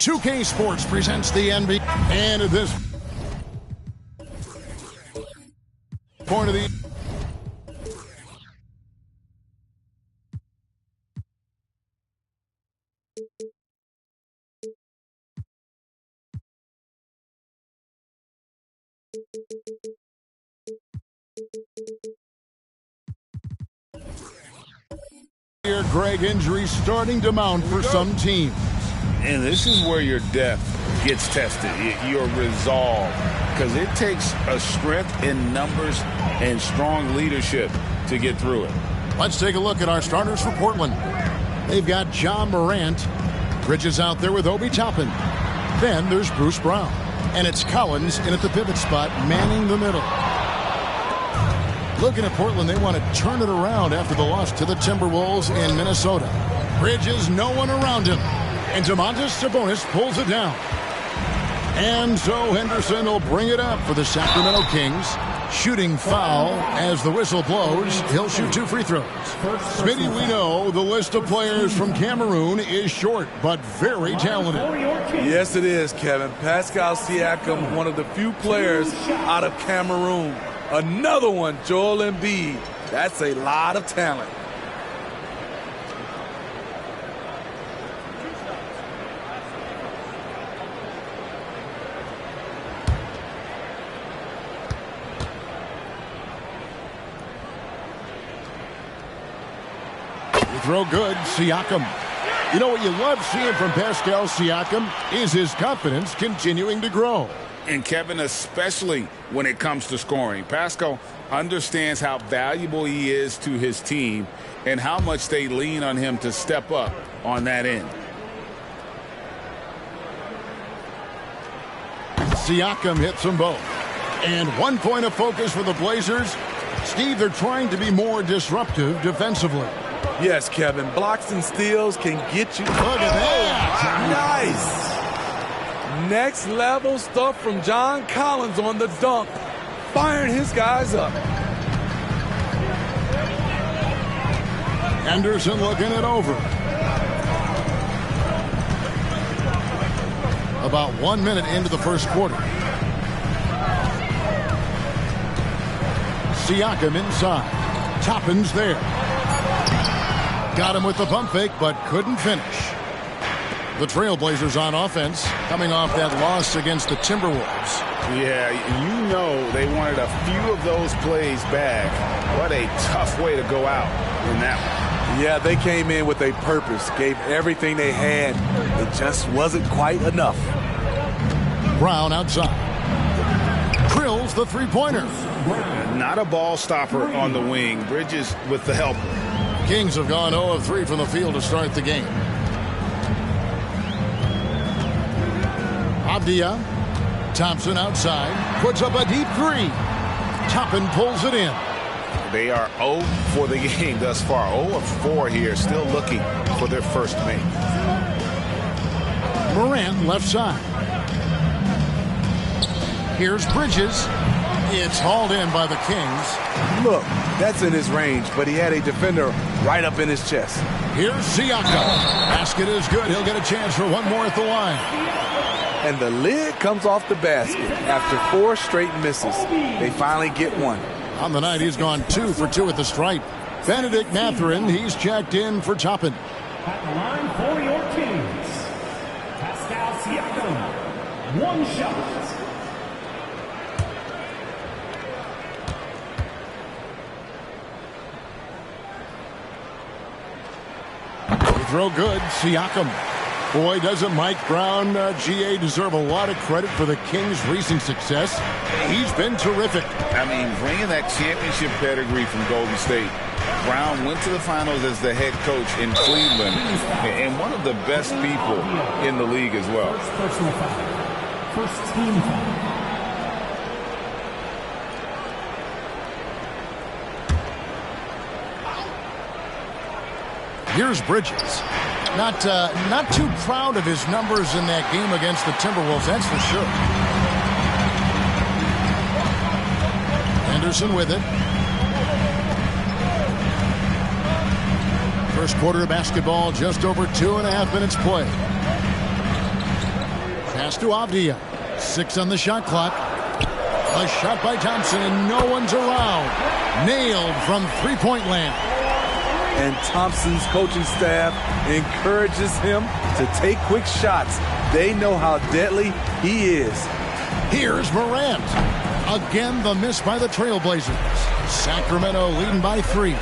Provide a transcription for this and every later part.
2K Sports presents the NBA. And at this point of the here, Greg, injuries starting to mount for some teams. And this is where your depth gets tested, your resolve, because it takes a strength in numbers and strong leadership to get through it. Let's take a look at our starters for Portland. They've got John Morant. Bridges out there with Obi Toppin. Then there's Bruce Brown. And it's Collins in at the pivot spot, manning the middle. Looking at Portland, they want to turn it around after the loss to the Timberwolves in Minnesota. Bridges, no one around him. And Domantas Sabonis pulls it down. And so Henderson will bring it up for the Sacramento Kings. Shooting foul as the whistle blows. He'll shoot 2 free throws. Smitty, we know the list of players from Cameroon is short, but very talented. Yes, it is, Kevin. Pascal Siakam, one of the few players out of Cameroon. Another one, Joel Embiid. That's a lot of talent. Throw good, Siakam. You know what you love seeing from Pascal Siakam is his confidence continuing to grow. And Kevin, especially when it comes to scoring, Pascal understands how valuable he is to his team and how much they lean on him to step up on that end. Siakam hits them both. And 1 point of focus for the Blazers. Steve, they're trying to be more disruptive defensively. Yes, Kevin. Blocks and steals can get you. Look at that. Nice. Next level stuff from John Collins on the dunk. Firing his guys up. Henderson looking it over. About 1 minute into the first quarter. Siakam inside. Toppin's there. Got him with the pump fake, but couldn't finish. The Trailblazers on offense, coming off that loss against the Timberwolves. Yeah, you know they wanted a few of those plays back. What a tough way to go out in that one. Yeah, they came in with a purpose, gave everything they had. It just wasn't quite enough. Brown outside. Drills the three-pointer. Not a ball stopper on the wing. Bridges with the help. Kings have gone 0 of 3 from the field to start the game. Abdia. Thompson outside. Puts up a deep 3. Toppin pulls it in. They are 0 for the game thus far. 0 of 4 here. Still looking for their first make. Morant left side. Here's Bridges. It's hauled in by the Kings. Look, that's in his range, but he had a defender right up in his chest. Here's Siakam. Basket is good. He'll get a chance for one more at the line. And the lid comes off the basket after 4 straight misses. They finally get one. On the night, he's gone 2 for 2 at the stripe. Benedict Mathurin, he's checked in for Toppin. At the line for your Kings, Pascal Siakam. 1 shot. Throw good, Siakam. Boy, doesn't Mike Brown, GA, deserve a lot of credit for the Kings' recent success. He's been terrific. I mean, bringing that championship pedigree from Golden State. Brown went to the finals as the head coach in Cleveland and one of the best people in the league as well. First personal foul. First team foul. Here's Bridges. Not too proud of his numbers in that game against the Timberwolves, that's for sure. Henderson with it. First quarter of basketball, just over 2.5 minutes played. Pass to Avdia. 6 on the shot clock. A shot by Thompson, and no one's around. Nailed from three-point land. And Thompson's coaching staff encourages him to take quick shots. They know how deadly he is. Here's Morant. Again, the miss by the Trailblazers. Sacramento leading by 3.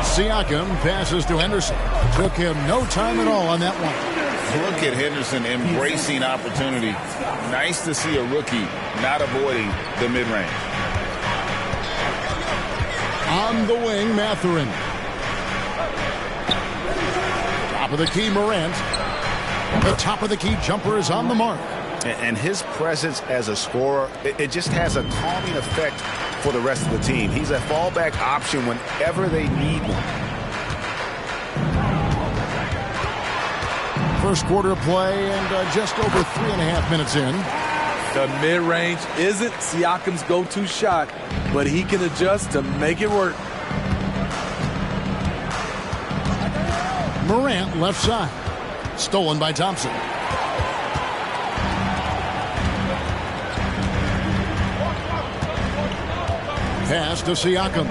Siakam passes to Henderson. Took him no time at all on that one. Look at Henderson embracing opportunity. Nice to see a rookie not avoiding the mid-range. On the wing, Mathurin. Top of the key, Morant. The top of the key jumper is on the mark. And his presence as a scorer, it just has a calming effect for the rest of the team. He's a fallback option whenever they need one. First quarter of play and just over 3.5 minutes in. The mid-range isn't Siakam's go-to shot, but he can adjust to make it work. Morant left side. Stolen by Thompson. Pass to Siakam.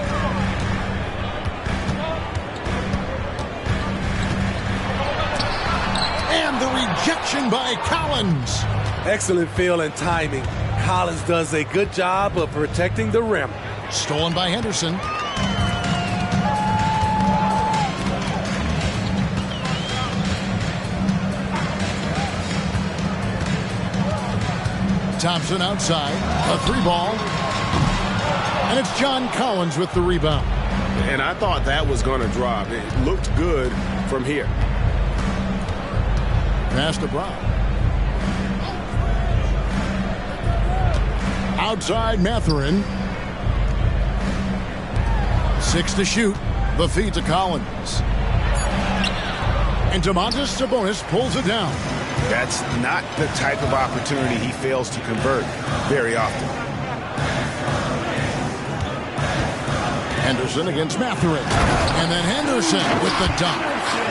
And the rejection by Collins. Excellent feel and timing. Collins does a good job of protecting the rim. Stolen by Henderson. Thompson outside. A 3-ball. And it's John Collins with the rebound. And I thought that was going to drop. It looked good from here. Pass to Brown. Outside Mathurin. 6 to shoot. The feed to Collins. And Domantas Sabonis pulls it down. That's not the type of opportunity he fails to convert very often. Henderson against Mathurin. And then Henderson with the dunk.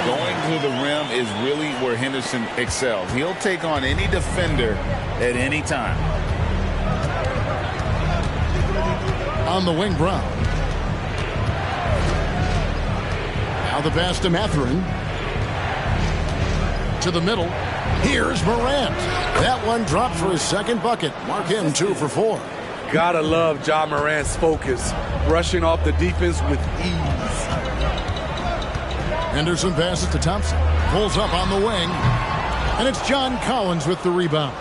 Going to the rim is really where Henderson excels. He'll take on any defender at any time. On the wing, Brown. Now the pass to Mathurin. To the middle. Here's Morant. That one dropped for his second bucket. Mark him 2 for 4. Gotta love Ja Morant's focus. Rushing off the defense with ease. Henderson passes to Thompson. Pulls up on the wing. And it's John Collins with the rebound.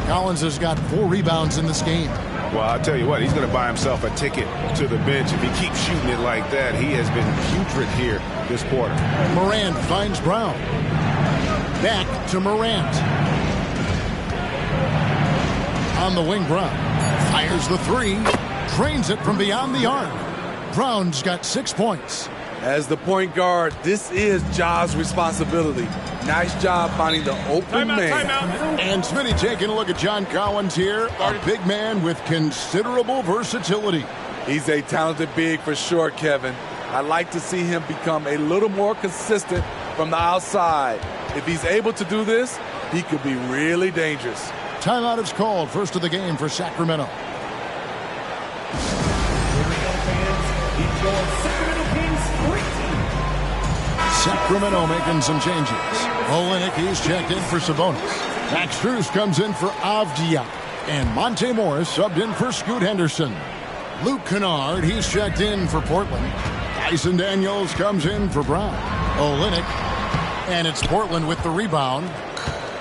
Collins has got 4 rebounds in this game. Well, I'll tell you what, he's going to buy himself a ticket to the bench. If he keeps shooting it like that, he has been putrid here this quarter. Morant finds Brown. Back to Morant. On the wing, Brown. Fires the 3. Drains it from beyond the arc. Brown's got 6 points. As the point guard, this is Ja's responsibility. Nice job finding the open man. And Smitty taking a look at John Collins here. A big man with considerable versatility. He's a talented big for sure, Kevin. I'd like to see him become a little more consistent from the outside. If he's able to do this, he could be really dangerous. Timeout is called. First of the game for Sacramento. Sacramento making some changes. Olenek, he's checked in for Sabonis. Max Strus comes in for Avdia. And Monte Morris subbed in for Scoot Henderson. Luke Kennard, he's checked in for Portland. Tyson Daniels comes in for Brown. Olenek. And it's Portland with the rebound.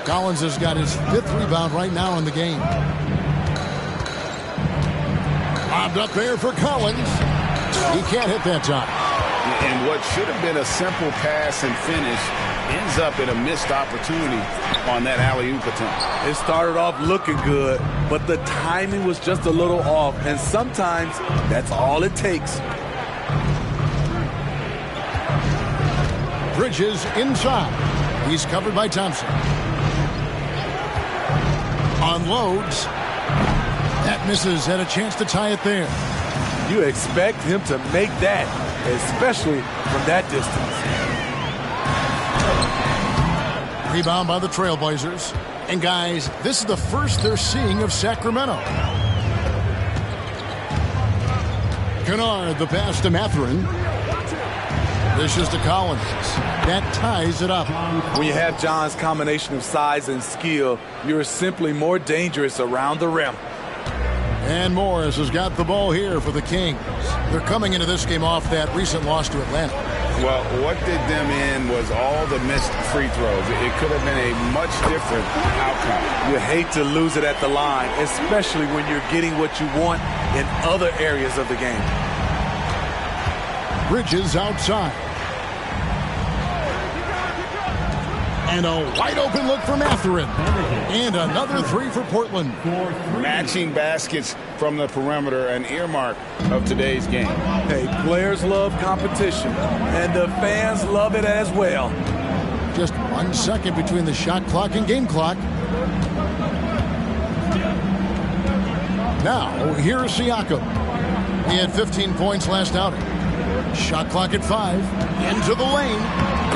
Collins has got his 5th rebound right now in the game. Bobbed up there for Collins. He can't hit that time. And what should have been a simple pass and finish ends up in a missed opportunity on that alley-oop attempt. It started off looking good, but the timing was just a little off, and sometimes that's all it takes. Bridges inside. He's covered by Thompson. Unloads. That misses. Had a chance to tie it there. You expect him to make that, especially from that distance. Rebound by the Trailblazers. And guys, this is the first they're seeing of Sacramento. Kennard, the pass to Mathurin. Dishes to Collins. That ties it up. When you have John's combination of size and skill, you're simply more dangerous around the rim. And Morris has got the ball here for the Kings. They're coming into this game off that recent loss to Atlanta. Well, what did them in was all the missed free throws. It could have been a much different outcome. You hate to lose it at the line, especially when you're getting what you want in other areas of the game. Bridges outside. And a wide open look for Mathurin. And another three for Portland. Matching baskets from the perimeter, an earmark of today's game. Hey, players love competition, and the fans love it as well. Just 1 second between the shot clock and game clock. Now, here's Siakam. He had 15 points last outing. Shot clock at 5. Into the lane.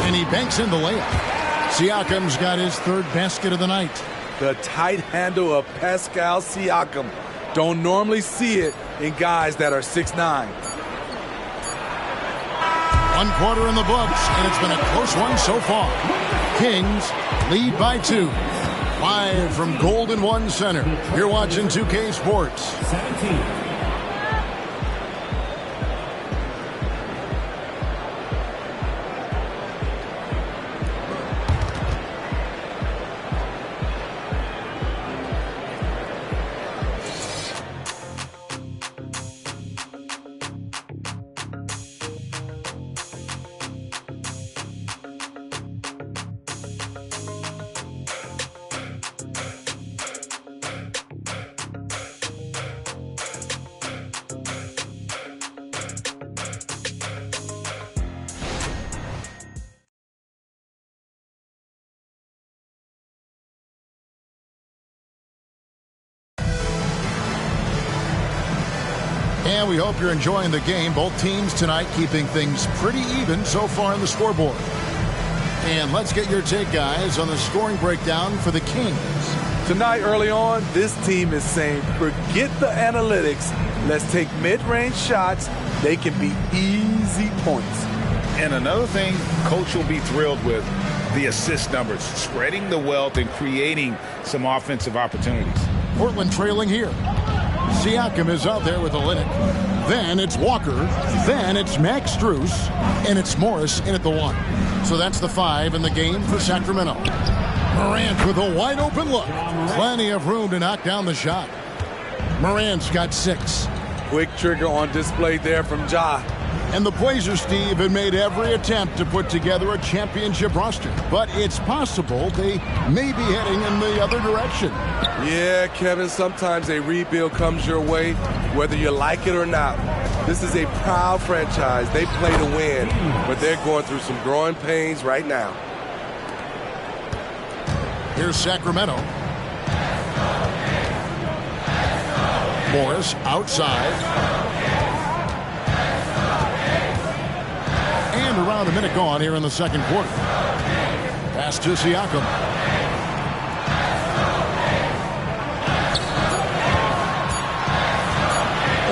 And he banks in the layup. Siakam's got his third basket of the night. The tight handle of Pascal Siakam. Don't normally see it in guys that are 6'9". 1 quarter in the books, and it's been a close one so far. Kings lead by 2. Live from Golden One Center. You're watching 2K Sports. 17. And we hope you're enjoying the game. Both teams tonight keeping things pretty even so far on the scoreboard. And let's get your take, guys, on the scoring breakdown for the Kings. Tonight, early on, this team is saying, forget the analytics. Let's take mid-range shots. They can be easy points. And another thing Coach will be thrilled with, the assist numbers, spreading the wealth and creating some offensive opportunities. Portland trailing here. Siakam is out there with Olynyk. Then it's Walker. Then it's Max Strus. And it's Morris in at the 1. So that's the 5 in the game for Sacramento. Morant with a wide open look. Plenty of room to knock down the shot. Morant's got 6. Quick trigger on display there from Ja. And the Blazers, Steve, have made every attempt to put together a championship roster. But it's possible they may be heading in the other direction. Yeah, Kevin, sometimes a rebuild comes your way, whether you like it or not. This is a proud franchise. They play to win, but they're going through some growing pains right now. Here's Sacramento. Morris outside. And around a minute gone here in the second quarter. Pass to Siakam.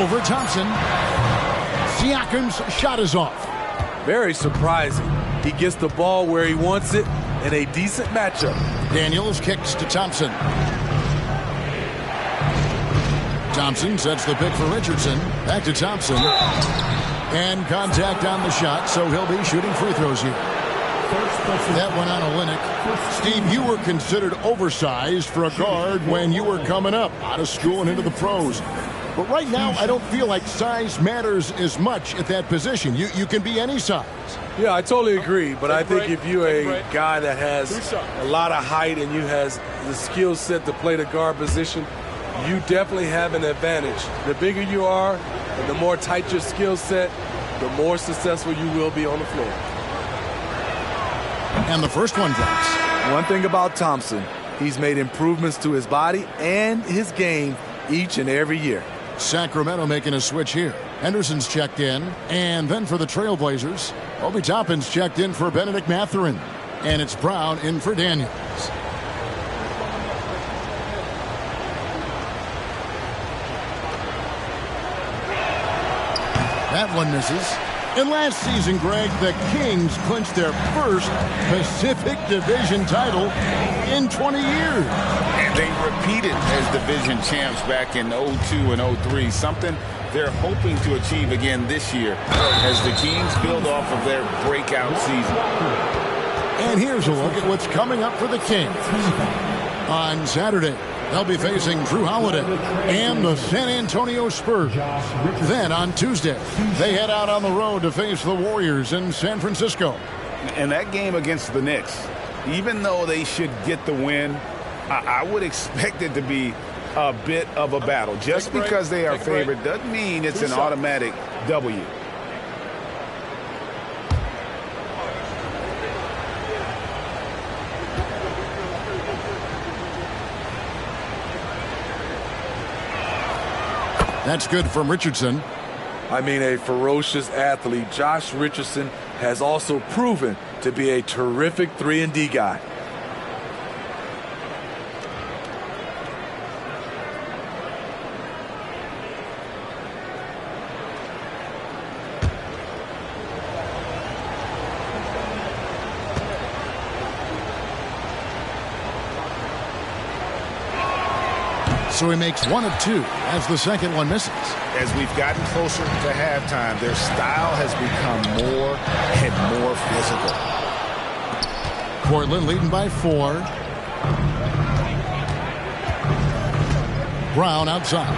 Over Thompson. Siakam's shot is off. Very surprising. He gets the ball where he wants it in a decent matchup. Daniels kicks to Thompson. Thompson sets the pick for Richardson. Back to Thompson. And contact on the shot, so he'll be shooting free throws here. That went on Olynyk. Steve, you were considered oversized for a guard when you were coming up out of school and into the pros. But right now, I don't feel like size matters as much at that position. You can be any size. Yeah, I totally agree. But I think if you're a guy that has a lot of height and you has the skill set to play the guard position, you definitely have an advantage. The bigger you are and the more tight your skill set, the more successful you will be on the floor. And the first one drops. One thing about Thompson, he's made improvements to his body and his game each and every year. Sacramento making a switch here. Henderson's checked in. And then for the Trailblazers, Obi Toppin's checked in for Benedict Mathurin. And it's Brown in for Daniels. That one misses. And last season, Greg, the Kings clinched their first Pacific Division title in 20 years. And they repeated as division champs back in 02 and 03, something they're hoping to achieve again this year as the Kings build off of their breakout season. And here's a look at what's coming up for the Kings. On Saturday, they'll be facing Drew Holiday and the San Antonio Spurs. Then on Tuesday, they head out on the road to face the Warriors in San Francisco. And that game against the Knicks, even though they should get the win, I would expect it to be a bit of a battle. Just because they are favored doesn't mean it's an automatic W. That's good from Richardson. I mean, a ferocious athlete. Josh Richardson has also proven to be a terrific 3-and-D guy. So he makes 1 of 2 as the second one misses. As we've gotten closer to halftime, their style has become more and more physical. Portland leading by 4. Brown outside.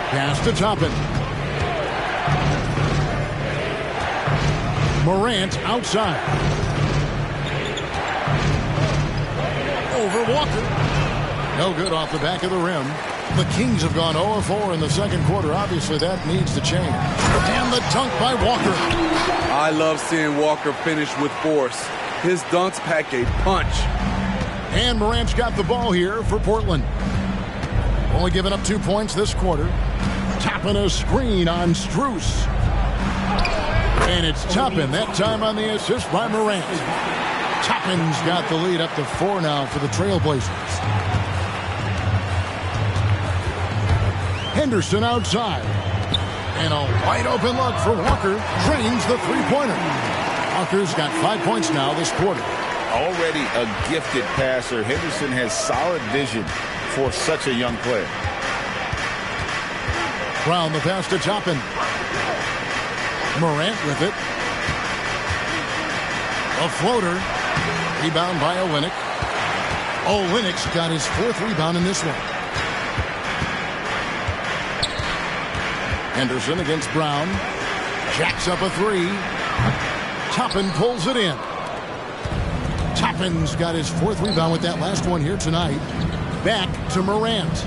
Pass to Toppin. Morant outside. Over Walker. No good off the back of the rim. The Kings have gone 0-4 in the second quarter. Obviously, that needs to change. And the dunk by Walker. I love seeing Walker finish with force. His dunks pack a punch. And Morant's got the ball here for Portland. Only giving up 2 points this quarter. Tapping a screen on Strus. And it's Toppin, that time on the assist by Morant. Toppin's got the lead up to 4 now for the Trailblazers. Henderson outside. And a wide open look for Walker. Drains the three-pointer. Walker's got 5 points now this quarter. Already a gifted passer, Henderson has solid vision for such a young player. Brown the pass to Toppin. Morant with it. A floater. Rebound by Olynyk. Olynyk's got his 4th rebound in this one. Henderson against Brown. Jacks up a 3. Toppin pulls it in. Toppin's got his 4th rebound with that last one here tonight. Back to Morant.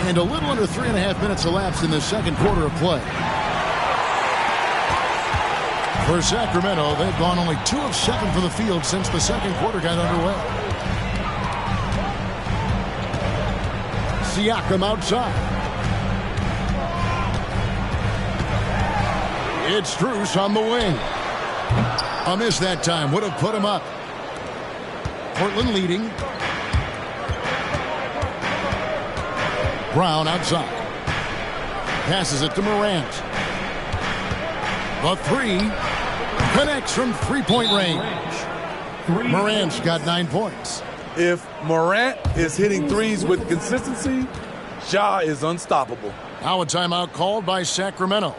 And a little under 3.5 minutes elapsed in the second quarter of play. For Sacramento, they've gone only 2 of 7 from the field since the second quarter got underway. Siakam outside. It's Strus on the wing. A miss that time. Would have put him up. Portland leading. Brown outside. Passes it to Morant. The 3 connects from 3-point range. Morant's got 9 points. If Morant is hitting threes with consistency, Ja is unstoppable. Now a timeout called by Sacramento.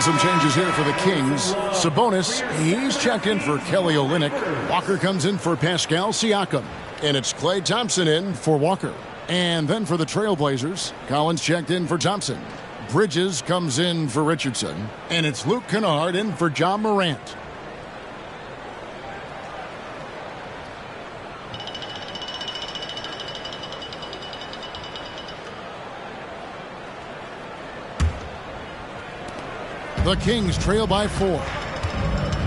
And some changes here for the Kings. Sabonis, he's checked in for Kelly Olynyk. Walker comes in for Pascal Siakam. And it's Klay Thompson in for Walker. And then for the Trailblazers, Collins checked in for Thompson. Bridges comes in for Richardson. And it's Luke Kennard in for John Morant. The Kings trail by 4.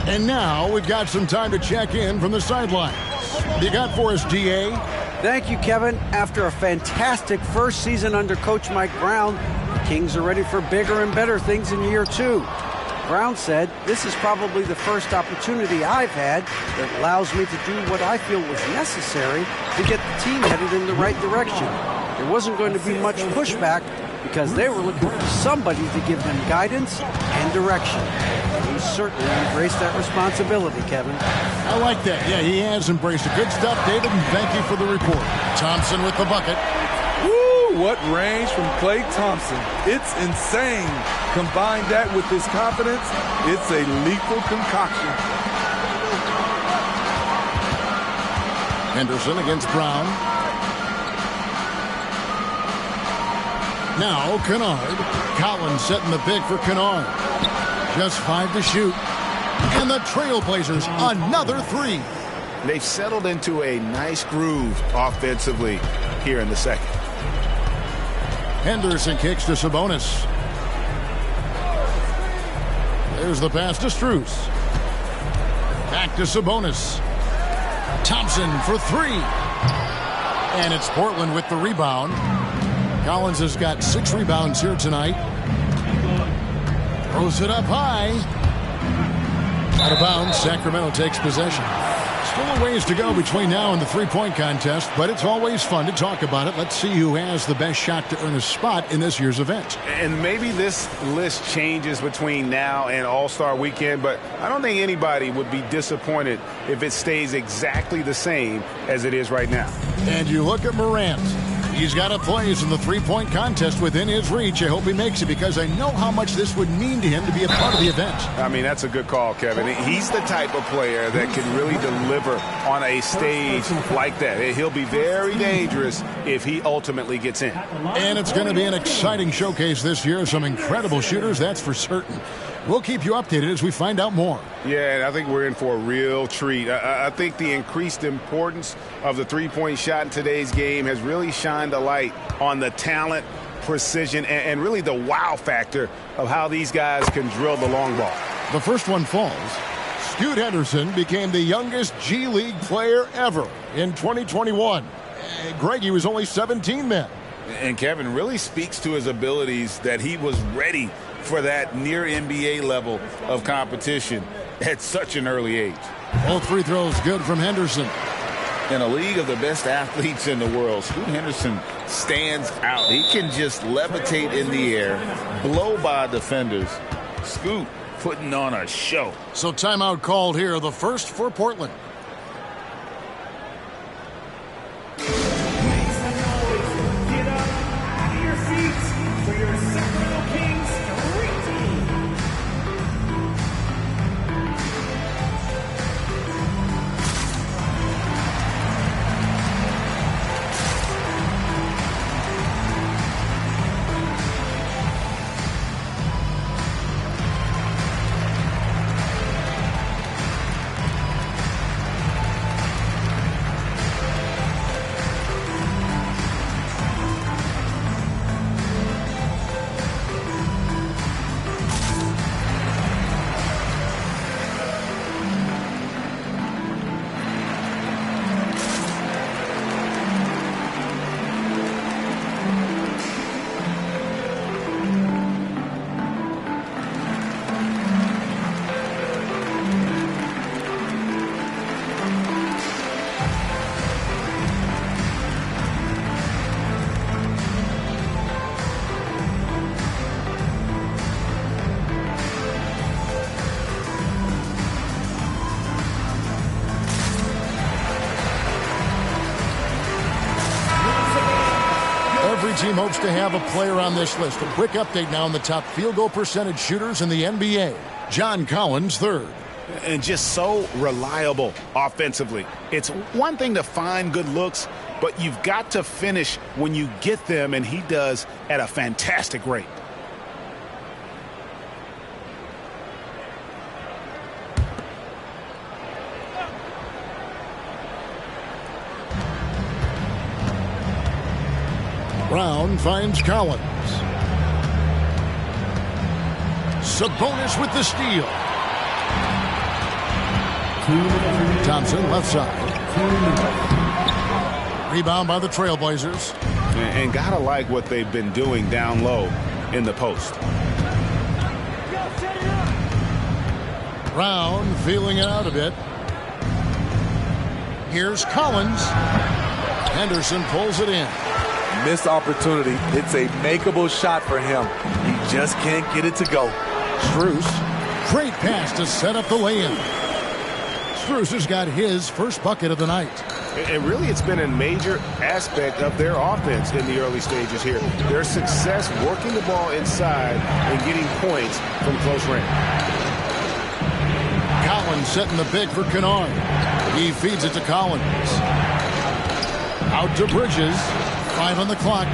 And now we've got some time to check in from the sidelines. You got for us, DA? Thank you, Kevin. After a fantastic first season under Coach Mike Brown, the Kings are ready for bigger and better things in year 2. Brown said, "This is probably the first opportunity I've had that allows me to do what I feel was necessary to get the team headed in the right direction. There wasn't going to be much pushback because they were looking for somebody to give them guidance and direction." He certainly embraced that responsibility, Kevin. I like that. Yeah, he has embraced it. Good stuff, David, and thank you for the report. Thompson with the bucket. Woo, what range from Klay Thompson. It's insane. Combine that with his confidence, it's a lethal concoction. Henderson against Brown. Now Kennard. Collins setting the pick for Kennard. Just 5 to shoot. And the Trailblazers another 3. They've settled into a nice groove offensively here in the second. Henderson kicks to Sabonis. There's the pass to Strus. Back to Sabonis. Thompson for 3. And it's Portland with the rebound. Collins has got 6 rebounds here tonight. Throws it up high. Out of bounds. Sacramento takes possession. Still a ways to go between now and the three-point contest, but it's always fun to talk about it. Let's see who has the best shot to earn a spot in this year's event. And maybe this list changes between now and All-Star Weekend, but I don't think anybody would be disappointed if it stays exactly the same as it is right now. And you look at Morant. He's got a place in the three-point contest within his reach. I hope he makes it because I know how much this would mean to him to be a part of the event. I mean, that's a good call, Kevin. He's the type of player that can really deliver on a stage like that. He'll be very dangerous if he ultimately gets in. And it's going to be an exciting showcase this year. Some incredible shooters, that's for certain. We'll keep you updated as we find out more. Yeah, and I think we're in for a real treat. I think the increased importance of the three-point shot in today's game has really shined a light on the talent, precision, and really the wow factor of how these guys can drill the long ball. The first one falls. Scoot Henderson became the youngest G League player ever in 2021. Greg, he was only 17 then. And Kevin really speaks to his abilities that he was ready for that near NBA level of competition at such an early age. Both free throws good from Henderson. In a league of the best athletes in the world, Scoot Henderson stands out. He can just levitate in the air, blow by defenders. Scoot putting on a show. So timeout called here, the first for Portland. Get up out of your seats for your Sacramento Kings Dream Team. team hopes to have a player on this list. A quick update now on the top field goal percentage shooters in the NBA. John Collins, third. And just so reliable offensively. It's one thing to find good looks, but you've got to finish when you get them, and he does at a fantastic rate. Brown finds Collins. Sabonis with the steal. Thompson left side. Rebound by the Trailblazers. And gotta like what they've been doing down low in the post. Brown feeling it out a bit. Here's Collins. Henderson pulls it in. Missed opportunity. It's a makeable shot for him. He just can't get it to go. Strus, great pass to set up the lay-in. Strus has got his first bucket of the night. And really, it's been a major aspect of their offense in the early stages here. Their success working the ball inside and getting points from close range. Collins setting the pick for Kennard. He feeds it to Collins. Out to Bridges. 5 on the clock.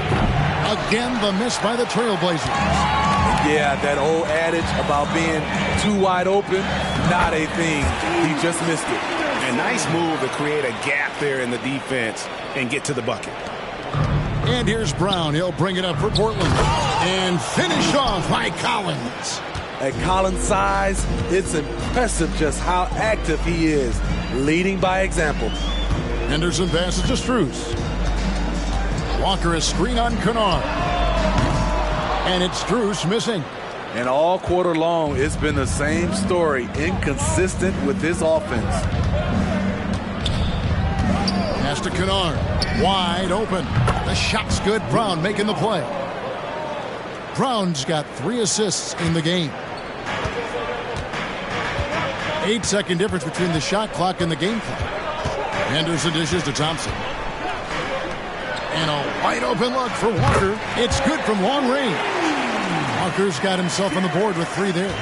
Again, the miss by the Trailblazers. Yeah, that old adage about being too wide open, not a thing. He just missed it. A nice move to create a gap there in the defense and get to the bucket. And here's Brown. He'll bring it up for Portland. And finished off by Collins. At Collins' size, it's impressive just how active he is, leading by example. Henderson passes to Strus. Walker a screen on Kennard. And it's Strus missing. And all quarter long, it's been the same story, inconsistent with this offense. Pass to Kennard. Wide open. The shot's good. Brown making the play. Brown's got 3 assists in the game. 8-second difference between the shot clock and the game clock. Henderson dishes to Thompson. And a wide open look for Walker. It's good from long range. Walker's got himself on the board with 3 there.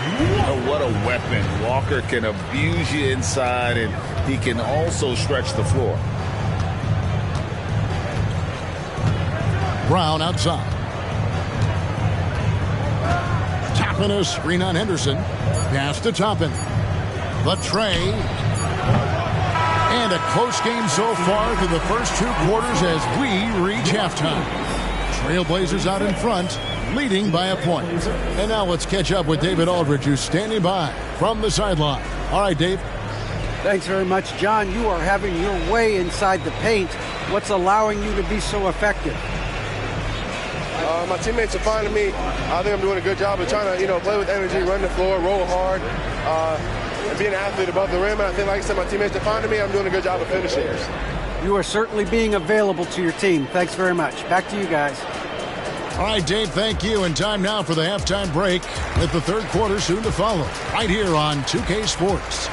Oh, what a weapon. Walker can abuse you inside, and he can also stretch the floor. Brown outside. Toppin a screen on Henderson. Pass to Toppin. The tray. And a close game so far through the first 2 quarters as we reach halftime. Trailblazers out in front, leading by a point. And now let's catch up with David Aldridge, who's standing by from the sideline. All right, Dave. Thanks very much, John. You are having your way inside the paint. What's allowing you to be so effective? My teammates are finding me. I think I'm doing a good job of trying to, play with energy, run the floor, roll hard, and be an athlete above the rim. And I think, like I said, my teammates are finding me. I'm doing a good job of finishing. You are certainly being available to your team. Thanks very much. Back to you guys. All right, Dave, thank you. And time now for the halftime break with the third quarter soon to follow. Right here on 2K Sports.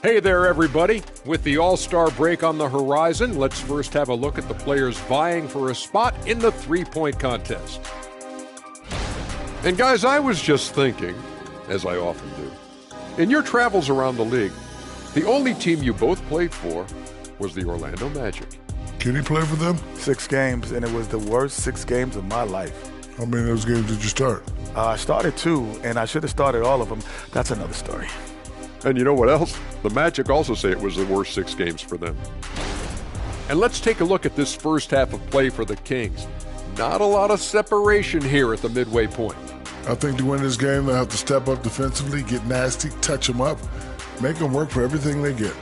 Hey there, everybody. With the All-Star break on the horizon, let's first have a look at the players vying for a spot in the three-point contest. And guys, I was just thinking, as I often do, in your travels around the league, the only team you both played for was the Orlando Magic. Can you play for them? 6 games, and it was the worst 6 games of my life. How many of those games did you start? I started 2, and I should have started all of them. That's another story. And you know what else? The Magic also say it was the worst 6 games for them. And let's take a look at this first half of play for the Kings. Not a lot of separation here at the midway point. I think to win this game, they'll have to step up defensively, get nasty, touch them up, make them work for everything they get.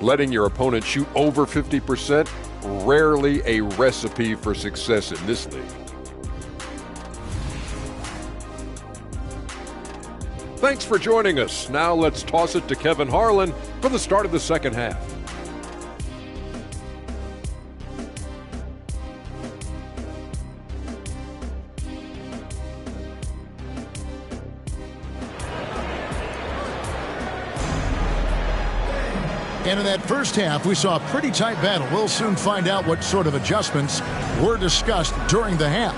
Letting your opponent shoot over 50%, rarely a recipe for success in this league. Thanks for joining us. Now let's toss it to Kevin Harlan for the start of the second half. And in that first half, we saw a pretty tight battle. We'll soon find out what sort of adjustments were discussed during the half.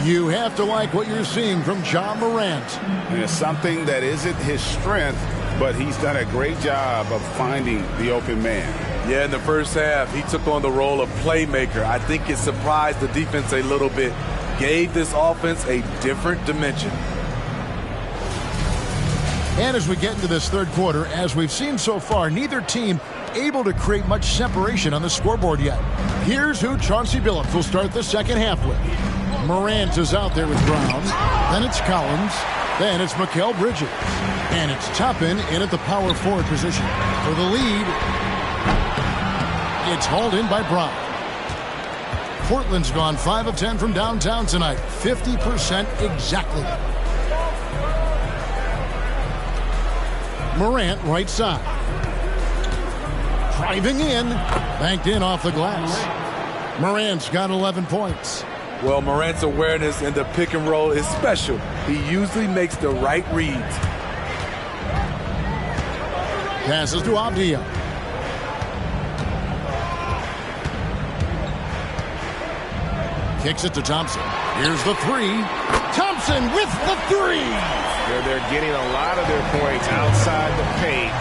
You have to like what you're seeing from Ja Morant. And it's something that isn't his strength, but he's done a great job of finding the open man. Yeah, in the first half, he took on the role of playmaker. I think it surprised the defense a little bit, gave this offense a different dimension. And as we get into this third quarter, as we've seen so far, neither team able to create much separation on the scoreboard yet. Here's who Chauncey Billups will start the second half with. Morant is out there with Brown. Then it's Collins. Then it's Mikal Bridges. And it's Toppin in at the power forward position. For the lead, it's hauled in by Brown. Portland's gone 5 of 10 from downtown tonight. 50% exactly. Morant right side. Driving in. Banked in off the glass. Morant's got 11 points. Well, Morant's awareness in the pick and roll is special. He usually makes the right reads. Passes to Abdia. Kicks it to Thompson. Here's the three. Thompson with the three. They're getting a lot of their points outside the paint.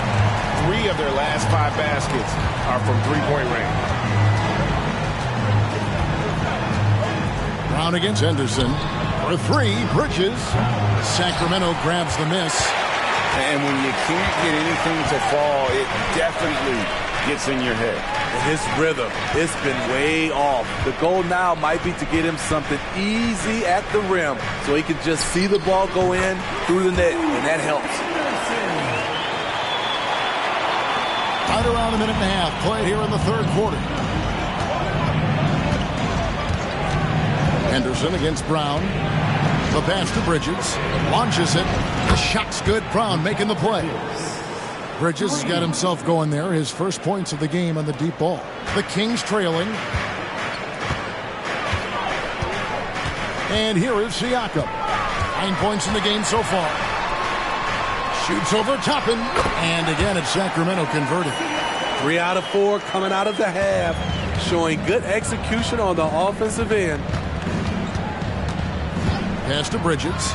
3 of their last 5 baskets are from three-point range. Brown against Henderson. For 3, Bridges. Sacramento grabs the miss. And when you can't get anything to fall, it definitely gets in your head. His rhythm, it's been way off. The goal now might be to get him something easy at the rim so he can just see the ball go in through the net, and that helps. Right around a minute and a half played here in the third quarter. Henderson against Brown. The pass to Bridges. Launches it. The shot's good. Brown making the play. Bridges has got himself going there. His first points of the game on the deep ball. The Kings trailing. And here is Siakam. 9 points in the game so far. Shoots over Toppin. And again, it's Sacramento converted. 3 out of 4 coming out of the half. Showing good execution on the offensive end. Pass to Bridges.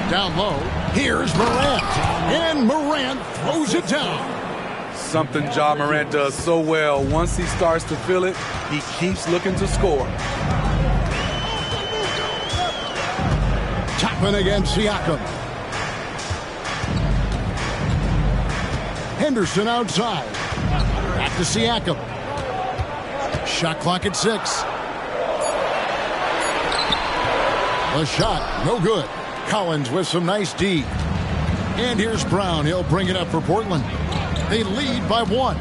Down low. Here's Morant. And Morant throws it down. Something Ja Morant does so well. Once he starts to feel it, he keeps looking to score. Toppin against Siakam. Henderson outside. Back to Siakam. Shot clock at 6. The shot, no good. Collins with some nice D. And here's Brown. He'll bring it up for Portland. They lead by 1.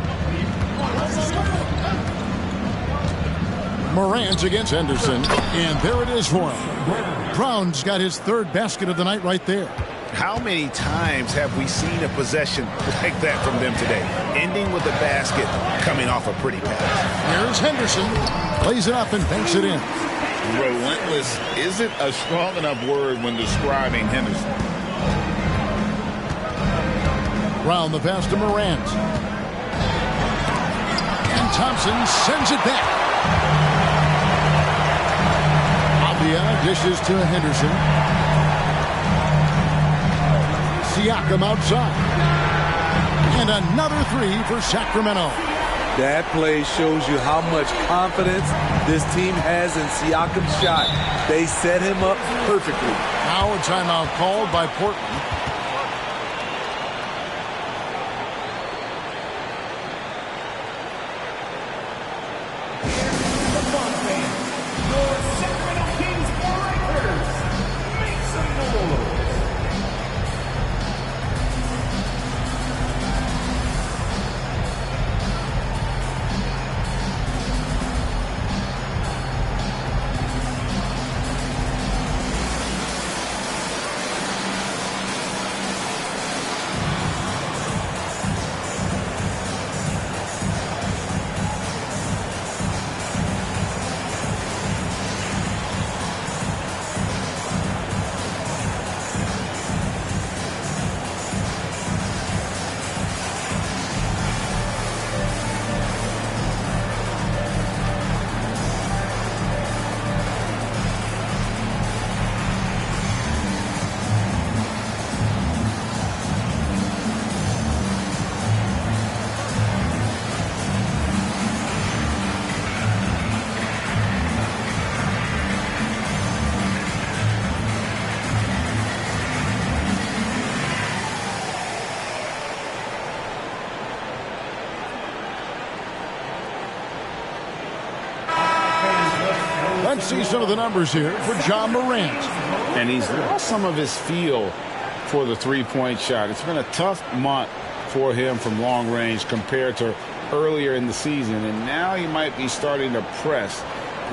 Morant against Henderson. And there it is for him. Brown's got his 3rd basket of the night right there. How many times have we seen a possession like that from them today? Ending with a basket, coming off a pretty pass. Here's Henderson. Plays it up and banks it in. Relentless isn't a strong enough word when describing Henderson. Brown the pass to Morant. And Thompson sends it back. Abdia dishes to Henderson. Siakam outside. And another 3 for Sacramento. That play shows you how much confidence this team has in Siakam's shot. They set him up perfectly. Now a timeout called by Portland. Let's see some of the numbers here for John Morant. And he's lost some of his feel for the three-point shot. It's been a tough month for him from long range compared to earlier in the season. And now he might be starting to press,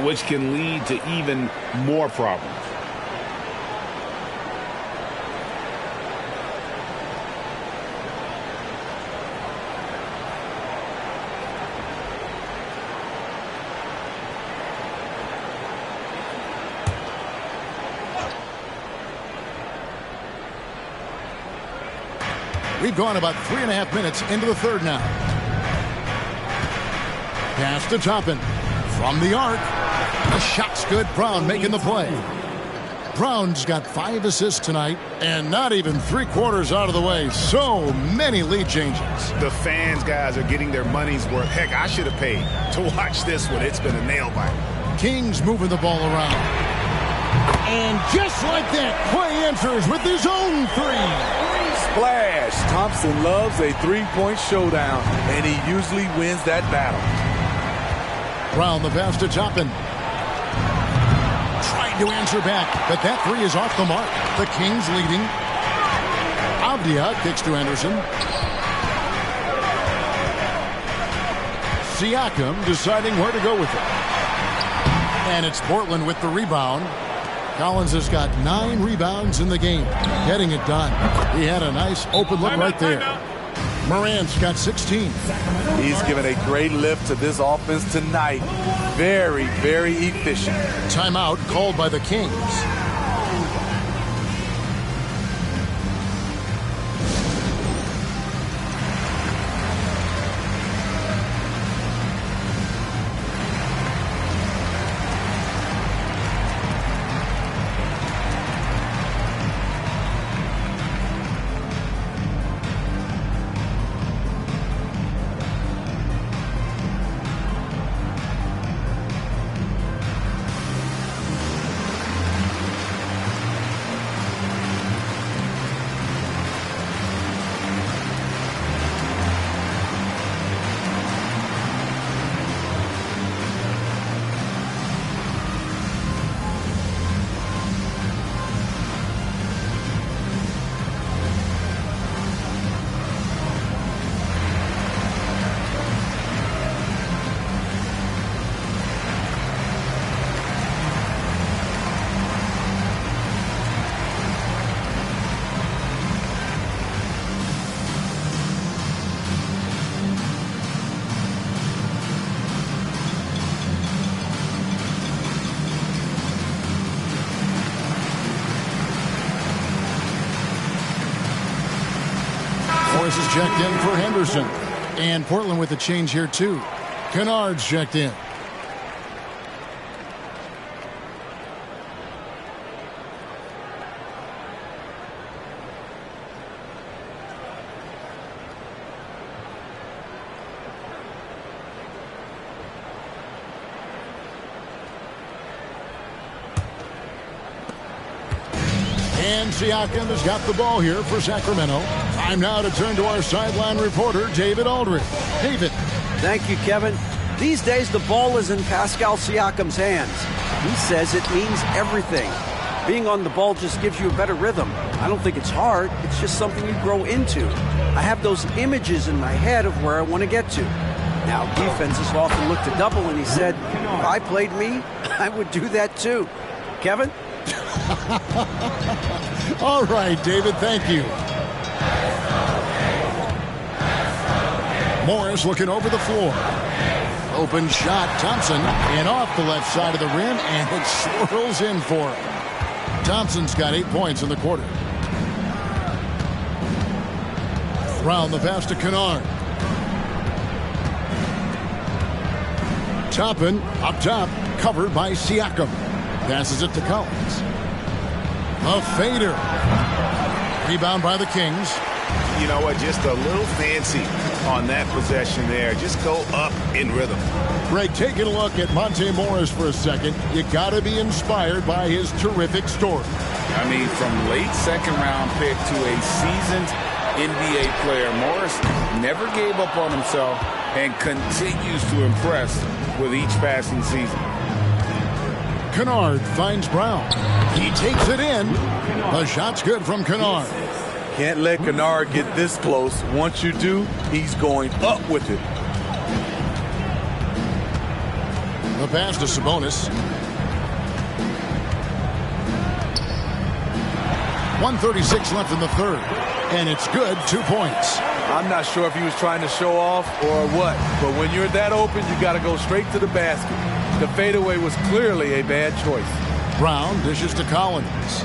which can lead to even more problems. We've gone about 3.5 minutes into the third now. Pass to Toppin. From the arc. The shot's good. Brown making the play. Brown's got 5 assists tonight, and not even 3/4 out of the way. So many lead changes. The fans, guys, are getting their money's worth. Heck, I should have paid to watch this one. It's been a nail biter. Kings moving the ball around. And just like that, Clay answers with his own 3. Splash! Thompson loves a three-point showdown, and he usually wins that battle. Brown the pass to Toppin. Trying to answer back, but that 3 is off the mark. The Kings leading. Avdia kicks to Anderson. Siakam deciding where to go with it. And it's Portland with the rebound. Collins has got 9 rebounds in the game, getting it done. He had a nice open look right there. Morant's got 16. He's given a great lift to this offense tonight. Very, very efficient. Timeout called by the Kings. Morris is checked in for Henderson. And Portland with a change here, too. Kennard's checked in. And Siakam has got the ball here for Sacramento. Time now to turn to our sideline reporter, David Aldridge. David. Thank you, Kevin. These days, the ball is in Pascal Siakam's hands. He says it means everything. Being on the ball just gives you a better rhythm. I don't think it's hard. It's just something you grow into. I have those images in my head of where I want to get to. Now, defenses often look to double, and he said, if I played me, I would do that too. Kevin? All right, David, thank you. Morris looking over the floor. Open shot, Thompson, and off the left side of the rim, and it swirls in for him. Thompson's got 8 points in the quarter. Brown the pass to Kennard. Toppin up top, covered by Siakam. Passes it to Collins. A fader. Rebound by the Kings. You know what? Just a little fancy on that possession there. Just go up in rhythm. Greg, taking a look at Monte Morris for a second. You got to be inspired by his terrific story. I mean, from late second-round pick to a seasoned NBA player, Morris never gave up on himself and continues to impress with each passing season. Kennard finds Brown. He takes it in. The shot's good from Kennard. Can't let Kennard get this close. Once you do, he's going up with it. The pass to Sabonis. 1:36 left in the third. And it's good, 2 points. I'm not sure if he was trying to show off or what, but when you're that open, you got to go straight to the basket. The fadeaway was clearly a bad choice. Brown dishes to Collins.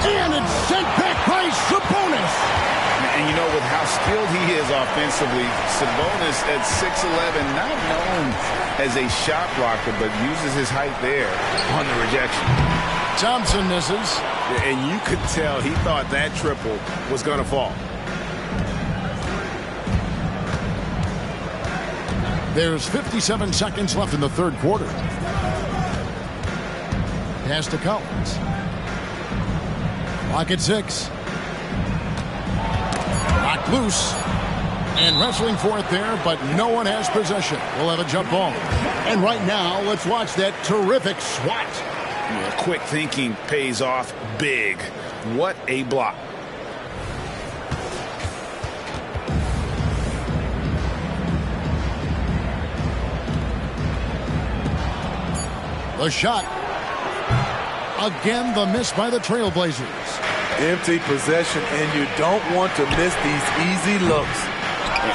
And it's sent back by Sabonis. And you know, with how skilled he is offensively, Sabonis at 6'11", not known as a shot blocker, but uses his height there on the rejection. Thompson misses. And you could tell he thought that triple was going to fall. There's 57 seconds left in the third quarter. Pass to Collins. Clock at 6. Knocked loose. And wrestling for it there, but no one has possession. We'll have a jump ball. And right now, let's watch that terrific swat. Yeah, quick thinking pays off big. What a block. The shot. Again, the miss by the Trailblazers. Empty possession, and you don't want to miss these easy looks.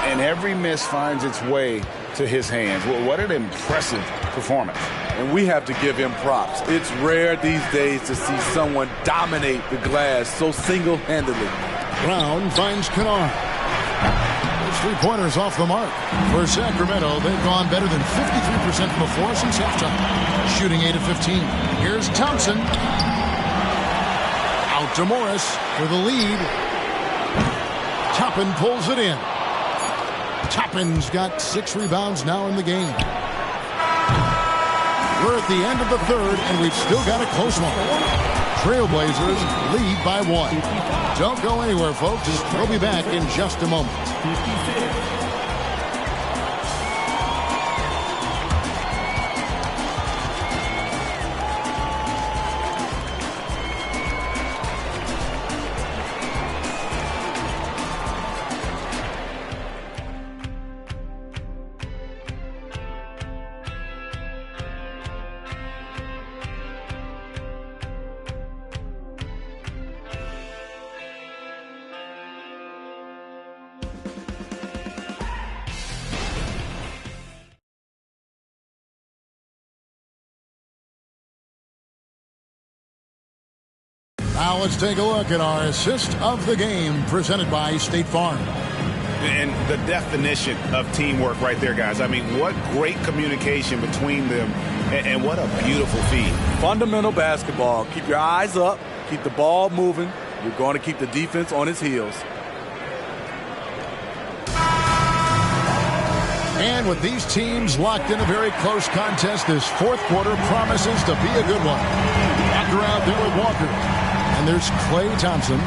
And every miss finds its way to his hands. Well, what an impressive performance. And we have to give him props. It's rare these days to see someone dominate the glass so single-handedly. Brown finds Kennard. Those three-pointers off the mark. For Sacramento, they've gone better than 53% from the floor since halftime. Shooting 8 of 15. Here's Thompson. Out to Morris for the lead. Toppin pulls it in. Toppin's got 6 rebounds now in the game. We're at the end of the third, and we've still got a close one. Trailblazers lead by 1. Don't go anywhere, folks. We'll be back in just a moment. Now let's take a look at our assist of the game presented by State Farm. And the definition of teamwork right there, guys. I mean, what great communication between them, and what a beautiful feed. Fundamental basketball. Keep your eyes up. Keep the ball moving. You're going to keep the defense on its heels. And with these teams locked in a very close contest, this fourth quarter promises to be a good one. Walker out there with Walker. And there's Klay Thompson.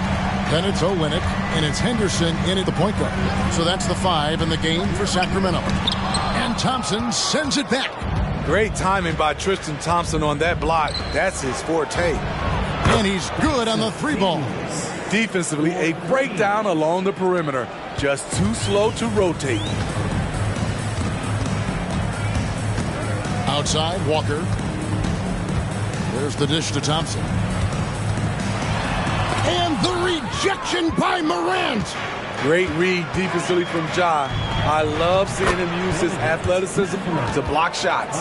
Then it's Olynyk, and it's Henderson in at the point guard. So that's the 5 in the game for Sacramento. And Thompson sends it back. Great timing by Tristan Thompson on that block. That's his forte. And he's good on the 3-ball. Defensively, a breakdown along the perimeter. Just too slow to rotate. Outside, Walker. There's the dish to Thompson. And the rejection by Morant. Great read defensively from Ja. I love seeing him use his athleticism to block shots.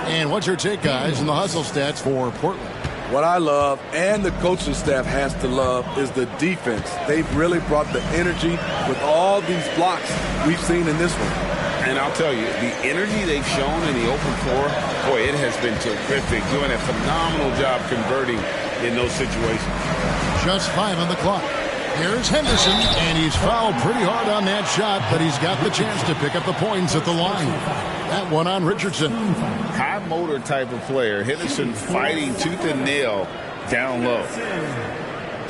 And what's your take, guys, in the hustle stats for Portland? What I love, and the coaching staff has to love, is the defense. They've really brought the energy with all these blocks we've seen in this one. And I'll tell you, the energy they've shown in the open floor, boy, it has been terrific. Doing a phenomenal job converting in those situations. Just 5 on the clock. Here's Henderson, and he's fouled pretty hard on that shot, but he's got the chance to pick up the points at the line. That one on Richardson. High motor type of player. Henderson fighting tooth and nail down low.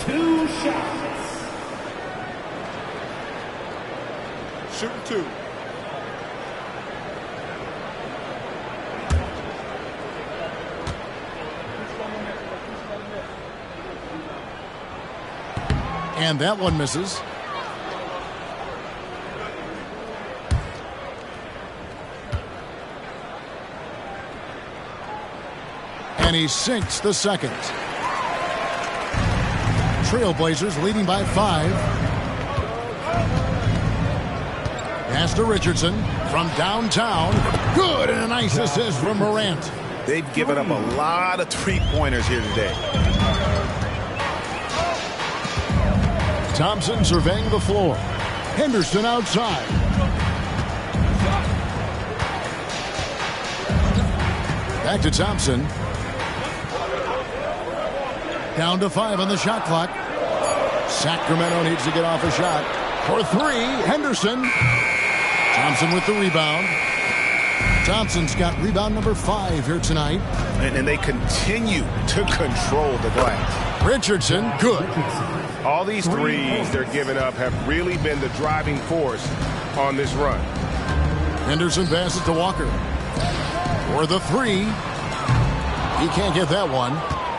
2 shots. Shooting 2. And that one misses. And he sinks the second. Trailblazers leading by 5. Pass to Richardson from downtown. Good, and a nice assist from Morant. They've given up a lot of three-pointers here today. Thompson surveying the floor. Henderson outside. Back to Thompson. Down to 5 on the shot clock. Sacramento needs to get off a shot. For 3, Henderson. Thompson with the rebound. Thompson's got rebound number 5 here tonight. And they continue to control the glass. Richardson, good. All these threes they're giving up have really been the driving force on this run. Henderson passes to Walker. For the 3. He can't get that one.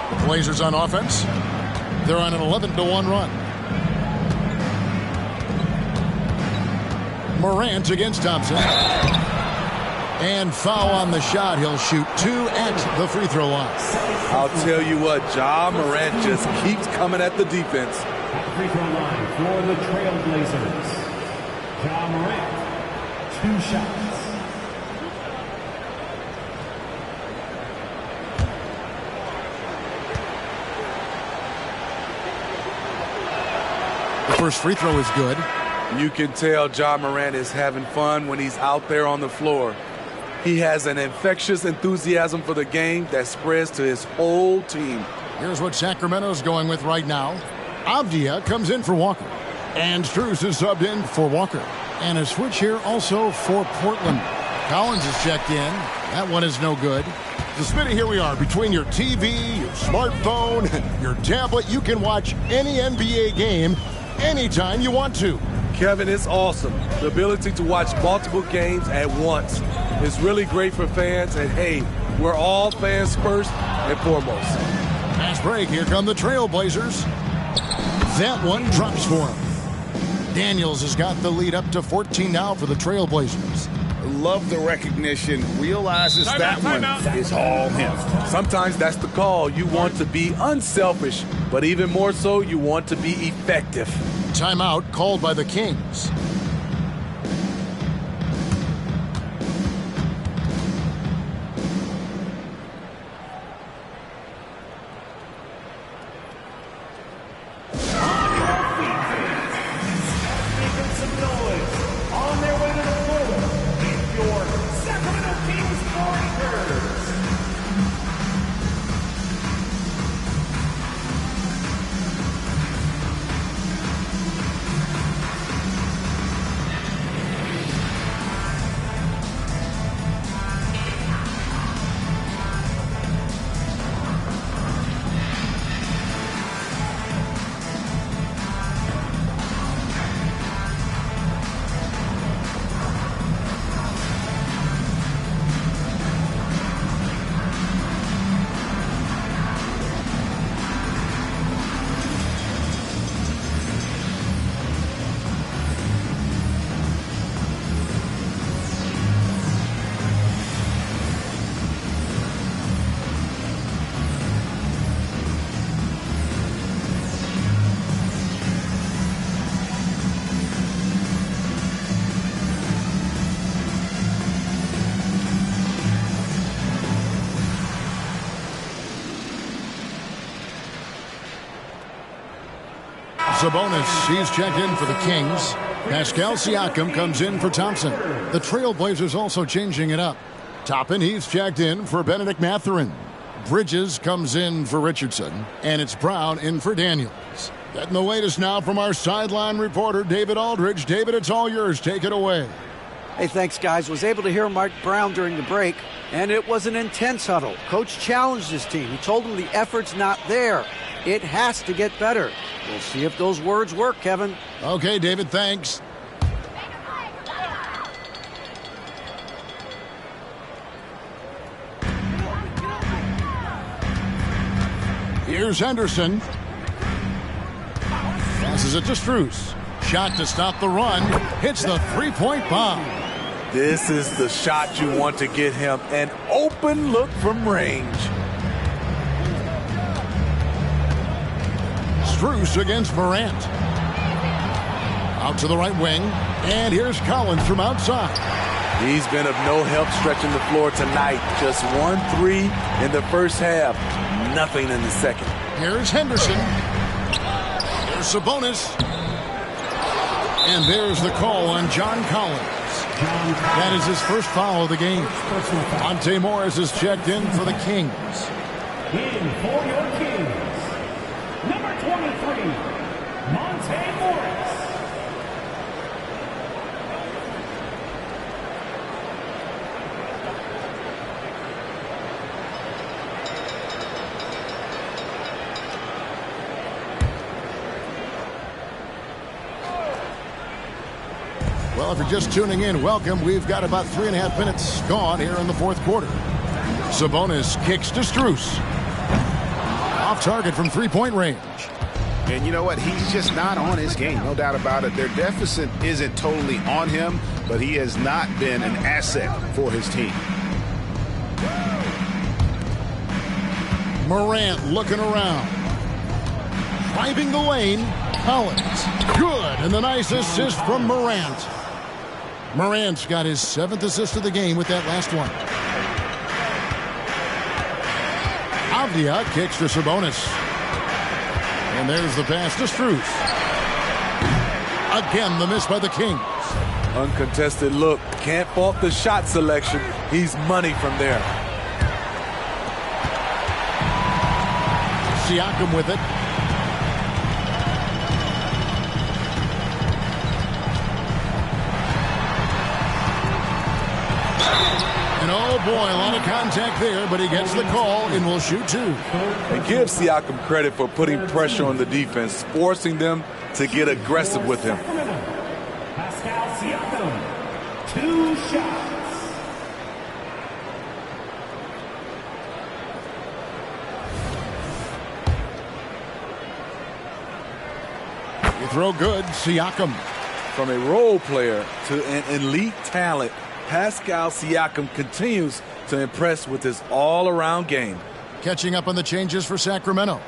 The Blazers on offense. They're on an 11-1 run. Morant against Thompson. And foul on the shot. He'll shoot 2 at the free throw line. I'll tell you what, Ja Morant just keeps coming at the defense. At the free throw line for the Trailblazers, Ja Morant, 2 shots. The first free throw is good. You can tell Ja Morant is having fun when he's out there on the floor. He has an infectious enthusiasm for the game that spreads to his whole team. Here's what Sacramento's going with right now. Avdia comes in for Walker. And Strus is subbed in for Walker. And a switch here also for Portland. Collins is checked in. That one is no good. So, Smitty, here we are. Between your TV, your smartphone, your tablet, you can watch any NBA game anytime you want to. Kevin, it's awesome. The ability to watch multiple games at once is really great for fans. And, hey, we're all fans first and foremost. Fast break. Here come the Trailblazers. That one drops for him. Daniels has got the lead up to 14 now for the Trailblazers. Love the recognition. Realizes that one is all him. Sometimes that's the call. You want to be unselfish, but even more so, you want to be effective. Timeout called by the Kings. Sabonis, he's checked in for the Kings. Pascal Siakam comes in for Thompson. The Trailblazers also changing it up. Toppin, he's checked in for Benedict Mathurin. Bridges comes in for Richardson. And it's Brown in for Daniels. Getting the latest now from our sideline reporter, David Aldridge. David, it's all yours. Take it away. Hey, thanks, guys. Was able to hear Mike Brown during the break, and it was an intense huddle. Coach challenged his team. He told them the effort's not there. It has to get better. We'll see if those words work, Kevin. Okay, David, thanks. Here's Henderson. Passes it to Strus. Shot to stop the run. Hits the three-point bomb. This is the shot you want to get him. An open look from range. Strus against Morant. Out to the right wing. And here's Collins from outside. He's been of no help stretching the floor tonight. Just 1-3 in the first half. Nothing in the second. Here's Henderson. There's Sabonis. And there's the call on John Collins. That is his first foul of the game. Monte Morris is checked in for the Kings. In for your Kings, number 23, Monte Morris. Well, if you're just tuning in, welcome. We've got about 3.5 minutes gone here in the fourth quarter. Sabonis kicks to Strus. Off target from three-point range. And you know what? He's just not on his game. No doubt about it. Their deficit isn't totally on him, but he has not been an asset for his team. Morant looking around. Driving the lane. Collins. Good. And the nice assist from Morant. Morant's got his 7th assist of the game with that last one. Avdia kicks to Sabonis. And there's the pass to Strus. Again, the miss by the Kings. Uncontested look. Can't fault the shot selection. He's money from there. Siakam with it. And oh boy, a lot of contact there, but he gets the call and will shoot two. And give Siakam credit for putting pressure on the defense, forcing them to get aggressive with him. Pascal Siakam, 2 shots. You throw good, Siakam. From a role player to an elite talent, Pascal Siakam continues to impress with his all-around game. Catching up on the changes for Sacramento.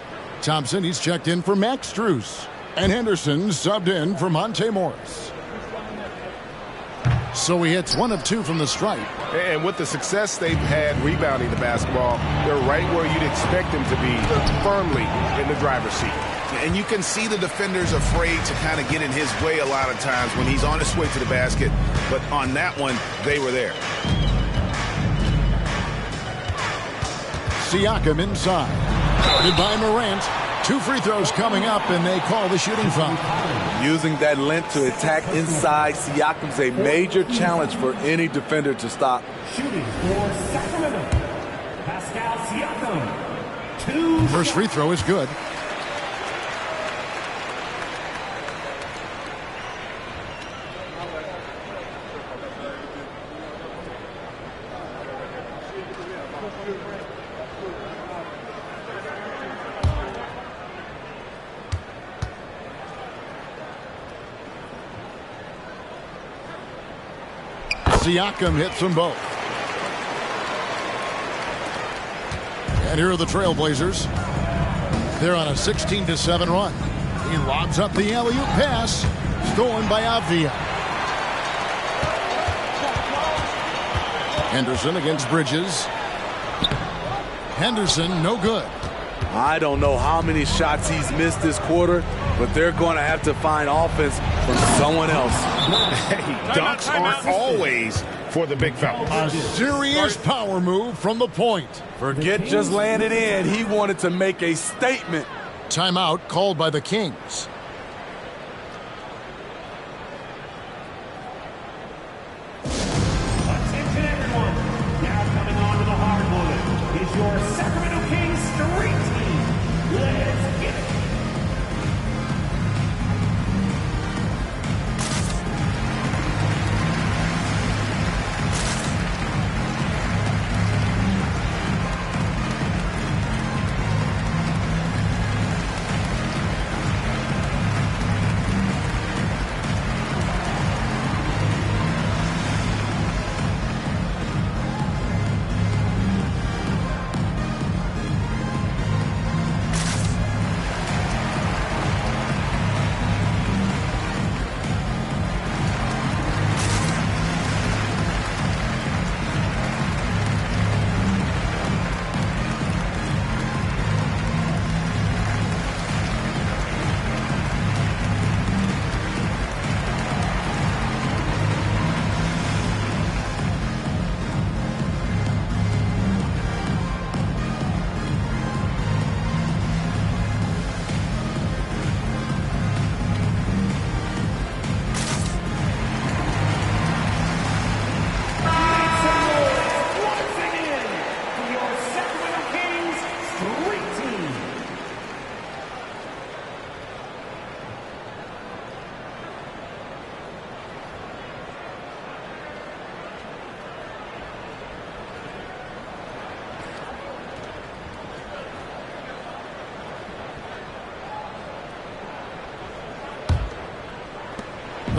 Thompson, he's checked in for Max Strus. And Henderson subbed in for Monte Morris. So he hits 1 of 2 from the stripe. And with the success they've had rebounding the basketball, they're right where you'd expect them to be, firmly in the driver's seat. And you can see the defenders afraid to kind of get in his way a lot of times when he's on his way to the basket. But on that one, they were there. Siakam inside. Guarded by Morant. 2 free throws coming up, and they call the shooting foul. Using that length to attack inside, Siakam's a major challenge for any defender to stop. Shooting for Sacramento, Pascal Siakam, 2 First free throw is good. Siakam hits them both. And here are the Trailblazers. They're on a 16-7 run. He lobs up the alley-oop pass. Stolen by Avdia. Henderson against Bridges. Henderson, no good. I don't know how many shots he's missed this quarter, but they're going to have to find offense from someone else. Hey, dunks aren't always for the big fella. A serious power move from the point. Forget just laying it in. He wanted to make a statement. Timeout called by the Kings. Attention everyone. Now coming on to the hardwood is your Sacramento Kings street team. Let's get it.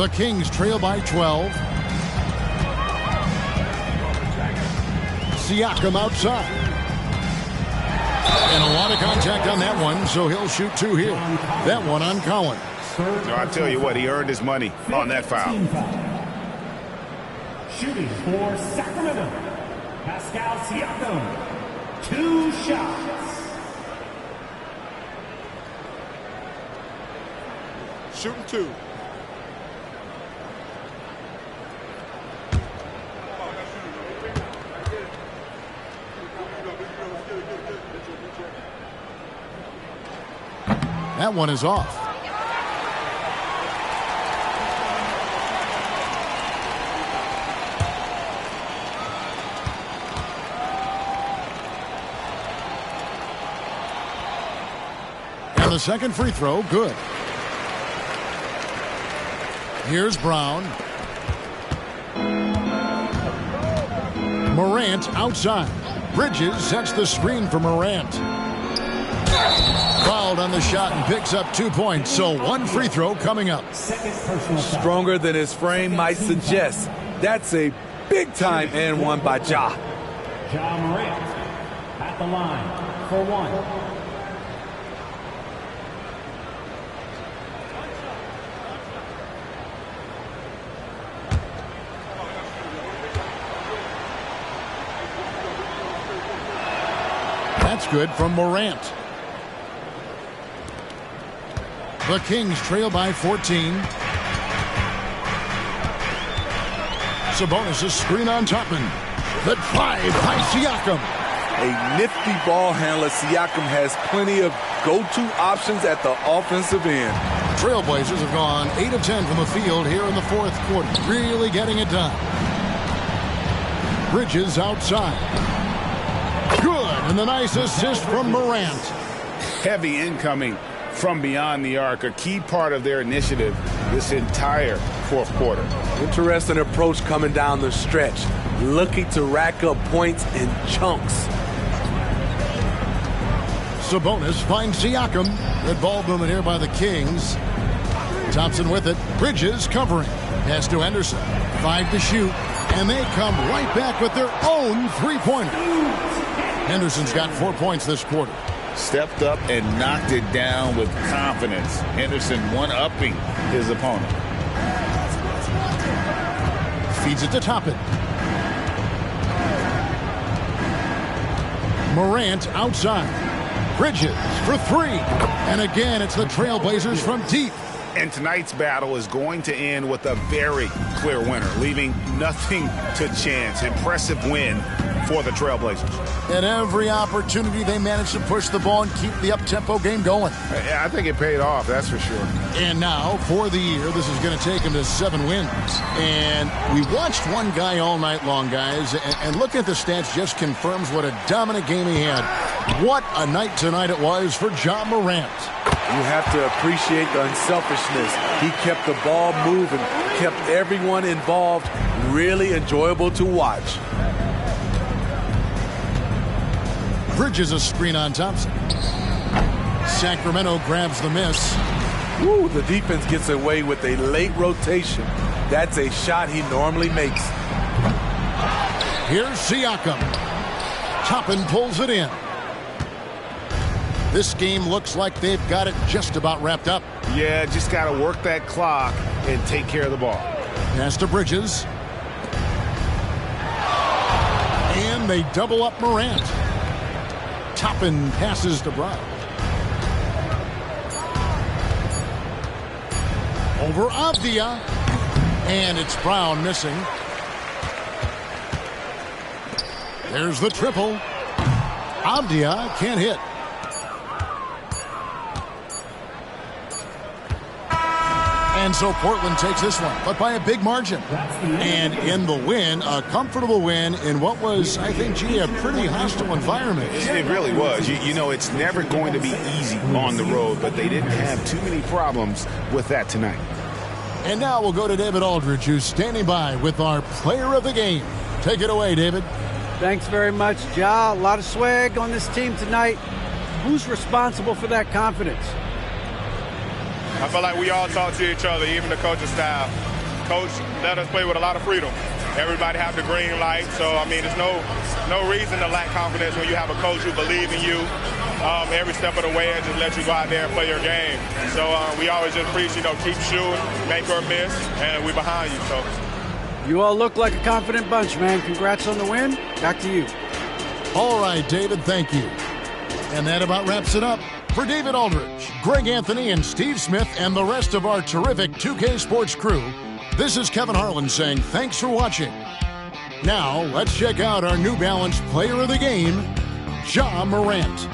The Kings trail by 12. Siakam outside. And a lot of contact on that one, so he'll shoot 2 here. That one on Collins. No, I tell you what, he earned his money on that foul. Shooting for Sacramento, Pascal Siakam. 2 shots. Shooting 2. That one is off. And the second free throw, good. Here's Brown. Morant outside. Bridges sets the screen for Morant. Fouled on the shot and picks up 2 points, so 1 free throw coming up. Stronger than his frame might suggest. That's a big-time and one by Ja. Ja Morant at the line for 1. That's good from Morant. The Kings trail by 14. Sabonis' screen on Topman. The drive by Siakam. A nifty ball handler. Siakam has plenty of go-to options at the offensive end. Trailblazers have gone 8 of 10 from the field here in the 4th quarter. Really getting it done. Bridges outside. Good, and the nice assist from Morant. Heavy incoming from beyond the arc, a key part of their initiative this entire 4th quarter. Interesting approach coming down the stretch, looking to rack up points in chunks. Sabonis finds Siakam. Good ball movement here by the Kings. Thompson with it. Bridges covering. Pass to Henderson. 5 to shoot. And they come right back with their own three-pointer. Henderson's got 4 points this quarter. Stepped up and knocked it down with confidence. Henderson one-upping his opponent. Feeds it to Toppin. Morant outside. Bridges for 3. And again, it's the Trailblazers from deep. And tonight's battle is going to end with a very clear winner, leaving nothing to chance. Impressive win for the Trailblazers. At every opportunity, they managed to push the ball and keep the up-tempo game going. I think it paid off, that's for sure. And now, for the year, this is going to take them to 7 wins. And we watched one guy all night long, guys, and looking at the stats just confirms what a dominant game he had. What a night tonight it was for Ja Morant. You have to appreciate the unselfishness. He kept the ball moving, kept everyone involved. Really enjoyable to watch. Bridges a screen on Thompson. Sacramento grabs the miss. Ooh, the defense gets away with a late rotation. That's a shot he normally makes. Here's Siakam. Toppin pulls it in. This game looks like they've got it just about wrapped up. Yeah, just got to work that clock and take care of the ball. Pass to Bridges. And they double up Morant. Toppin passes to Brown. Over Avdia. And it's Brown missing. There's the triple. Avdia can't hit. And so Portland takes this one, but by a big margin. And in the win, a comfortable win in what was, I think, a pretty hostile environment. It really was. You know, it's never going to be easy on the road, but they didn't have too many problems with that tonight. And now we'll go to David Aldridge, who's standing by with our player of the game. Take it away, David. Thanks very much, Ja. A lot of swag on this team tonight. Who's responsible for that confidence? I feel like we all talk to each other, even the coaching staff. Coach let us play with a lot of freedom. Everybody have the green light, so I mean, there's no reason to lack confidence when you have a coach who believes in you every step of the way and just let you go out there and play your game. So we always just preach, keep shooting, make or miss, and we're behind you. So you all look like a confident bunch, man. Congrats on the win. Back to you. All right, David, thank you. And that about wraps it up. For David Aldridge, Greg Anthony, and Steve Smith, and the rest of our terrific 2K Sports crew, this is Kevin Harlan saying thanks for watching. Now, let's check out our New Balance player of the game, Ja Morant.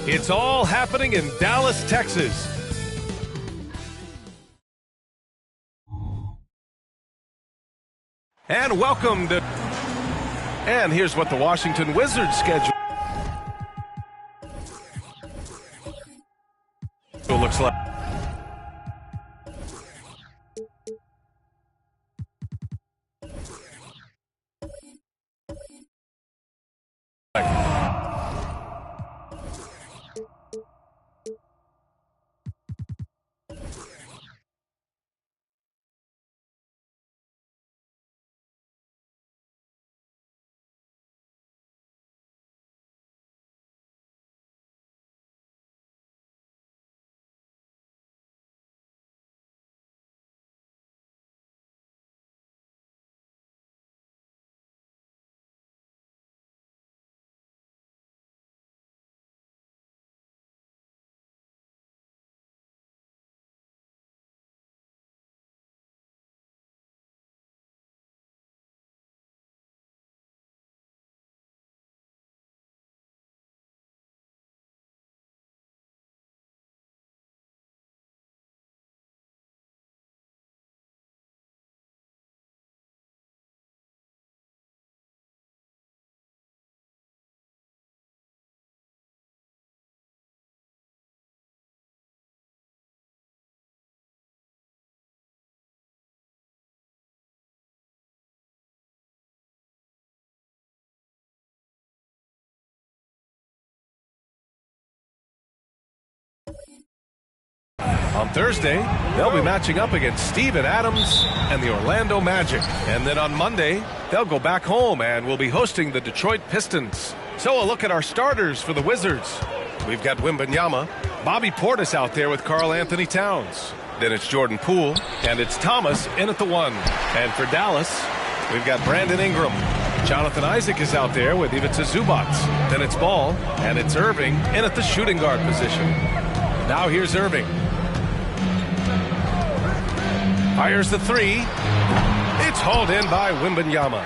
It's all happening in Dallas, Texas. And welcome to... And here's what the Washington Wizards schedule looks like. On Thursday, they'll be matching up against Steven Adams and the Orlando Magic. And then on Monday, they'll go back home and will be hosting the Detroit Pistons. So a look at our starters for the Wizards. We've got Wembanyama, Bobby Portis out there with Karl Anthony Towns. Then it's Jordan Poole, and it's Thomas in at the 1. And for Dallas, we've got Brandon Ingram. Jonathan Isaac is out there with Ivica Zubac. Then it's Ball, and it's Irving in at the shooting guard position. Now here's Irving. Fires the 3. It's hauled in by Wembanyama.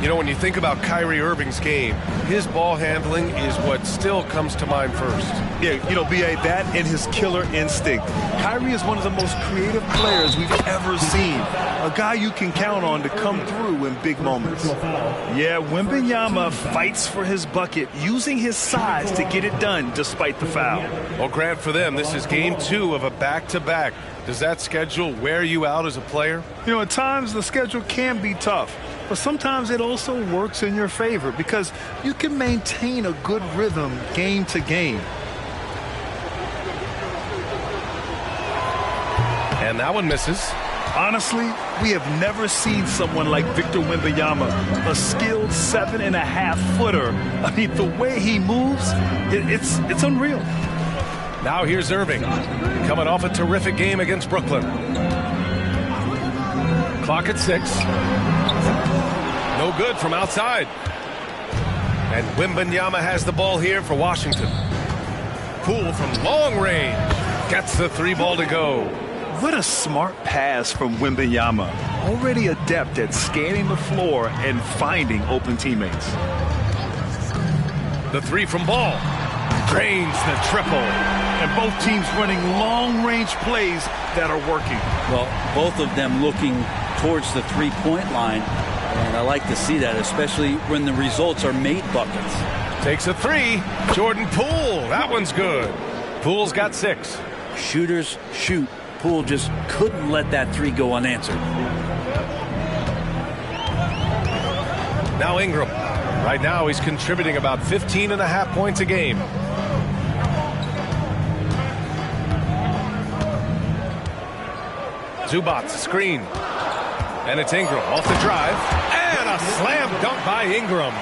You know, when you think about Kyrie Irving's game, his ball handling is what still comes to mind first. Yeah, you know, B.A., that and his killer instinct. Kyrie is one of the most creative players we've ever seen. A guy you can count on to come through in big moments. Yeah, Wembanyama fights for his bucket, using his size to get it done despite the foul. Well, Grant, for them, this is game 2 of a back-to-back. Does that schedule wear you out as a player? You know, at times the schedule can be tough, but sometimes it also works in your favor because you can maintain a good rhythm game to game. And that one misses. Honestly, we have never seen someone like Victor Wembanyama, a skilled 7.5-footer. I mean, the way he moves, it's unreal. Now here's Irving, coming off a terrific game against Brooklyn. Clock at 6. No good from outside. And Wembanyama has the ball here for Washington. Poole from long range gets the 3 ball to go. What a smart pass from Wembanyama. Already adept at scanning the floor and finding open teammates. The 3 from Ball. Drains the triple. And both teams running long-range plays that are working. Well, both of them looking towards the three-point line. And I like to see that, especially when the results are made buckets. Takes a 3. Jordan Poole. That one's good. Poole's got 6. Shooters shoot. Poole just couldn't let that 3 go unanswered. Now Ingram. Right now he's contributing about 15.5 points a game. Zubac screen. And it's Ingram off the drive. And a slam dunk by Ingram.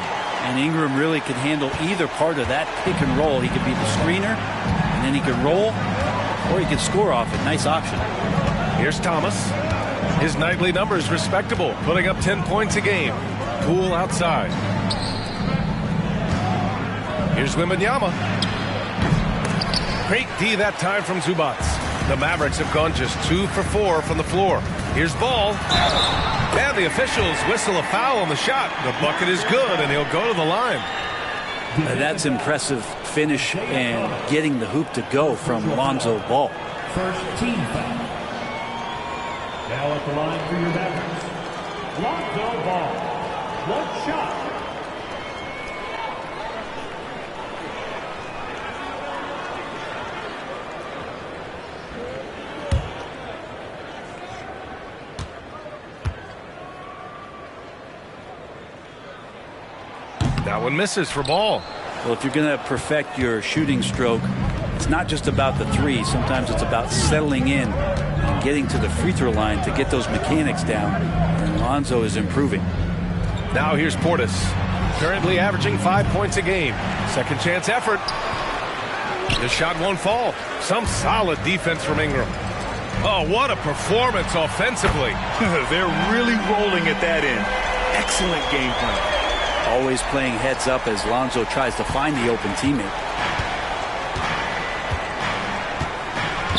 And Ingram really could handle either part of that pick and roll. He could be the screener, and then he could roll, or he could score off it. Nice option. Here's Thomas. His nightly numbers respectable, putting up 10 points a game. Poole outside. Here's Wembanyama. Great D that time from Zubac. The Mavericks have gone just 2 for 4 from the floor. Here's ball. And the officials whistle a foul on the shot. The bucket is good, and he'll go to the line. That's impressive finish and getting the hoop to go from Lonzo Ball. First team foul. Now at the line for your Mavericks, Lonzo Ball. One shot. That one misses for Ball. Well, if you're going to perfect your shooting stroke, it's not just about the three. Sometimes it's about settling in and getting to the free throw line to get those mechanics down. And Lonzo is improving. Now here's Portis, currently averaging 5 points a game. Second chance effort. The shot won't fall. Some solid defense from Ingram. Oh, what a performance offensively. They're really rolling at that end. Excellent game plan. Always playing heads up as Lonzo tries to find the open teammate.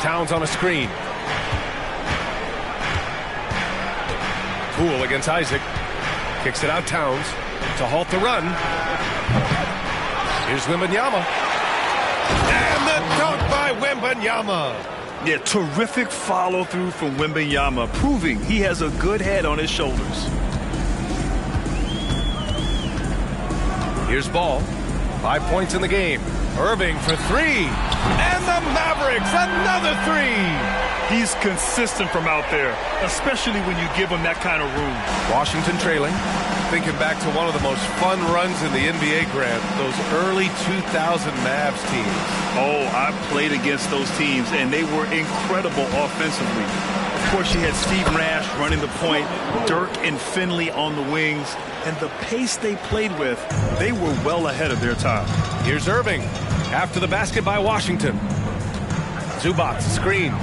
Towns on a screen. Poole against Isaac. Kicks it out Towns to halt the run. Here's Wembanyama. And the dunk by Wembanyama. Yeah, terrific follow-through from Wembanyama, proving he has a good head on his shoulders. Here's Ball. 5 points in the game. Irving for three. And the Mavericks, another three. He's consistent from out there, especially when you give him that kind of room. Washington trailing. Thinking back to one of the most fun runs in the NBA, Grant, those early 2000 Mavs teams. Oh, I played against those teams, and they were incredible offensively. Of course, you had Steve Nash running the point, Dirk and Finley on the wings, and the pace they played with, they were well ahead of their time. Here's Irving after the basket by Washington. Zubac screen.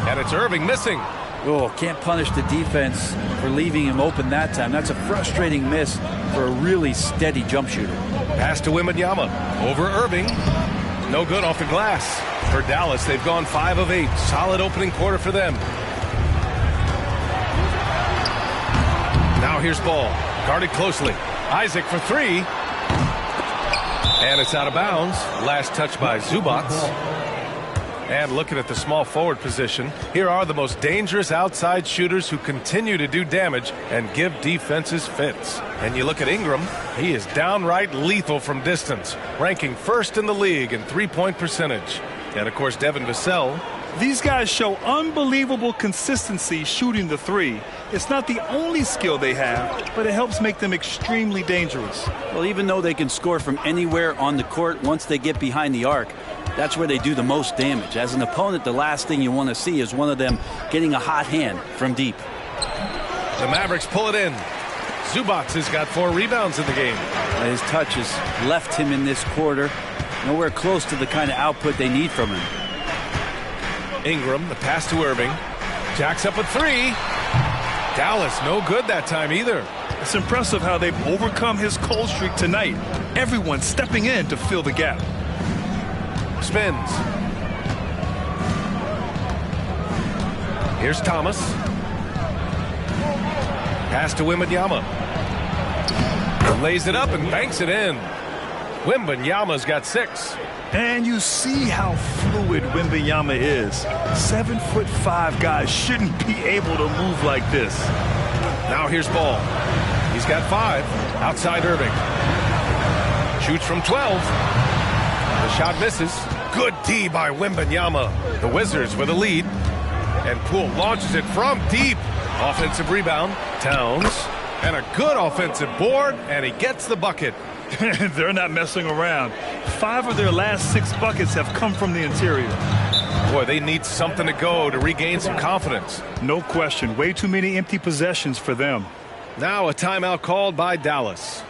And it's Irving missing. Oh, can't punish the defense for leaving him open that time. That's a frustrating miss for a really steady jump shooter. Pass to Wembanyama. Over Irving. No good off the glass. For Dallas, they've gone 5 of 8. Solid opening quarter for them. Now here's Ball. Guarded closely. Isaac for three. And it's out of bounds. Last touch by Zubac. And looking at the small forward position, here are the most dangerous outside shooters who continue to do damage and give defenses fits. And you look at Ingram, he is downright lethal from distance, ranking first in the league in three-point percentage. And of course, Devin Vassell. These guys show unbelievable consistency shooting the three. It's not the only skill they have, but it helps make them extremely dangerous. Well, even though they can score from anywhere on the court, once they get behind the arc, that's where they do the most damage. As an opponent, the last thing you want to see is one of them getting a hot hand from deep. The Mavericks pull it in. Zubac has got 4 rebounds in the game. His touch has left him in this quarter. Nowhere close to the kind of output they need from him. Ingram, the pass to Irving. Jacks up with 3. Dallas, no good that time either. It's impressive how they've overcome his cold streak tonight. Everyone stepping in to fill the gap. Spins. Here's Thomas. Pass to Wembanyama. Lays it up and banks it in. Wembanyama's got 6. And you see how fluid Wembanyama is. 7'5" guys shouldn't be able to move like this. Now here's Ball. He's got 5. Outside Irving. Shoots from 12. The shot misses. Good D by Wembanyama. The Wizards with a lead. And Poole launches it from deep. Offensive rebound. Towns. And a good offensive board. And he gets the bucket. They're not messing around. 5 of their last 6 buckets have come from the interior. Boy, they need something to go to regain some confidence. No question. Way too many empty possessions for them. Now a timeout called by Dallas.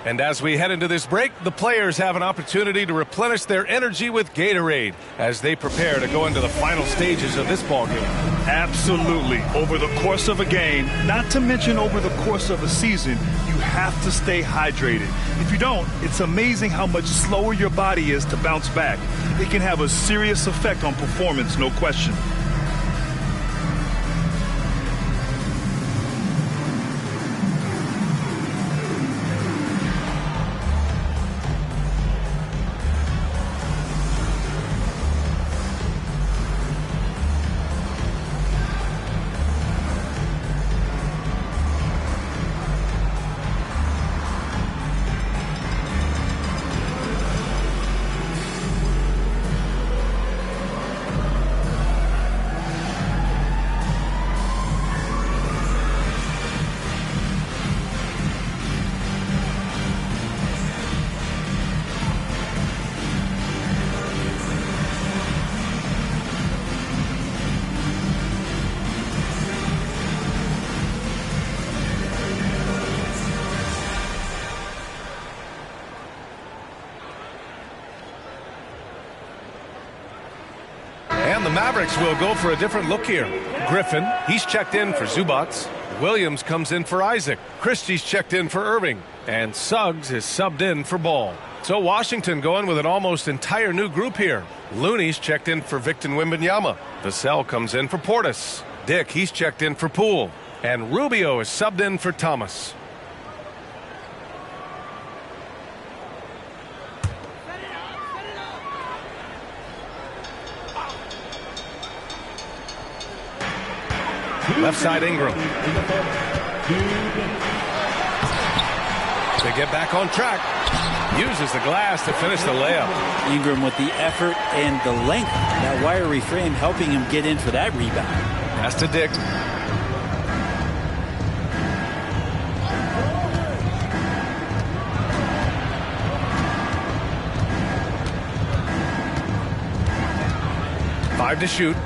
And as we head into this break, the players have an opportunity to replenish their energy with Gatorade as they prepare to go into the final stages of this ballgame. Absolutely. Over the course of a game, not to mention over the course of a season, you have to stay hydrated. If you don't, it's amazing how much slower your body is to bounce back. It can have a serious effect on performance, no question. the Mavericks will go for a different look here. Griffin, he's checked in for Zubats. Williams comes in for Isaac. Christie's checked in for Irving. And Suggs is subbed in for Ball. So Washington going with an almost entire new group here. Looney's checked in for Victor Wembanyama. Vassell comes in for Portis. Dick, he's checked in for Poole. And Rubio is subbed in for Thomas. Left side Ingram. They get back on track. Uses the glass to finish the layup. Ingram with the effort and the length. That wiry frame helping him get in for that rebound. Pass to Dick. Five to shoot.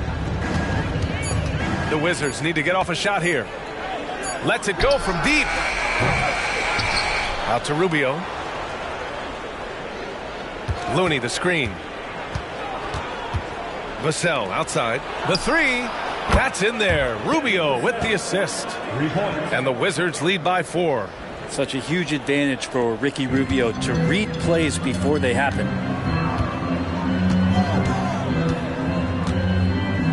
The Wizards need to get off a shot here. Lets it go from deep. Out to Rubio. Looney the screen. Vassell outside. The three. That's in there. Rubio with the assist. And the Wizards lead by 4. Such a huge advantage for Ricky Rubio to read plays before they happen.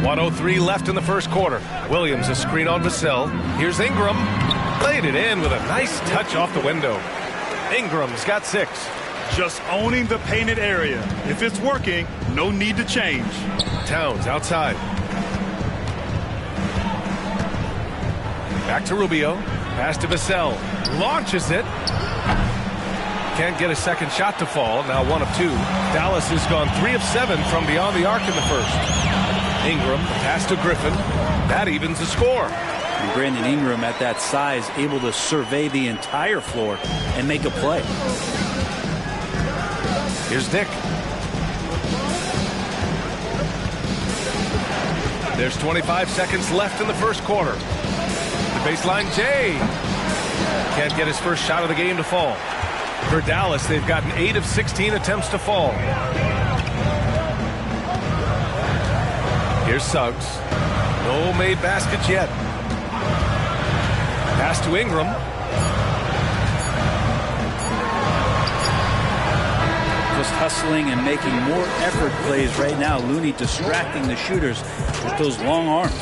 1:03 left in the first quarter. Williams a screen on Vassell. Here's Ingram. Laid it in with a nice touch off the window. Ingram's got 6. Just owning the painted area. If it's working, no need to change. Towns outside. Back to Rubio. Pass to Vassell. Launches it. Can't get a second shot to fall. Now 1 of 2. Dallas has gone 3 of 7 from beyond the arc in the first. Ingram, pass to Griffin. That evens the score. And Brandon Ingram at that size able to survey the entire floor and make a play. Here's Dick. There's 25 seconds left in the first quarter. The baseline Jay. Can't get his first shot of the game to fall. For Dallas, they've gotten 8 of 16 attempts to fall. Here's Suggs. No made baskets yet. Pass to Ingram. Just hustling and making more effort plays right now. Looney distracting the shooters with those long arms.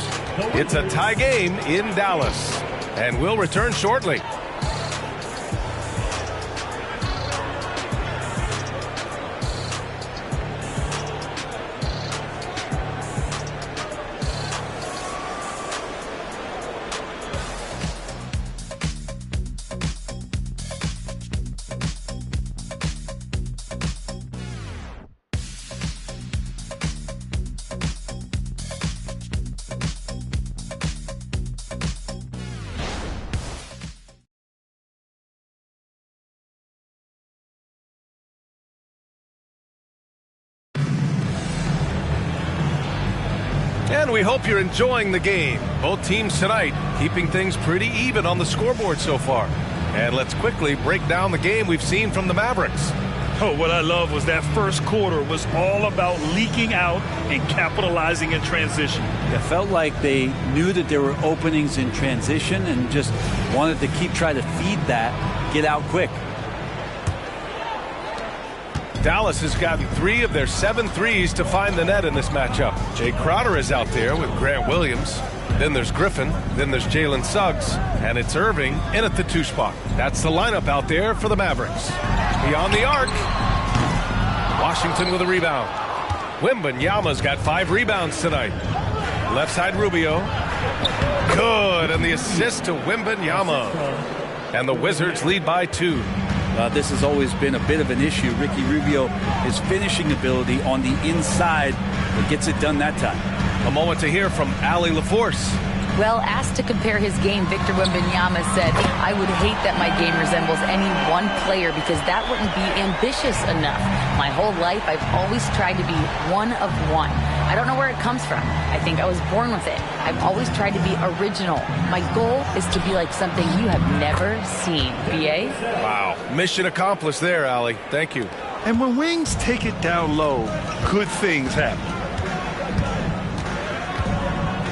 It's a tie game in Dallas. And we'll return shortly. And we hope you're enjoying the game. Both teams tonight keeping things pretty even on the scoreboard so far. And let's quickly break down the game we've seen from the Mavericks. Oh, what I love was that first quarter was all about leaking out and capitalizing in transition. It felt like they knew that there were openings in transition and just wanted to keep trying to feed that, get out quick. Dallas has gotten 3 of their 7 threes to find the net in this matchup. Jay Crowder is out there with Grant Williams. Then there's Griffin. Then there's Jalen Suggs. And it's Irving in at the 2 spot. That's the lineup out there for the Mavericks. Beyond the arc. Washington with a rebound. Wembanyama's got 5 rebounds tonight. Left side Rubio. Good. And the assist to Wembanyama. And the Wizards lead by 2. This has always been a bit of an issue. Ricky Rubio, his finishing ability on the inside, but gets it done that time. A moment to hear from Allie LaForce. Well, asked to compare his game, Victor Wembanyama said, "I would hate that my game resembles any one player because that wouldn't be ambitious enough. My whole life, I've always tried to be one of one. I don't know where it comes from. I think I was born with it. I've always tried to be original. My goal is to be like something you have never seen." BA? Wow. Mission accomplished there, Allie. Thank you. And when Wings take it down low, good things happen.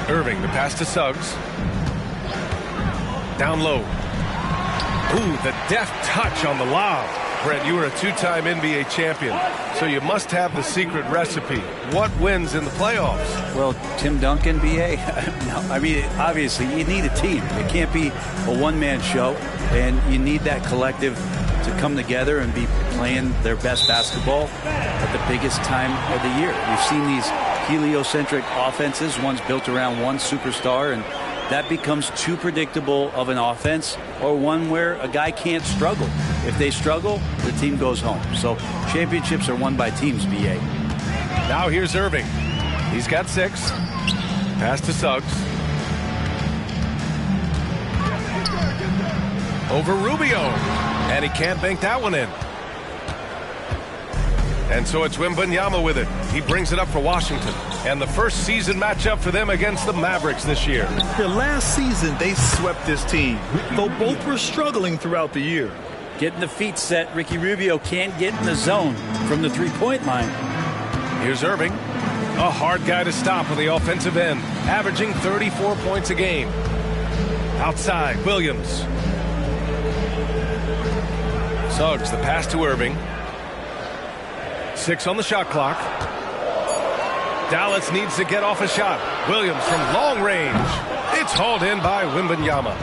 Irving, the pass to Suggs. Down low. Ooh, the deft touch on the lob. Brett, you were a two-time NBA champion, so you must have the secret recipe. What wins in the playoffs? Well, Tim Duncan, BA, no, I mean, obviously, you need a team. It can't be a one-man show, and you need that collective to come together and be playing their best basketball at the biggest time of the year. We've seen these heliocentric offenses, one's built around one superstar, and that becomes too predictable of an offense, or one where a guy can't struggle. If they struggle, the team goes home. So championships are won by teams, BA. Now here's Irving. He's got 6. Pass to Suggs. Over Rubio. And he can't bank that one in. And so it's Wembanyama with it. He brings it up for Washington. And the first season matchup for them against the Mavericks this year. The last season, they swept this team, though both were struggling throughout the year. Getting the feet set. Ricky Rubio can't get in the zone from the three-point line. Here's Irving. A hard guy to stop on the offensive end, averaging 34 points a game. Outside, Williams. Suggs, the pass to Irving. 6 on the shot clock. Dallas needs to get off a shot. Williams from long range. It's hauled in by Wembanyama.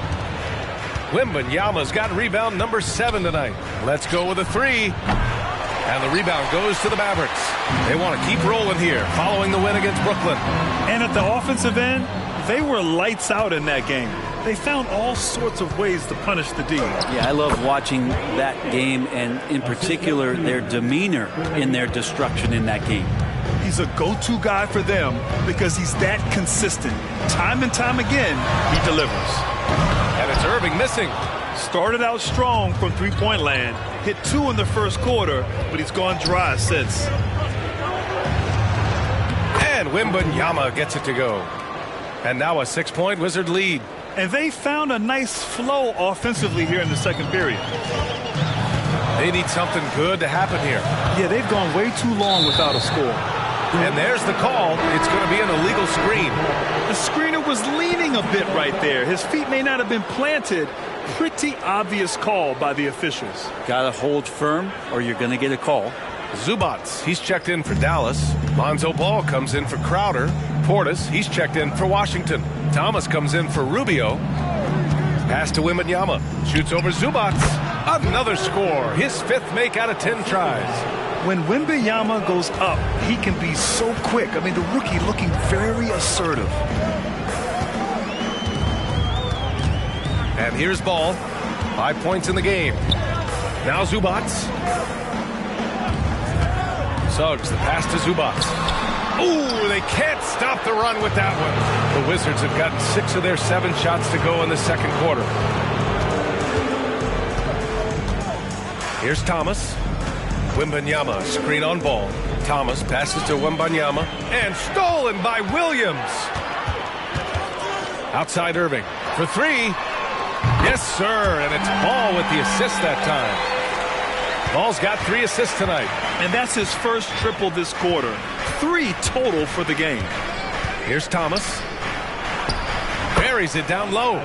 Wembanyama's got rebound number 7 tonight. Let's go with a 3. And the rebound goes to the Mavericks. They want to keep rolling here following the win against Brooklyn. And at the offensive end, they were lights out in that game. They found all sorts of ways to punish the D. Yeah, I love watching that game, and in particular their demeanor in their destruction in that game. He's a go-to guy for them because he's that consistent. Time and time again, he delivers. And it's Irving missing. Started out strong from three-point land, hit 2 in the first quarter, but he's gone dry since. And Wembanyama gets it to go. And now a 6-point Wizard lead. And they found a nice flow offensively here in the second period. They need something good to happen here. Yeah, they've gone way too long without a score. And there's the call. It's going to be an illegal screen. The screener was leaning a bit right there. His feet may not have been planted. Pretty obvious call by the officials. Got to hold firm or you're going to get a call. Zubats, he's checked in for Dallas. Lonzo Ball comes in for Crowder. Portis, he's checked in for Washington. Thomas comes in for Rubio. Pass to Wembanyama. Shoots over Zubats. Another score. His 5th make out of 10 tries. When Wembanyama goes up, he can be so quick. I mean, the rookie looking very assertive. And here's Ball. 5 points in the game. Now Zubats. Suggs, the pass to Zubats. Ooh, they can't stop the run with that one. The Wizards have gotten 6 of their 7 shots to go in the second quarter. Here's Thomas. Wembanyama, screen on Ball. Thomas passes to Wembanyama, and stolen by Williams. Outside Irving for 3. Yes, sir, and it's Ball with the assist that time. Ball's got 3 assists tonight. And that's his first triple this quarter. 3 total for the game. Here's Thomas. Buries it down low.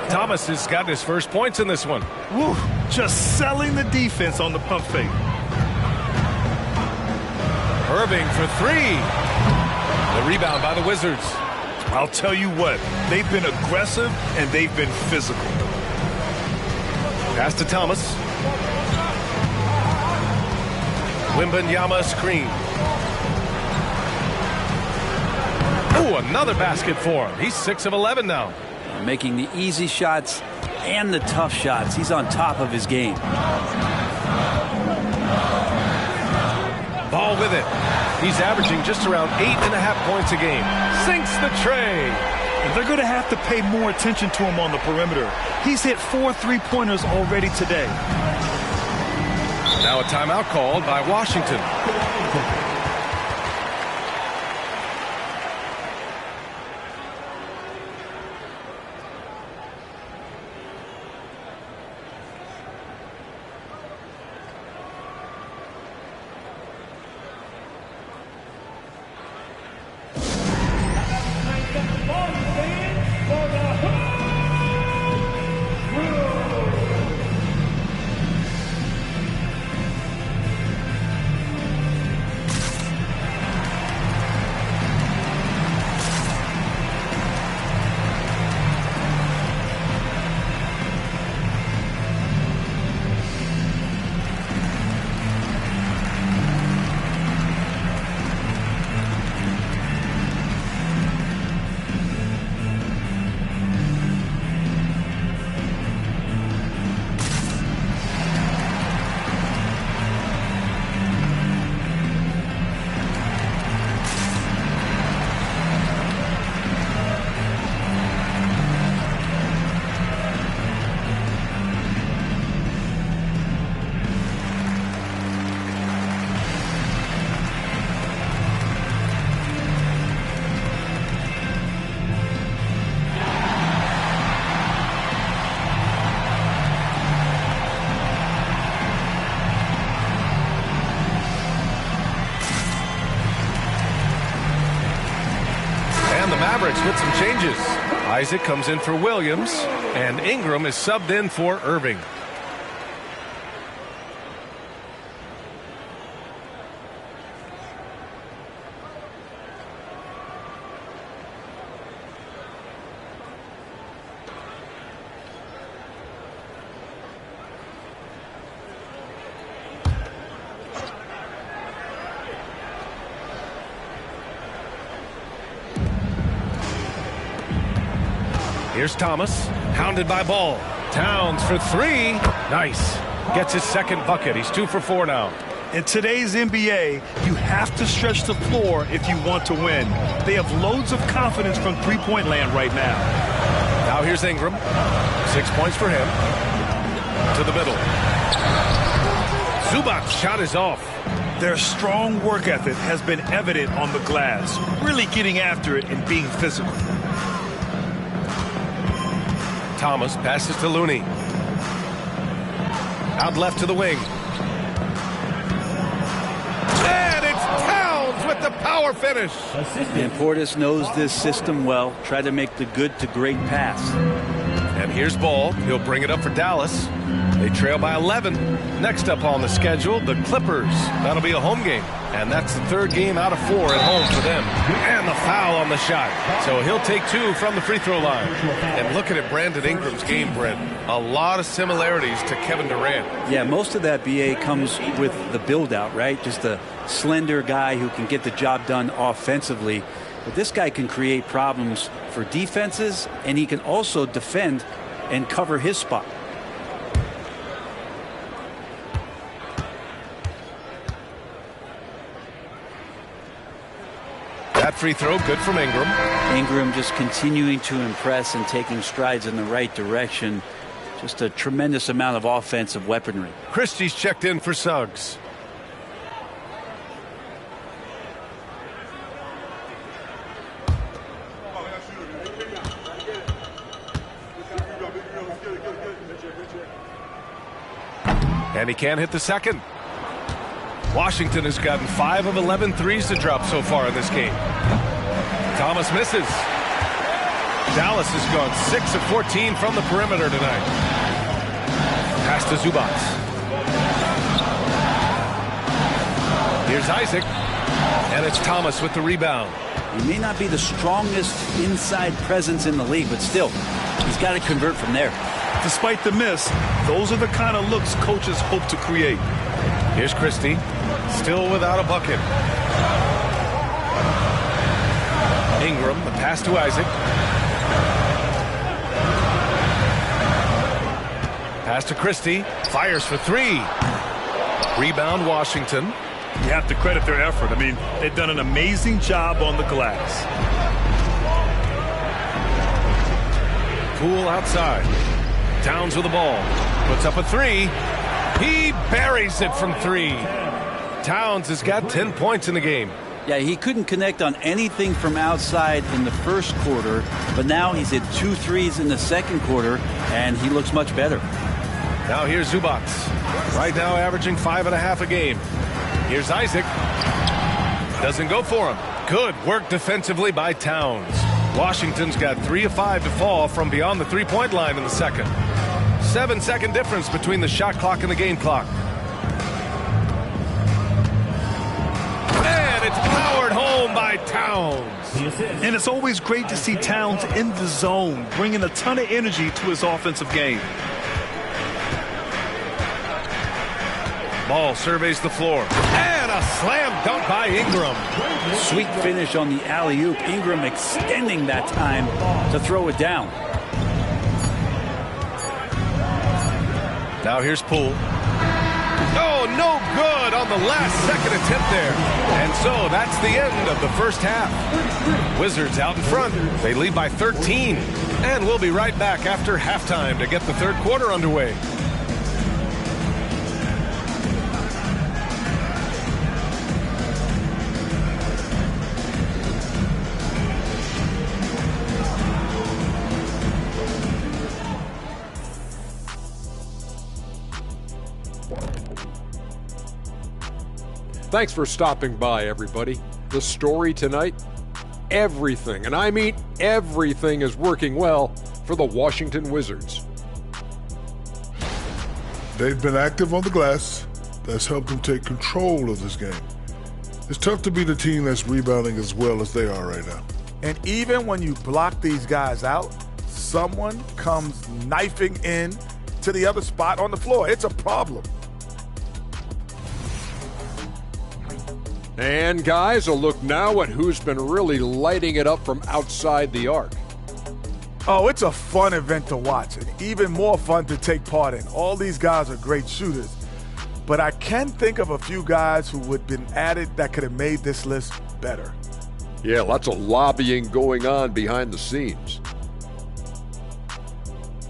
Thomas has got his first points in this one. Woo, just selling the defense on the pump fake. Irving for 3. The rebound by the Wizards. I'll tell you what, they've been aggressive and they've been physical. Pass to Thomas. Wembanyama screen. Oh, another basket for him. He's 6 of 11 now. Making the easy shots and the tough shots. He's on top of his game. Ball with it. He's averaging just around 8.5 points a game. Sinks the tray. And they're going to have to pay more attention to him on the perimeter. He's hit 4 3-pointers already today. Now a timeout called by Washington. with some changes. Isaac comes in for Williams, and Ingram is subbed in for Irving. Here's Thomas, hounded by Ball. Towns for three. Nice. Gets his second bucket. He's 2 for 4 now. In today's NBA, you have to stretch the floor if you want to win. They have loads of confidence from three-point land right now. Now here's Ingram. 6 points for him. To the middle. Zubac's shot is off. Their strong work ethic has been evident on the glass, really getting after it and being physical. Thomas passes to Looney. Out left to the wing. And it's Towns with the power finish. And Portis knows this system well. Try to make the good to great pass. And here's Ball. He'll bring it up for Dallas. They trail by 11. Next up on the schedule, the Clippers. That'll be a home game. And that's the third game out of 4 at home for them. And the foul on the shot. So he'll take 2 from the free throw line. And looking at Brandon Ingram's game, Brent, a lot of similarities to Kevin Durant. Yeah, most of that, BA, comes with the build-out, right? Just a slender guy who can get the job done offensively. But this guy can create problems for defenses, and he can also defend and cover his spot. That free throw, good from Ingram. Ingram just continuing to impress and taking strides in the right direction. Just a tremendous amount of offensive weaponry. Christie's checked in for Suggs. And he can't hit the second. Washington has gotten 5 of 11 threes to drop so far in this game. Thomas misses. Dallas has gone 6 of 14 from the perimeter tonight. Pass to Zubac. Here's Isaac. And it's Thomas with the rebound. He may not be the strongest inside presence in the league, but still, he's got to convert from there. Despite the miss, those are the kind of looks coaches hope to create. Here's Christie, still without a bucket. Ingram, the pass to Isaac. Pass to Christie, fires for 3. Rebound Washington. You have to credit their effort. I mean, they've done an amazing job on the glass. Poole outside. Towns with the ball. Puts up a 3. He buries it from 3. Towns has got 10 points in the game. Yeah, he couldn't connect on anything from outside in the first quarter, but now he's hit 2 threes in the second quarter, and he looks much better. Now here's Zubac. Right now averaging 5.5 a game. Here's Isaac. Doesn't go for him. Good work defensively by Towns. Washington's got 3 of 5 to fall from beyond the three-point line in the second. 7-second difference between the shot clock and the game clock. And it's powered home by Towns. And it's always great to see Towns in the zone, bringing a ton of energy to his offensive game. Ball surveys the floor. And a slam dunk by Ingram. Sweet finish on the alley-oop. Ingram extending that time to throw it down. Now here's Poole. Oh, no good on the last second attempt there. And so that's the end of the first half. Wizards out in front. They lead by 13. And we'll be right back after halftime to get the third quarter underway. Thanks for stopping by, everybody. The story tonight, everything, and I mean everything, is working well for the Washington Wizards. They've been active on the glass. That's helped them take control of this game. It's tough to beat a team that's rebounding as well as they are right now. And even when you block these guys out, someone comes knifing in to the other spot on the floor. It's a problem. And guys, a look now at who's been really lighting it up from outside the arc. Oh, it's a fun event to watch, and even more fun to take part in. All these guys are great shooters. But I can think of a few guys who would have been added that could have made this list better. Yeah, lots of lobbying going on behind the scenes.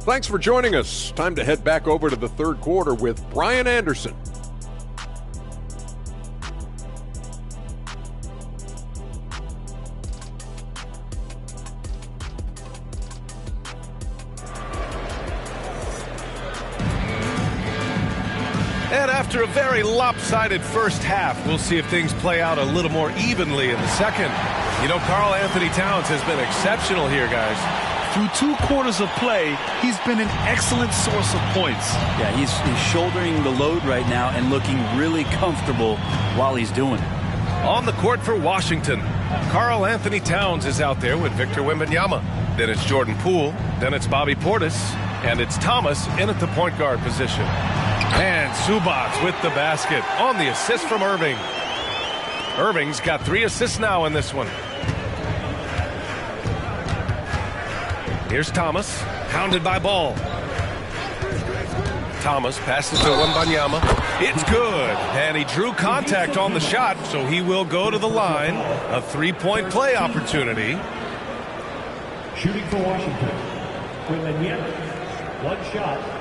Thanks for joining us. Time to head back over to the third quarter with Brian Anderson. And after a very lopsided first half, we'll see if things play out a little more evenly in the second. You know, Karl Anthony Towns has been exceptional here, guys. Through 2 quarters of play, he's been an excellent source of points. Yeah, he's shouldering the load right now and looking really comfortable while he's doing it. On the court for Washington, Karl Anthony Towns is out there with Victor Wembanyama. Then it's Jordan Poole. Then it's Bobby Portis. And it's Thomas in at the point guard position. And Zubac with the basket on the assist from Irving. Irving's got 3 assists now in this one. Here's Thomas, hounded by Ball. Thomas passes to Wembanyama. It's good. And he drew contact on the shot, so he will go to the line. A 3-point play opportunity. Shooting for Washington. Wembanyama, 1 shot.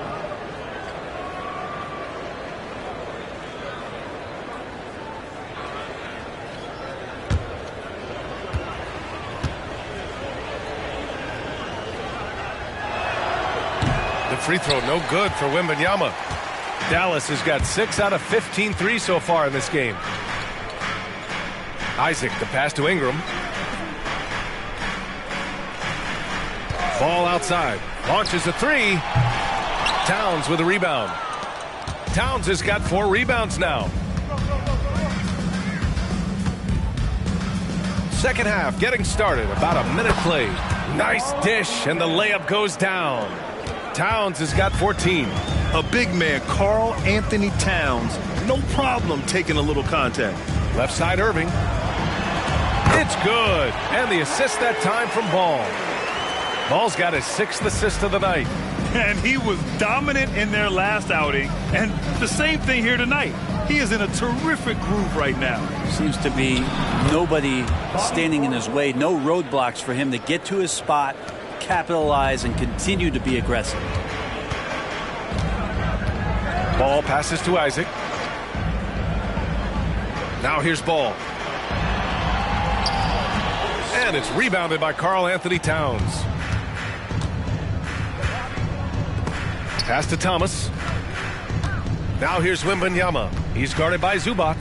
Free throw no good for Wembanyama. Dallas has got 6 out of 15 threes so far in this game. Isaac, the pass to Ingram. Ball outside. Launches a 3. Towns with a rebound. Towns has got 4 rebounds now. Second half getting started. About a minute played. Nice dish, and the layup goes down. Towns has got 14. A big man, Karl Anthony Towns, no problem taking a little contact. Left side Irving. It's good. And the assist that time from Ball. Ball's got his 6th assist of the night. And he was dominant in their last outing. And the same thing here tonight. He is in a terrific groove right now. Seems to be nobody standing in his way. No roadblocks for him to get to his spot, capitalize, and continue to be aggressive. Ball passes to Isaac. Now here's Ball. And it's rebounded by Karl Anthony Towns. Pass to Thomas. Now here's Wembanyama. He's guarded by Zubac.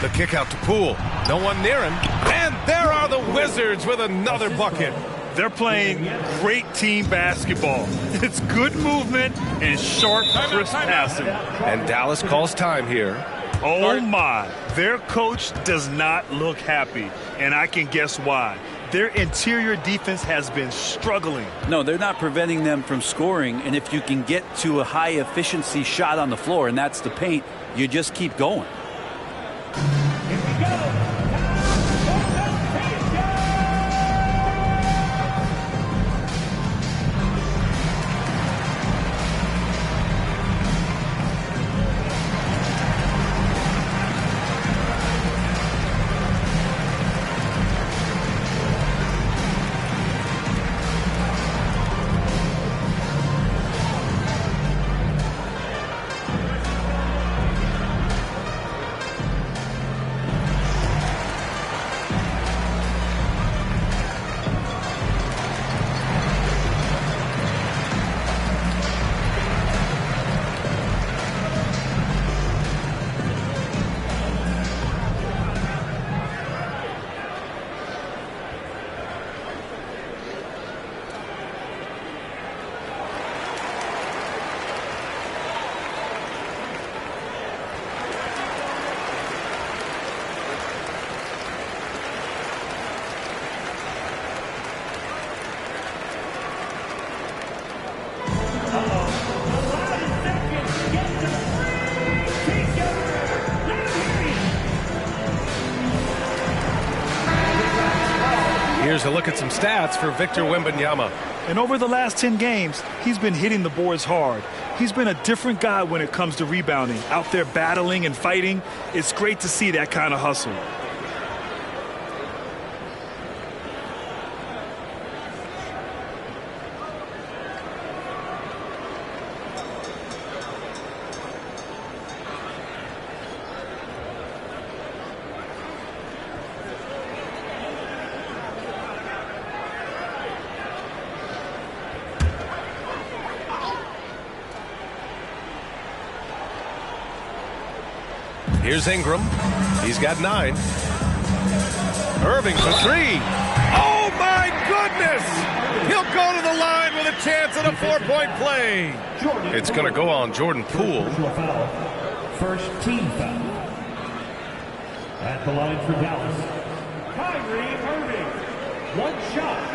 The kick out to Poole. No one near him. And there are the Wizards with another bucket. They're playing great team basketball. It's good movement and sharp, crisp passing. And Dallas calls time here. Oh my, their coach does not look happy, and I can guess why. Their interior defense has been struggling. No, they're not preventing them from scoring, and if you can get to a high efficiency shot on the floor, and that's the paint, you just keep going. Here we go. Here's a look at some stats for Victor Wembanyama. And over the last 10 games, he's been hitting the boards hard. He's been a different guy when it comes to rebounding. Out there battling and fighting. It's great to see that kind of hustle. Here's Ingram. He's got 9. Irving for 3. Oh, my goodness! He'll go to the line with a chance at a 4-point play. It's going to go on Jordan Poole. First team foul. At the line for Dallas, Kyrie Irving. One shot.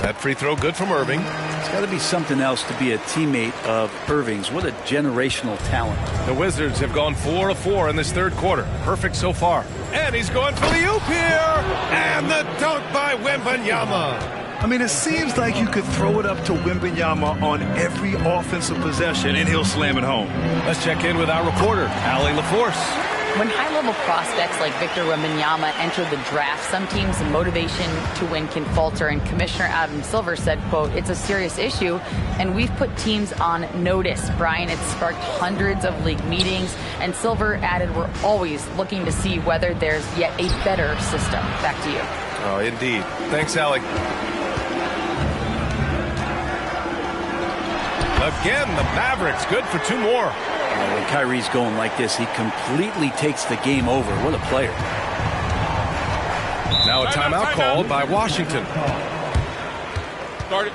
That free throw good from Irving. It's got to be something else to be a teammate of Irving's. What a generational talent. The Wizards have gone 4 of 4 in this third quarter. Perfect so far. And he's going for the oop here. And the dunk by Wembanyama. I mean, it seems like you could throw it up to Wembanyama on every offensive possession, and he'll slam it home. Let's check in with our reporter, Allie LaForce. When high-level prospects like Victor Wembanyama enter the draft, some teams' motivation to win can falter, and Commissioner Adam Silver said, quote, "It's a serious issue, and we've put teams on notice." Brian, it's sparked hundreds of league meetings, and Silver added, "We're always looking to see whether there's yet a better system." Back to you. Oh, indeed. Thanks, Allie. Again, the Mavericks good for 2 more. When Kyrie's going like this, he completely takes the game over. What a player. Now a timeout called by Washington. Start it.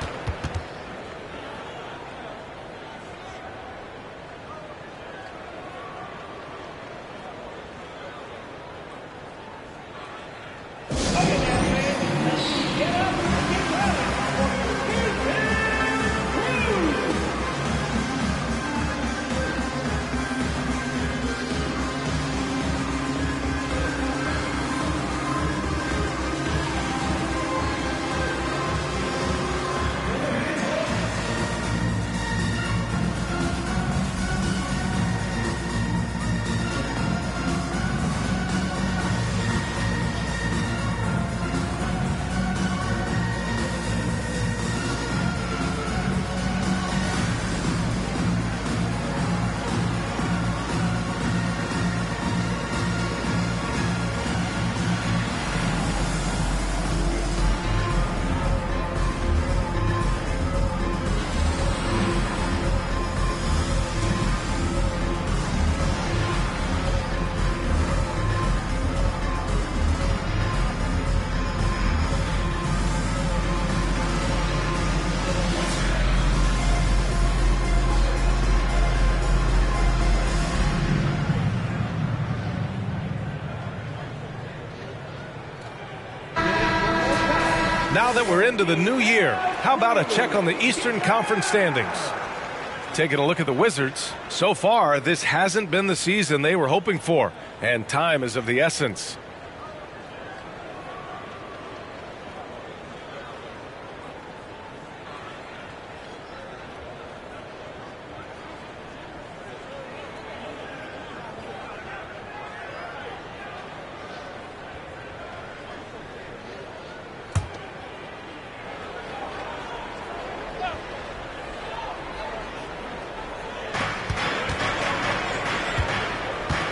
Now that we're into the new year, how about a check on the Eastern Conference standings? Taking a look at the Wizards, so far this hasn't been the season they were hoping for, and time is of the essence.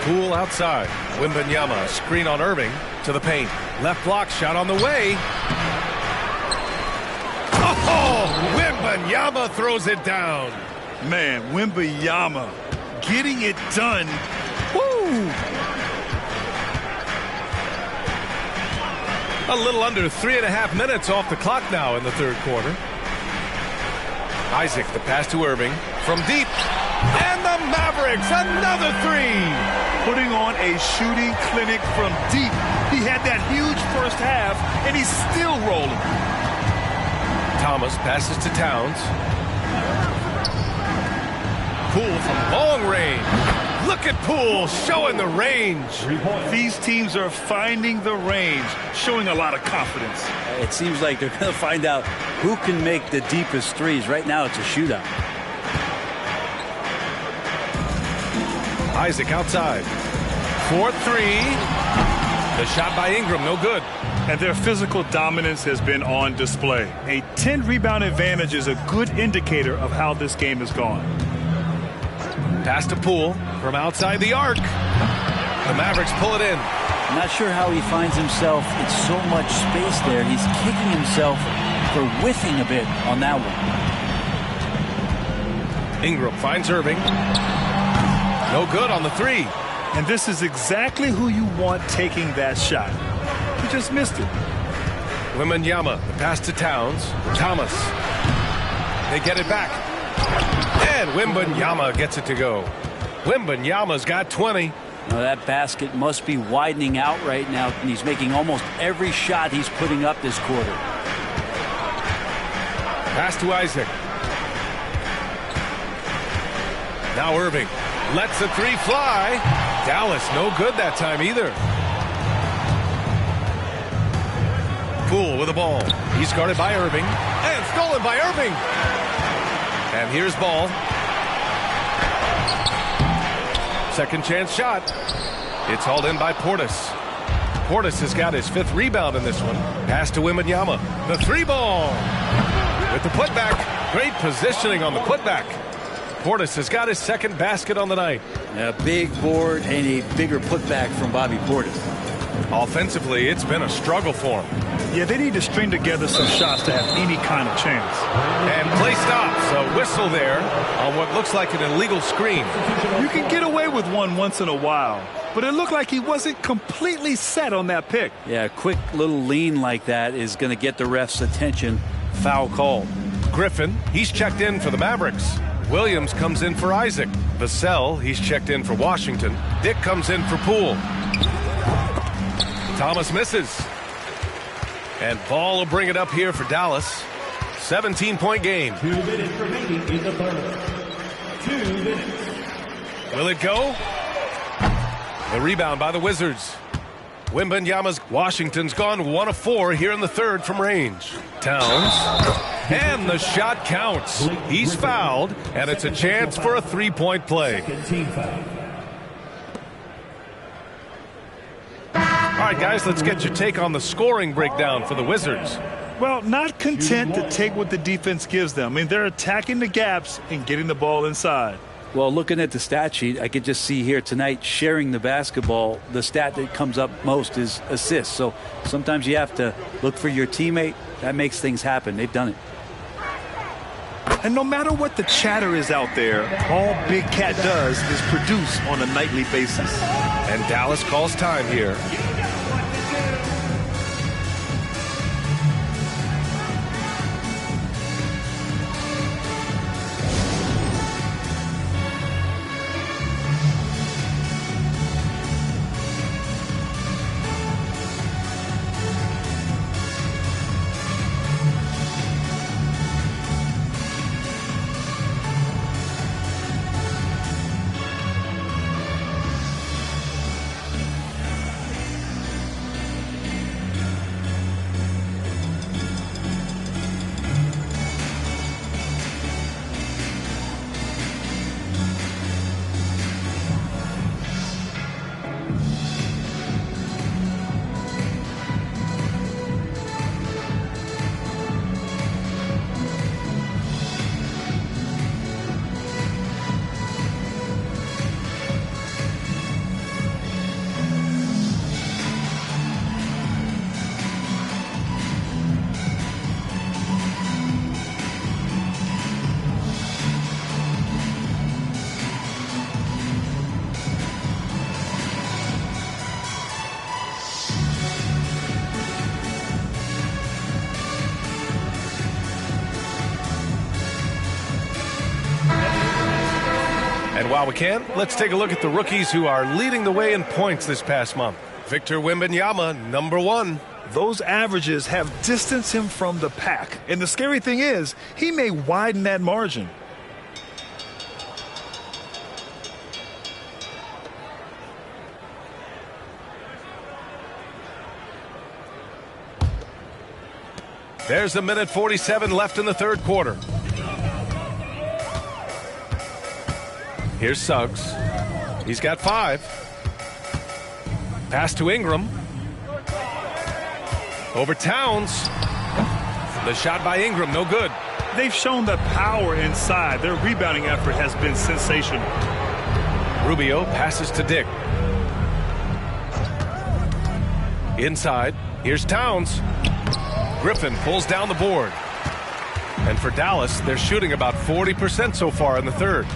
Poole outside. Wembanyama, screen on Irving to the paint. Left block shot on the way. Oh, Wembanyama throws it down. Man, Wembanyama getting it done. Woo! A little under 3.5 minutes off the clock now in the third quarter. Isaac, the pass to Irving from deep. And the Mavericks, another 3. Putting on a shooting clinic from deep. He had that huge first half, and he's still rolling. Thomas passes to Towns. Poole from long range. Look at Poole showing the range. These teams are finding the range, showing a lot of confidence. It seems like they're going to find out who can make the deepest threes. Right now, it's a shootout. Isaac outside. 4-3. The shot by Ingram, no good. And their physical dominance has been on display. A 10-rebound advantage is a good indicator of how this game has gone. Pass to Poole from outside the arc. The Mavericks pull it in. I'm not sure how he finds himself in so much space there. He's kicking himself for whiffing a bit on that one. Ingram finds Irving. No good on the three. And this is exactly who you want taking that shot. He just missed it. Wembanyama, the pass to Towns. Thomas. They get it back. And Wembanyama gets it to go. Wembanyama's got 20. Now that basket must be widening out right now, and he's making almost every shot he's putting up this quarter. Pass to Isaac. Now Irving lets the three fly. Dallas no good that time either. Poole with the ball. He's guarded by Irving. And stolen by Irving. And here's Ball. Second chance shot. It's hauled in by Portis. Portis has got his 5th rebound in this one. Pass to Wembanyama. The 3-ball. With the putback. Great positioning on the putback. Portis has got his 2nd basket on the night. A big board and a bigger putback from Bobby Portis. Offensively, it's been a struggle for him. Yeah, they need to string together some shots to have any kind of chance. And play stops. A whistle there on what looks like an illegal screen. You can get away with one once in a while, but it looked like he wasn't completely set on that pick. Yeah, a quick little lean like that is going to get the ref's attention. Foul called. Griffin, he's checked in for the Mavericks. Williams comes in for Isaac. Vassell, he's checked in for Washington. Dick comes in for Poole. Thomas misses. And Ball will bring it up here for Dallas. 17-point game. 2 minutes remaining in the third. 2 minutes. Will it go? The rebound by the Wizards. Wembanyama's Washington's gone 1 of 4 here in the third from range. Towns. And the shot counts. He's fouled, and it's a chance for a 3-point play. All right, guys, let's get your take on the scoring breakdown for the Wizards. Well, not content to take what the defense gives them. I mean, they're attacking the gaps and getting the ball inside. Well, looking at the stat sheet, I could just see here tonight sharing the basketball. The stat that comes up most is assists. So sometimes you have to look for your teammate. That makes things happen. They've done it. And no matter what the chatter is out there, all Big Cat does is produce on a nightly basis. And Dallas calls time here. And while we can, let's take a look at the rookies who are leading the way in points this past month. Victor Wembanyama, number 1. Those averages have distanced him from the pack. And the scary thing is, he may widen that margin. There's a minute 47 left in the third quarter. Here's Suggs. He's got 5. Pass to Ingram. Over Towns. The shot by Ingram, no good. They've shown the power inside. Their rebounding effort has been sensational. Rubio passes to Dick. Inside, here's Towns. Griffin pulls down the board. And for Dallas, they're shooting about 40% so far in the third.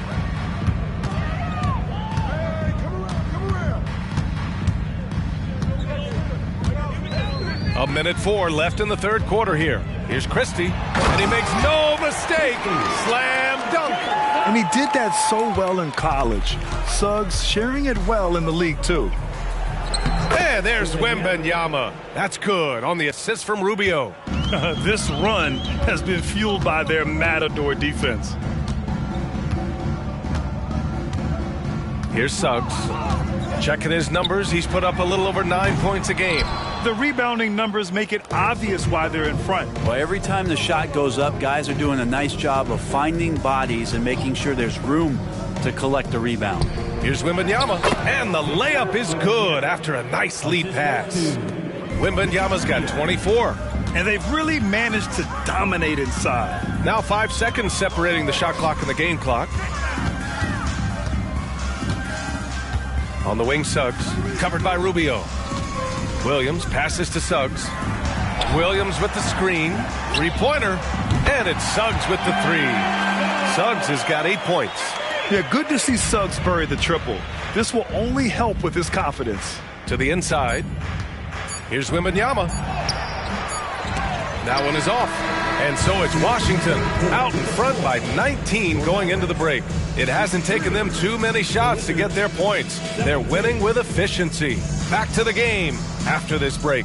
A minute 4 left in the third quarter here. Here's Christie, and he makes no mistake. Slam dunk. And he did that so well in college. Suggs sharing it well in the league, too. And there's Wembanyama. That's good on the assist from Rubio. This run has been fueled by their Matador defense. Here's Suggs. Checking his numbers, he's put up a little over 9 points a game. The rebounding numbers make it obvious why they're in front. Well, every time the shot goes up, guys are doing a nice job of finding bodies and making sure there's room to collect the rebound. Here's Wembanyama, and the layup is good after a nice lead pass. Wembanyama's got 24. And they've really managed to dominate inside. Now 5 seconds separating the shot clock and the game clock. On the wing, Suggs, covered by Rubio. Williams passes to Suggs. Williams with the screen. Three-pointer. And it's Suggs with the 3. Suggs has got 8 points. Yeah, good to see Suggs bury the triple. This will only help with his confidence. To the inside. Here's Wembanyama. That one is off. And so it's Washington out in front by 19 going into the break. It hasn't taken them too many shots to get their points. They're winning with efficiency. Back to the game after this break.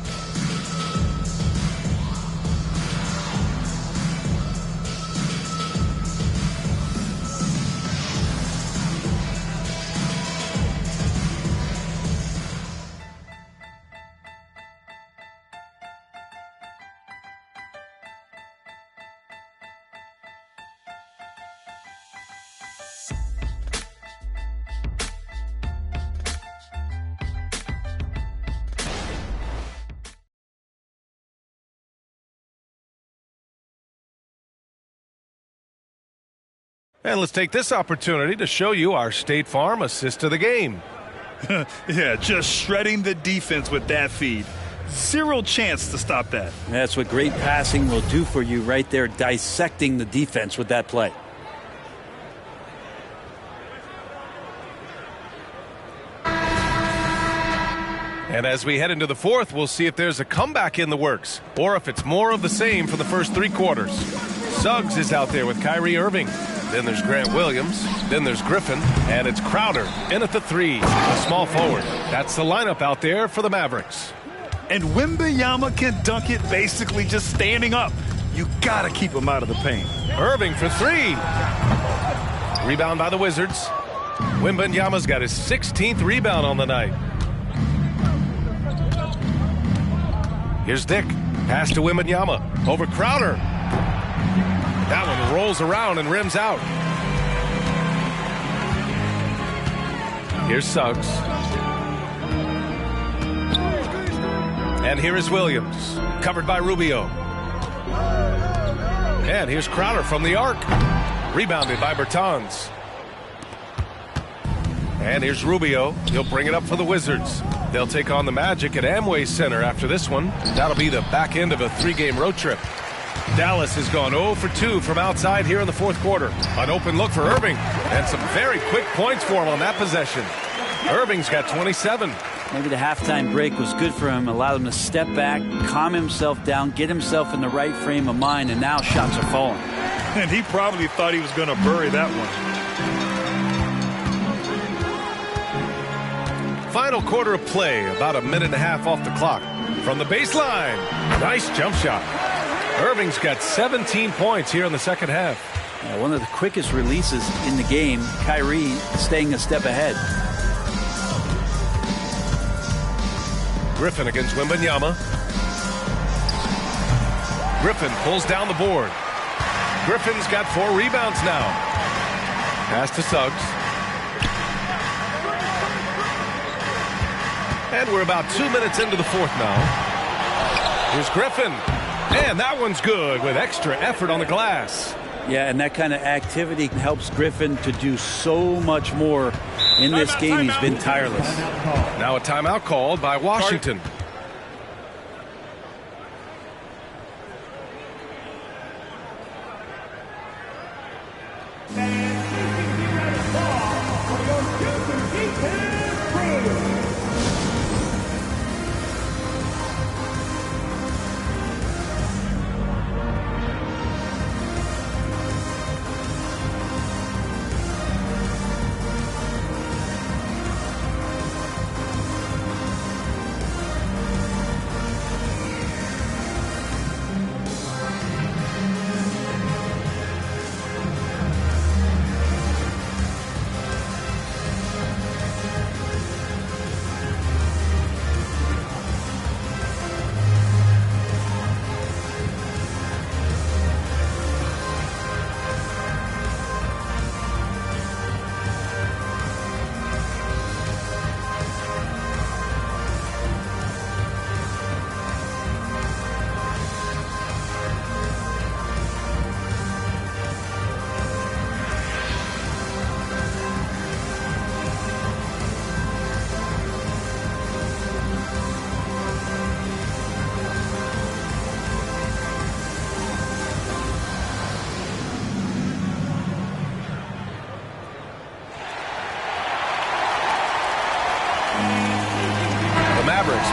And let's take this opportunity to show you our State Farm assist to the game. Yeah, just shredding the defense with that feed. Zero chance to stop that. That's what great passing will do for you right there, dissecting the defense with that play. And as we head into the fourth, we'll see if there's a comeback in the works or if it's more of the same for the first 3 quarters. Suggs is out there with Kyrie Irving. Then there's Grant Williams. Then there's Griffin. And it's Crowder in at the 3, a small forward. That's the lineup out there for the Mavericks. And Wembanyama can dunk it basically just standing up. You got to keep him out of the paint. Irving for 3. Rebound by the Wizards. Wembanyama's got his 16th rebound on the night. Here's Dick. Pass to Wembanyama. Over Crowder. That one rolls around and rims out. Here's Suggs. And here is Williams. Covered by Rubio. And here's Crowder from the arc. Rebounded by Bertans. And here's Rubio. He'll bring it up for the Wizards. They'll take on the Magic at Amway Center after this one. That'll be the back end of a 3-game road trip. Dallas has gone 0 for 2 from outside here in the fourth quarter. An open look for Irving. And some very quick points for him on that possession. Irving's got 27. Maybe the halftime break was good for him. Allowed him to step back, calm himself down, get himself in the right frame of mind, and now shots are falling. And he probably thought he was going to bury that one. Final quarter of play, about a minute and a half off the clock. From the baseline, nice jump shot. Irving's got 17 points here in the second half. One of the quickest releases in the game. Kyrie staying a step ahead. Griffin against Wembanyama. Griffin pulls down the board. Griffin's got 4 rebounds now. Pass to Suggs. And we're about 2 minutes into the fourth now. Here's Griffin. And that one's good with extra effort on the glass. Yeah, and that kind of activity helps Griffin to do so much more in this game. He's been tireless. Now a timeout called by Washington.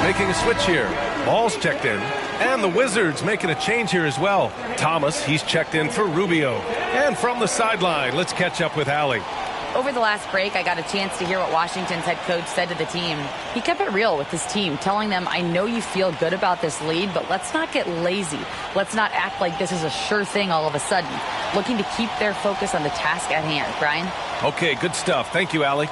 Making a switch here. Ball's checked in. And the Wizards making a change here as well. Thomas, he's checked in for Rubio. And from the sideline, let's catch up with Allie. Over the last break, I got a chance to hear what Washington's head coach said to the team. He kept it real with his team, telling them, I know you feel good about this lead, but let's not get lazy. Let's not act like this is a sure thing all of a sudden. Looking to keep their focus on the task at hand. Brian? Okay, good stuff. Thank you, Allie.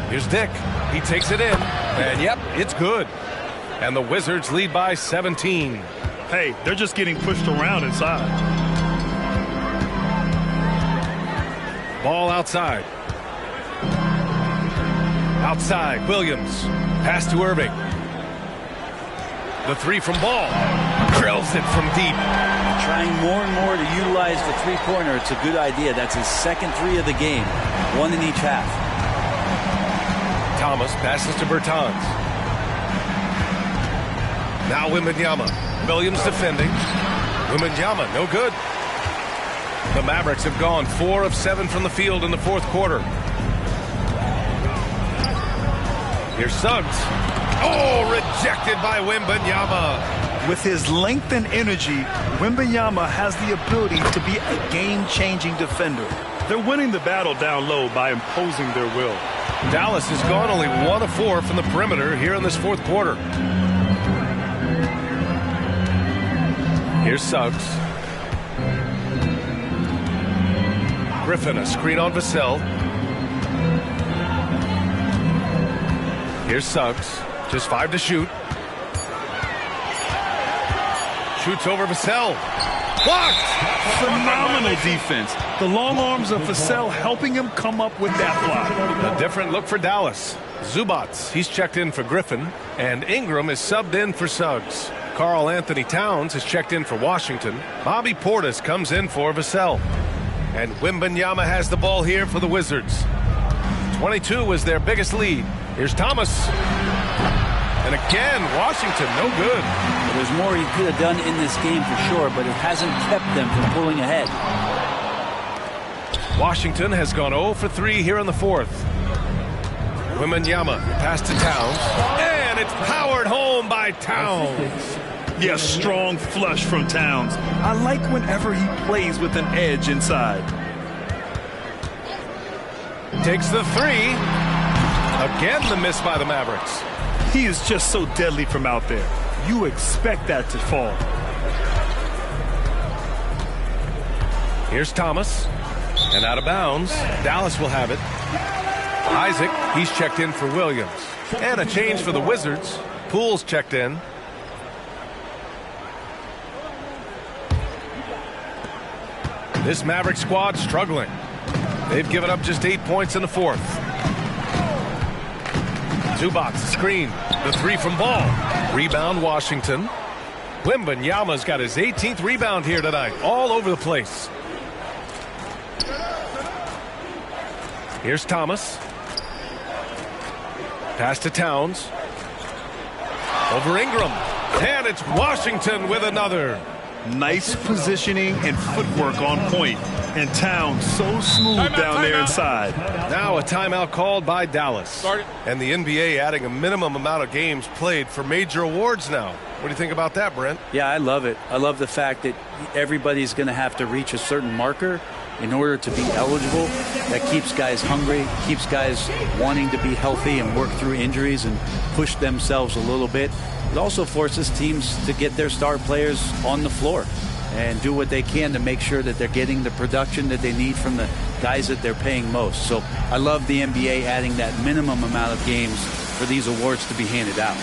Here's Dick. He takes it in. And, yep, it's good. And the Wizards lead by 17. Hey, they're just getting pushed around inside. Ball outside. Outside, Williams. Pass to Irving. The three from Ball. Drills it from deep. Trying more and more to utilize the three-pointer. It's a good idea. That's his second three of the game. One in each half. Thomas passes to Bertans. Now Wembanyama. Williams defending. Wembanyama, no good. The Mavericks have gone 4 of 7 from the field in the fourth quarter. Here's Suggs. Oh, rejected by Wembanyama. With his length and energy, Wembanyama has the ability to be a game-changing defender. They're winning the battle down low by imposing their will. Dallas has gone only 1 of 4 from the perimeter here in this fourth quarter. Here's Suggs. Griffin, a screen on Vassell. Here's Suggs. Just 5 to shoot. Shoots over Vassell. Blocked! Phenomenal defense. The long arms of Vassell helping him come up with that block. A different look for Dallas. Zubats, he's checked in for Griffin. And Ingram is subbed in for Suggs. Karl Anthony Towns has checked in for Washington. Bobby Portis comes in for Vassell. And Wembanyama has the ball here for the Wizards. 22 was their biggest lead. Here's Thomas. And again, Washington, no good. There's more he could have done in this game for sure, but it hasn't kept them from pulling ahead. Washington has gone 0 for 3 here in the fourth. Wembanyama, pass to Towns, and it's powered home by Towns. Yes, strong flush from Towns. I like whenever he plays with an edge inside. Takes the three. Again, the miss by the Mavericks. He is just so deadly from out there. You expect that to fall. Here's Thomas. And out of bounds. Dallas will have it. Isaac, he's checked in for Williams. And a change for the Wizards. Poole's checked in. This Maverick squad struggling. They've given up just 8 points in the fourth. Zubac, the screen. The three from Ball. Rebound, Washington. Wembanyama's got his 18th rebound here tonight. All over the place. Here's Thomas. Pass to Towns. Over Ingram. And it's Washington with another. Nice positioning and footwork on point. And Towns so smooth down there inside. Now a timeout called by Dallas. And the NBA adding a minimum amount of games played for major awards now. What do you think about that, Brent? Yeah, I love it. I love the fact that everybody's going to have to reach a certain marker in order to be eligible. That keeps guys hungry, keeps guys wanting to be healthy and work through injuries and push themselves a little bit. It also forces teams to get their star players on the floor and do what they can to make sure that they're getting the production that they need from the guys that they're paying most. So I love the NBA adding that minimum amount of games for these awards to be handed out.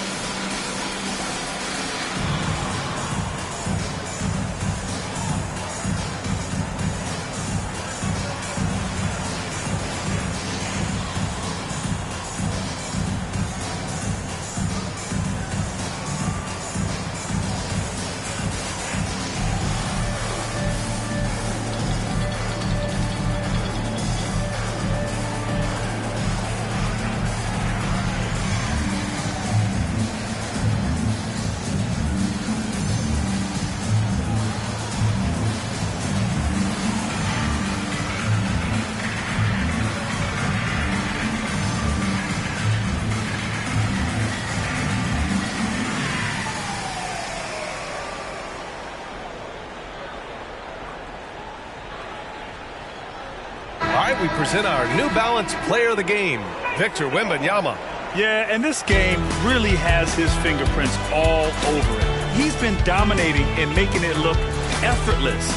We present our New Balance Player of the Game, Victor Wembanyama. Yeah, and this game really has his fingerprints all over it. He's been dominating and making it look effortless.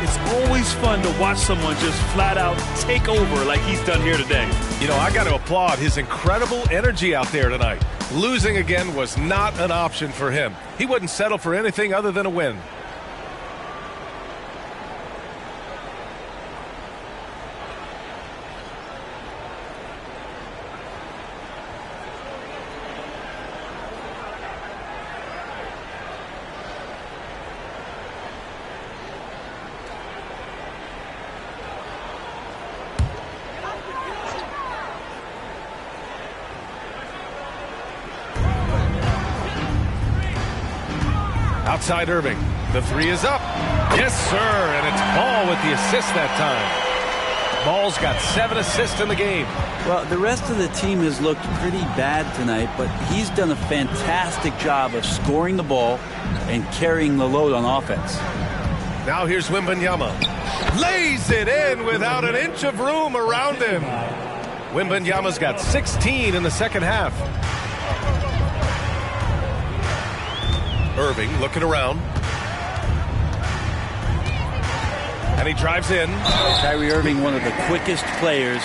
It's always fun to watch someone just flat out take over like he's done here today. You know, I got to applaud his incredible energy out there tonight. Losing again was not an option for him. He wouldn't settle for anything other than a win. Outside Irving. The three is up. Yes, sir. And it's Ball with the assist that time. Ball's got 7 assists in the game. Well, the rest of the team has looked pretty bad tonight, but he's done a fantastic job of scoring the ball and carrying the load on offense. Now here's Wembanyama. Lays it in without an inch of room around him. Wembanyama's got 16 in the second half. Irving looking around. And he drives in. Kyrie Irving, one of the quickest players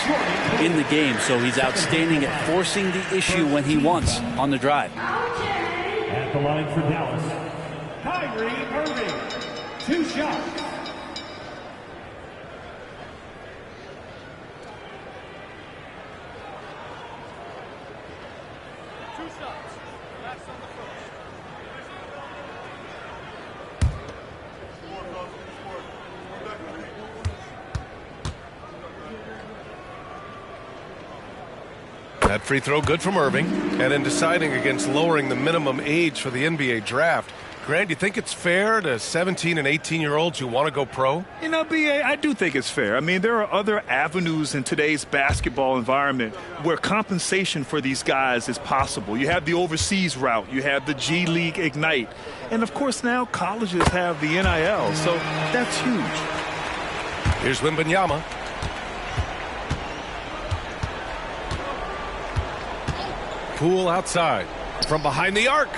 in the game, so he's outstanding at forcing the issue when he wants on the drive. At the line for Dallas, Kyrie Irving, 2 shots. That free throw good from Irving. And in deciding against lowering the minimum age for the NBA draft, Grant, do you think it's fair to 17 and 18-year-olds who want to go pro? You know, BA, I do think it's fair. I mean, there are other avenues in today's basketball environment where compensation for these guys is possible. You have the overseas route. You have the G League Ignite. And, of course, now colleges have the NIL, so that's huge. Here's Wembanyama. Poole outside. From behind the arc.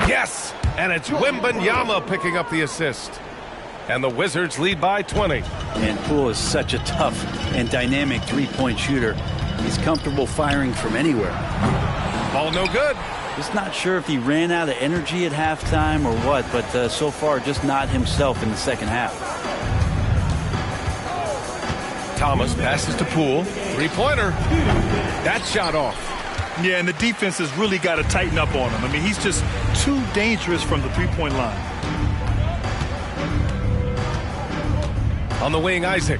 Yes! And it's Wembanyama picking up the assist. And the Wizards lead by 20. And Poole is such a tough and dynamic three-point shooter. He's comfortable firing from anywhere. Ball no good. Just not sure if he ran out of energy at halftime or what, but so far just not himself in the second half. Thomas passes to Poole. Three-pointer. That shot off. Yeah, and the defense has really got to tighten up on him. I mean, he's just too dangerous from the three-point line. On the wing, Isaac.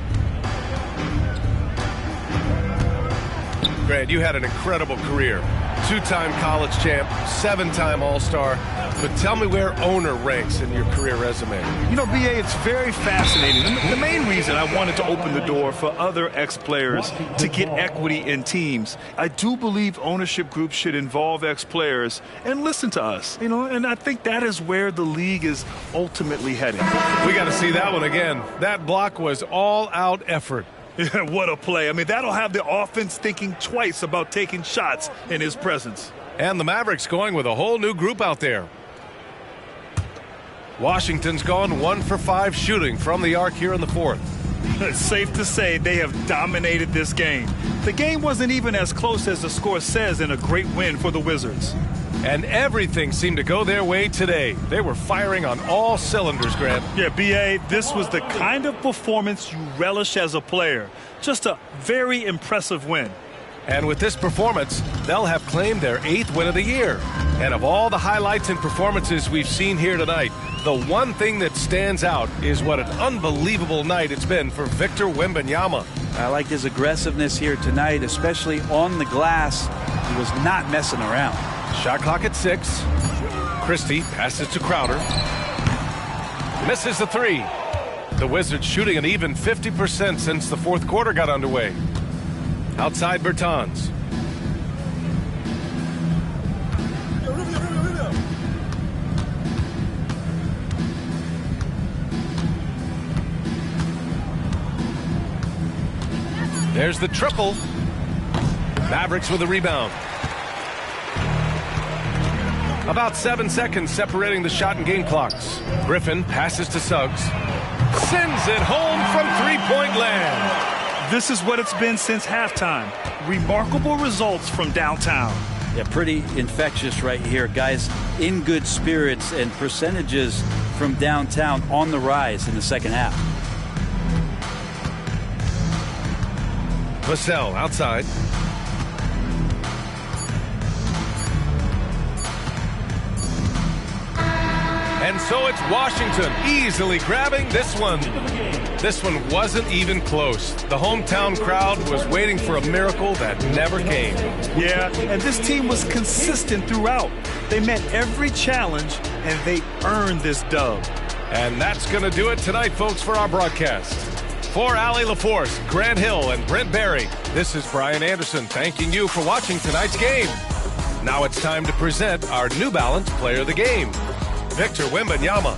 Grant, you had an incredible career. Two-time college champ, seven-time All-Star. But tell me where owner ranks in your career resume. You know, BA, it's very fascinating. The main reason I wanted to open the door for other ex-players to get equity in teams, I do believe ownership groups should involve ex-players and listen to us. You know, and I think that is where the league is ultimately heading. We got to see that one again. That block was all-out effort. What a play. I mean, that'll have the offense thinking twice about taking shots in his presence. And the Mavericks going with a whole new group out there. Washington's gone 1 for 5 shooting from the arc here in the fourth. It's safe to say they have dominated this game. The game wasn't even as close as the score says in a great win for the Wizards. And everything seemed to go their way today. They were firing on all cylinders, Grant. Yeah, B.A., this was the kind of performance you relish as a player. Just a very impressive win. And with this performance, they'll have claimed their 8th win of the year. And of all the highlights and performances we've seen here tonight, the one thing that stands out is what an unbelievable night it's been for Victor Wembanyama. I liked his aggressiveness here tonight, especially on the glass. He was not messing around. Shot clock at 6. Christie passes to Crowder. Misses the 3. The Wizards shooting an even 50% since the fourth quarter got underway. Outside Bertans. There's the triple. Mavericks with a rebound. About 7 seconds separating the shot and game clocks. Griffin passes to Suggs. Sends it home from three-point land. This is what it's been since halftime. Remarkable results from downtown. Yeah, pretty infectious right here. Guys in good spirits, and percentages from downtown on the rise in the second half. Vassell outside. And so it's Washington easily grabbing this one. This one wasn't even close. The hometown crowd was waiting for a miracle that never came. Yeah, and this team was consistent throughout. They met every challenge, and they earned this dub. And that's going to do it tonight, folks, for our broadcast. For Allie LaForce, Grant Hill, and Brent Barry, this is Brian Anderson thanking you for watching tonight's game. Now it's time to present our New Balance Player of the Game, Victor Wembanyama.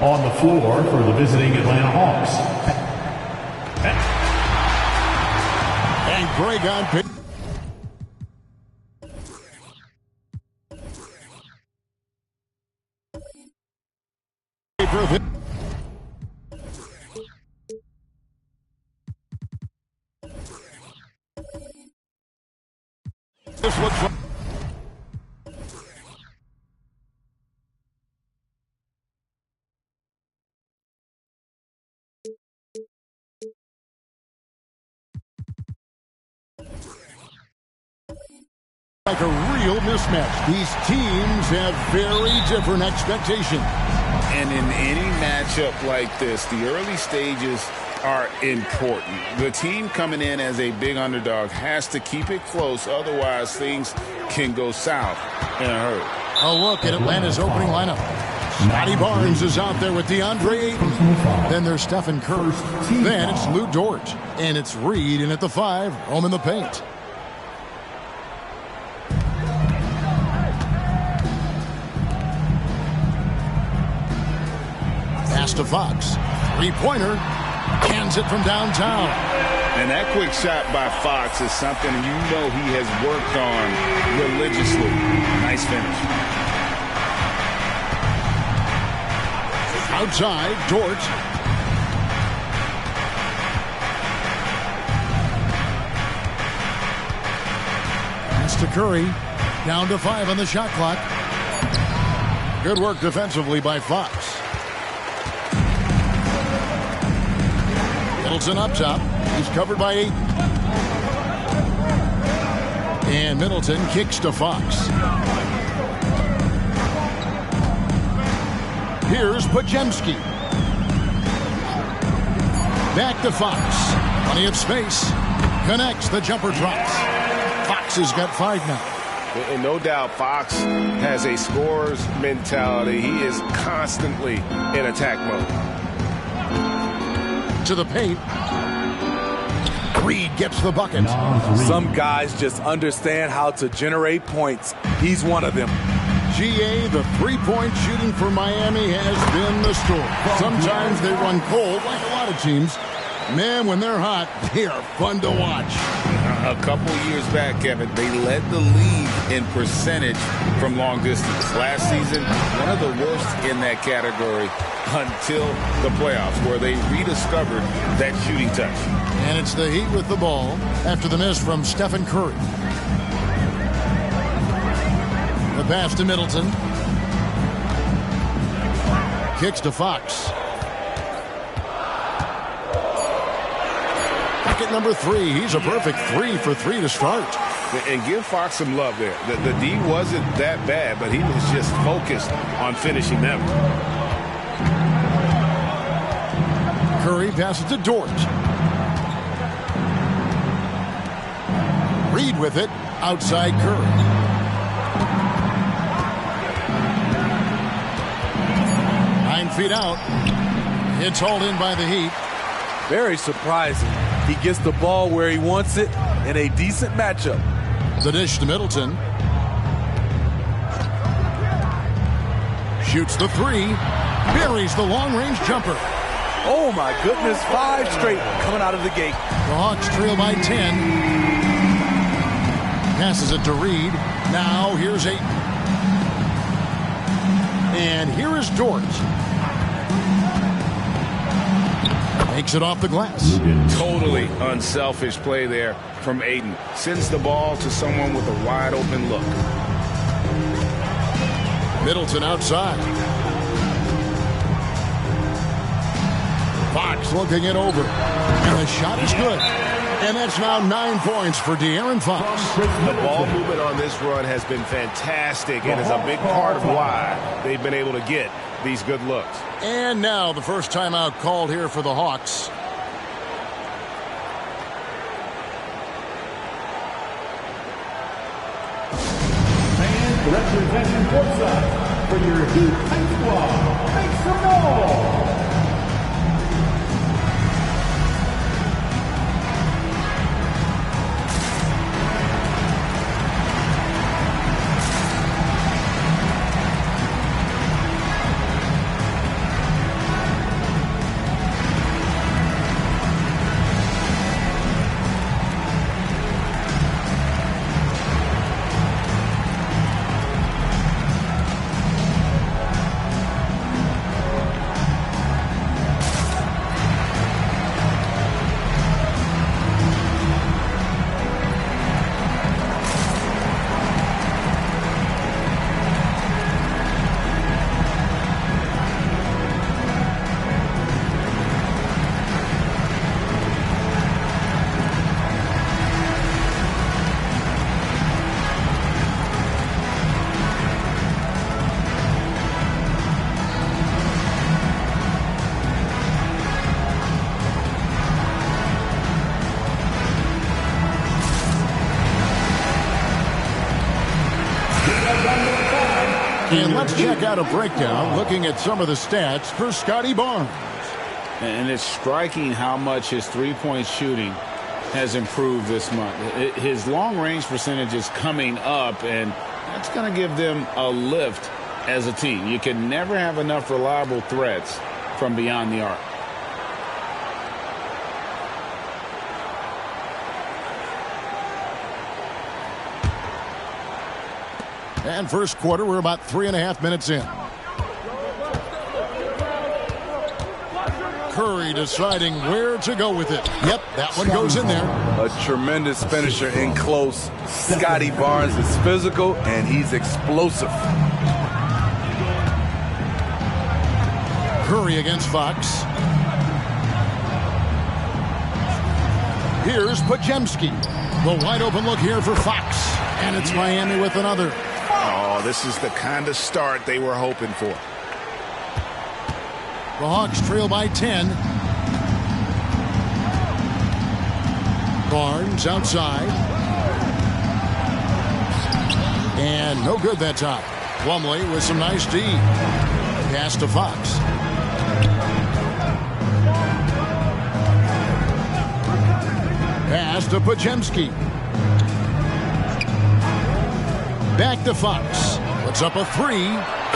On the floor for the visiting Atlanta Hawks. And Greg on pick. This looks like a real mismatch. These teams have very different expectations. And in any matchup like this, the early stages are important. The team coming in as a big underdog has to keep it close, otherwise things can go south in a hurry. A look at Atlanta's opening lineup. Scotty Barnes is out there with DeAndre Ayton. Then there's Stephen Curry. Then it's Lou Dort. And it's Reed in at the 5, roaming the paint. Pass to Fox. Three-pointer. Hands it from downtown. And that quick shot by Fox is something you know he has worked on religiously. Nice finish. Outside, Dort. Pass to Curry. Down to 5 on the shot clock. Good work defensively by Fox. Middleton up top. He's covered by 8. And Middleton kicks to Fox. Here's Pajemski. Back to Fox. Plenty of space. Connects. The jumper drops. Fox has got 5 now. And no doubt Fox has a scorer's mentality. He is constantly in attack mode. To the paint. Reed gets the bucket. Some guys just understand how to generate points. He's one of them. GA, the three-point shooting for Miami has been the story. Sometimes they run cold, like a lot of teams. Man, when they're hot, they are fun to watch. A couple years back, Kevin, they led the league in percentage from long distance. Last season, one of the worst in that category until the playoffs, where they rediscovered that shooting touch. And it's the Heat with the ball after the miss from Stephen Curry. The pass to Middleton. Kicks to Fox. at number 3. He's a perfect 3 for 3 to start. And give Fox some love there. The D wasn't that bad, but he was just focused on finishing them. Curry passes to Dort. Reed with it. Outside Curry. Feet out. It's hauled in by the Heat. Very surprising. He gets the ball where he wants it in a decent matchup. The dish to Middleton. Shoots the 3. Buries the long-range jumper. Oh, my goodness. 5 straight coming out of the gate. The Hawks trail by 10. Passes it to Reed. Now here's Ayton. And here is Dort. Takes it off the glass. Totally unselfish play there from Ayton. Sends the ball to someone with a wide open look. Middleton outside. Fox looking it over. And the shot is good. And that's now 9 points for De'Aaron Fox. The ball movement on this run has been fantastic and is a big part of why they've been able to get these good looks. And now the first timeout called here for the Hawks. Fans representing courtside for your Heat High Squad, make some noise! And let's check out a breakdown looking at some of the stats for Scotty Barnes. And it's striking how much his three-point shooting has improved this month. His long-range percentage is coming up, and that's going to give them a lift as a team. You can never have enough reliable threats from beyond the arc. And first quarter, we're about 3.5 minutes in. Curry deciding where to go with it. Yep, that one goes in there. A tremendous finisher in close. Scotty Barnes is physical, and he's explosive. Curry against Fox. Here's Podziemski. The wide open look here for Fox. And it's Miami with another. Oh, this is the kind of start they were hoping for. The Hawks trail by 10. Barnes outside. And no good that time. Plumlee with some nice D. Pass to Fox. Pass to Podziemski. Back to Fox. Puts up a 3.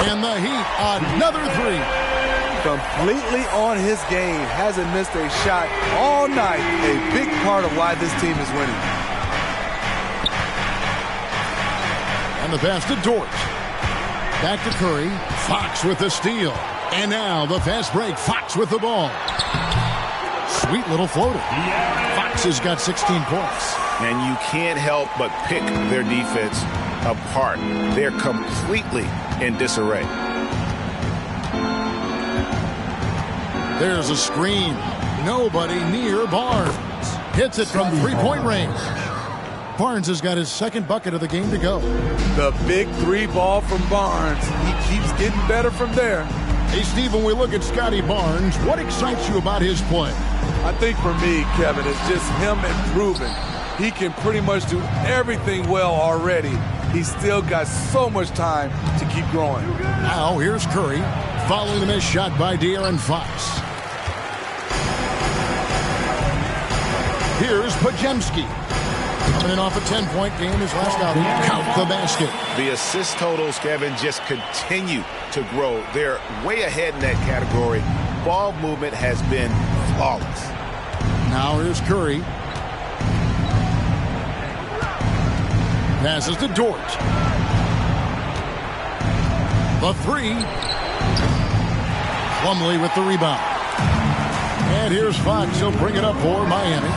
And the Heat another 3. Completely on his game. Hasn't missed a shot all night. A big part of why this team is winning. And the pass to Dort. Back to Curry. Fox with the steal. And now the fast break. Fox with the ball. Sweet little floater. Fox has got 16 points. And you can't help but pick their defense apart. They're completely in disarray. There's a screen. Nobody near Barnes. Hits it from three-point range. Barnes has got his second bucket of the game to go. The big three ball from Barnes. He keeps getting better from there. Hey, Steve, when we look at Scotty Barnes, what excites you about his play? I think for me, Kevin, it's just him improving. He can pretty much do everything well already. He's still got so much time to keep growing. Now here's Curry, following the missed shot by De'Aaron Fox. Here's Pajemski. Coming in off a 10-point game, his last outing. Count the basket. The assist totals, Kevin, just continue to grow. They're way ahead in that category. Ball movement has been flawless. Now here's Curry. Passes to Dort. The three. Plumlee with the rebound. And here's Fox. He'll bring it up for Miami.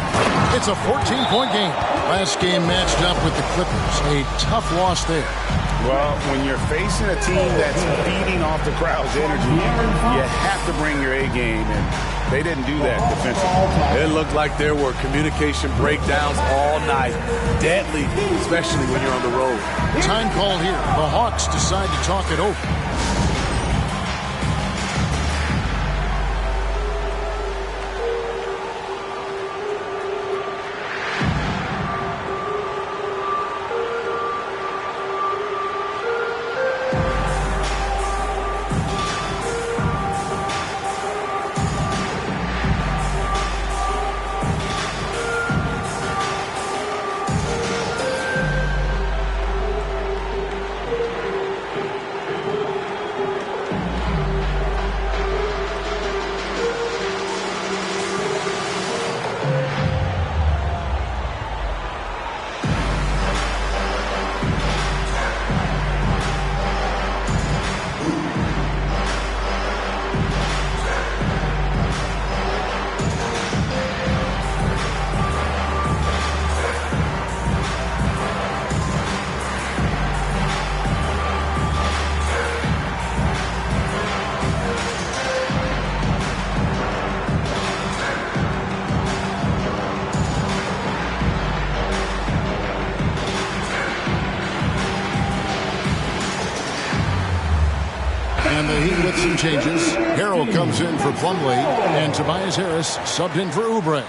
It's a 14-point game. Last game matched up with the Clippers. A tough loss there. Well, when you're facing a team that's feeding off the crowd's energy, you have to bring your A game, and they didn't do that defensively. It looked like there were communication breakdowns all night. Deadly, especially when you're on the road. Time call here. The Hawks decide to talk it over. And the Heat with some changes. Harrell comes in for Plumlee, and Tobias Harris subbed in for Oubre.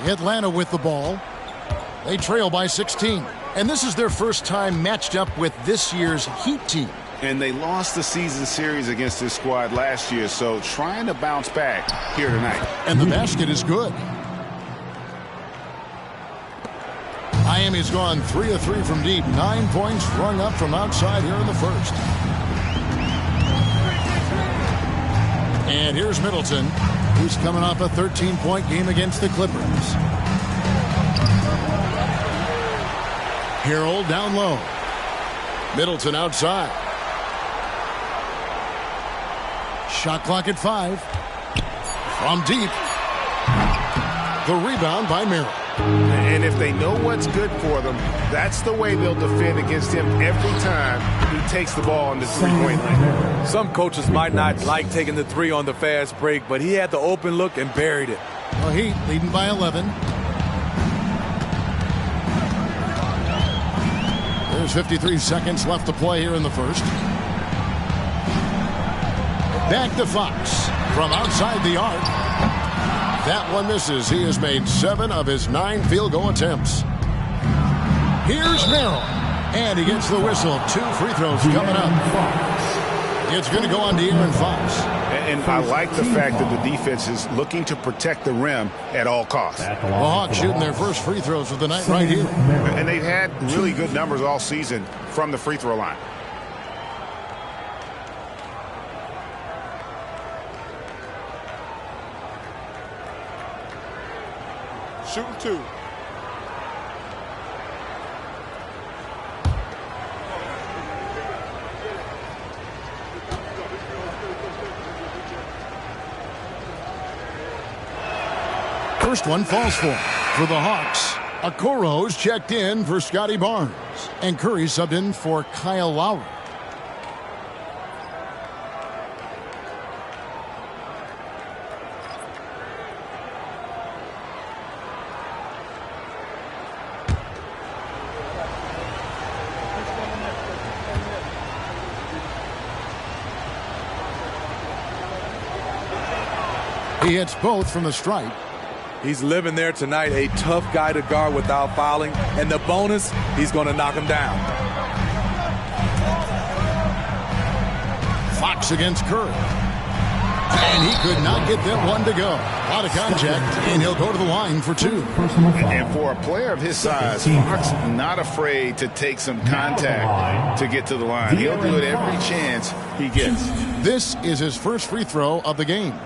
Atlanta with the ball. They trail by 16. And this is their first time matched up with this year's Heat team. And they lost the season series against this squad last year, so trying to bounce back here tonight. And the basket is good. Miami's gone 3 of 3 from deep. 9 points rung up from outside here in the first. And here's Middleton, who's coming off a 13-point game against the Clippers. Harrell down low. Middleton outside. Shot clock at 5. From deep. The rebound by Merrill. And if they know what's good for them, that's the way they'll defend against him every time he takes the ball in the three-point line. Some coaches might not like taking the three on the fast break, but he had the open look and buried it. Well, Heat leading by 11. There's 53 seconds left to play here in the first. Back to Fox from outside the arc. That one misses. He has made 7 of his 9 field goal attempts. Here's Merrill. And he gets the whistle. 2 free throws coming up. It's going to go on De'Aaron Fox. And I like the fact that the defense is looking to protect the rim at all costs. The Hawks shooting their first free throws of the night right here. And they've had really good numbers all season from the free throw line. Shooting 2. first one falls for the Hawks. Okoro's checked in for Scotty Barnes. And Curry subbed in for Kyle Lowry. He hits both from the stripe. He's living there tonight, a tough guy to guard without fouling. And the bonus, he's going to knock him down. Fox against Curry. And he could not get that one to go. A lot of contact, and he'll go to the line for two. And for a player of his size, Fox not afraid to take some contact to get to the line. He'll do it every chance he gets. This is his first free throw of the game.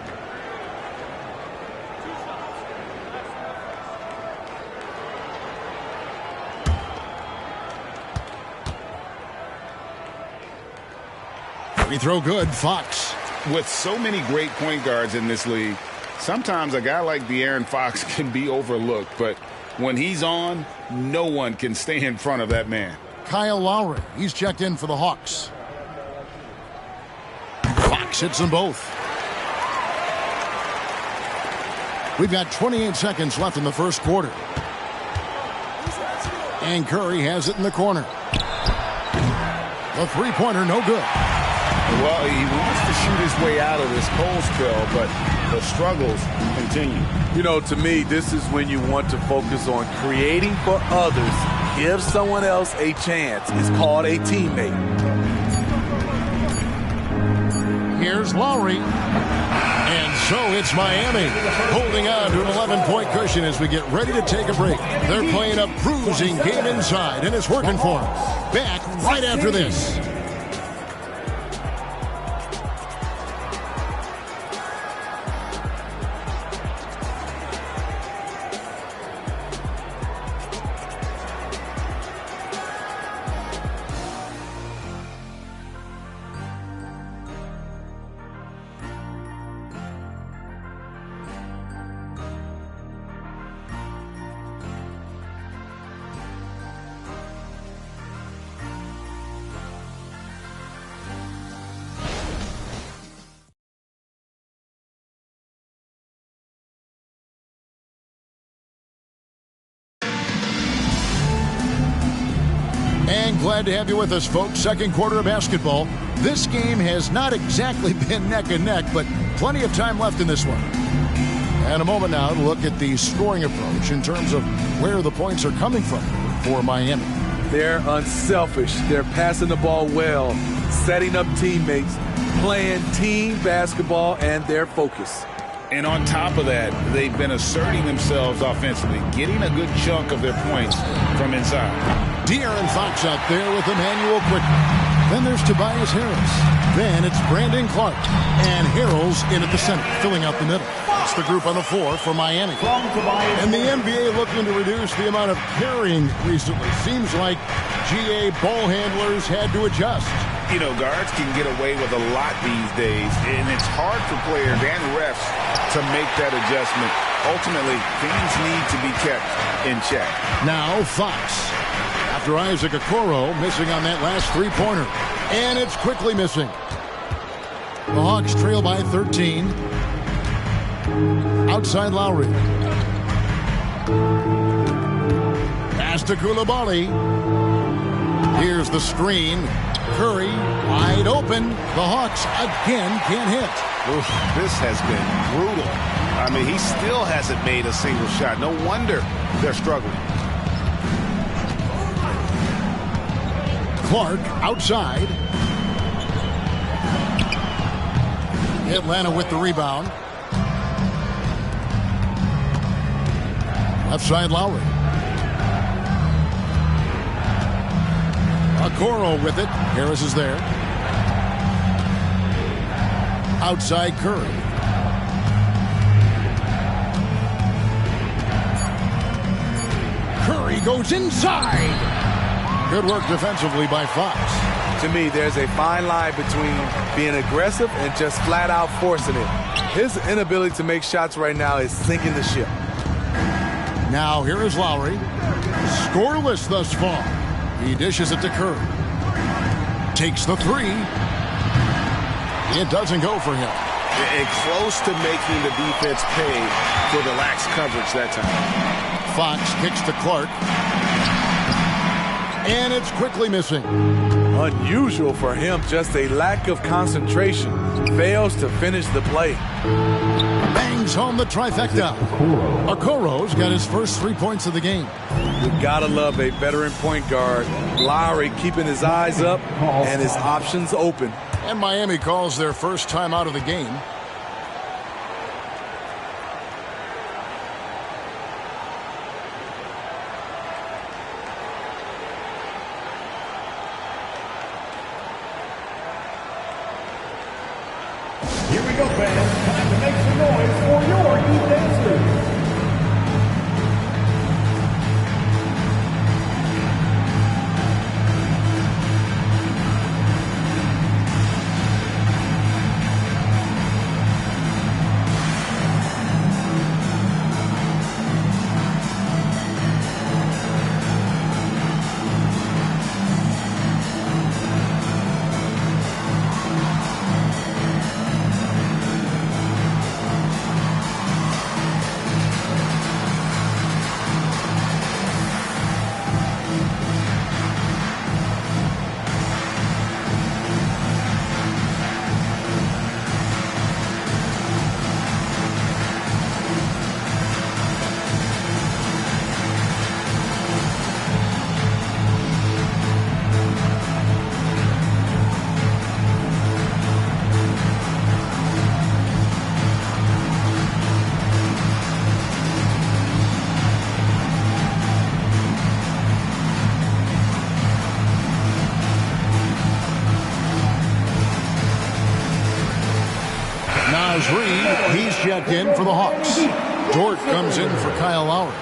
Free throw good, Fox. With so many great point guards in this league, sometimes a guy like De'Aaron Fox can be overlooked, but when he's on, no one can stay in front of that man. Kyle Lowry, he's checked in for the Hawks. Fox hits them both. We've got 28 seconds left in the first quarter. And Curry has it in the corner. The three-pointer, no good. Well, he wants to shoot his way out of this cold spell, but the struggles continue. You know, to me, this is when you want to focus on creating for others. Give someone else a chance. It's called a teammate. Here's Lowry. And so it's Miami holding on to an 11-point cushion as we get ready to take a break. They're playing a bruising game inside, and it's working for them. Back right after this. And glad to have you with us, folks. Second quarter of basketball. This game has not exactly been neck and neck, but plenty of time left in this one. And a moment now to look at the scoring approach in terms of where the points are coming from for Miami. They're unselfish. They're passing the ball well, setting up teammates, playing team basketball, and their focus. And on top of that, they've been asserting themselves offensively, getting a good chunk of their points from inside. De'Aaron Fox out there with Emmanuel quickly. Then there's Tobias Harris. Then it's Brandon Clark. And Harrell's in at the center, filling out the middle. That's the group on the floor for Miami. And the NBA looking to reduce the amount of carrying recently. Seems like GA ball handlers had to adjust. You know, guards can get away with a lot these days, and it's hard for players and refs to make that adjustment. Ultimately, things need to be kept in check. Now Fox. After Isaac Okoro missing on that last three-pointer. And it's quickly missing. The Hawks trail by 13. Outside Lowry. Pass to Coulibaly. Here's the screen. Curry wide open. The Hawks again can't hit. Oof, this has been brutal. I mean, he still hasn't made a single shot. No wonder they're struggling. Clark outside. Atlanta with the rebound. Left side Lowry. Okoro with it. Harris is there. Outside Curry. Curry goes inside. Good work defensively by Fox. To me, there's a fine line between being aggressive and just flat out forcing it. His inability to make shots right now is sinking the ship. Now here is Lowry. Scoreless thus far. He dishes it to Curry. Takes the three. It doesn't go for him. And close to making the defense pay for the lax coverage that time. Fox kicks to Clark. And it's quickly missing. Unusual for him, just a lack of concentration. Fails to finish the play. Bangs home the trifecta. Okoro's got his first 3 points of the game. You gotta love a veteran point guard. Lowry keeping his eyes up and his options open. And Miami calls their first time out of the game. Here we go, fans. Time to make some noise for your defenses. Reed, he's checked in for the Hawks. Dort comes in for Kyle Lowry.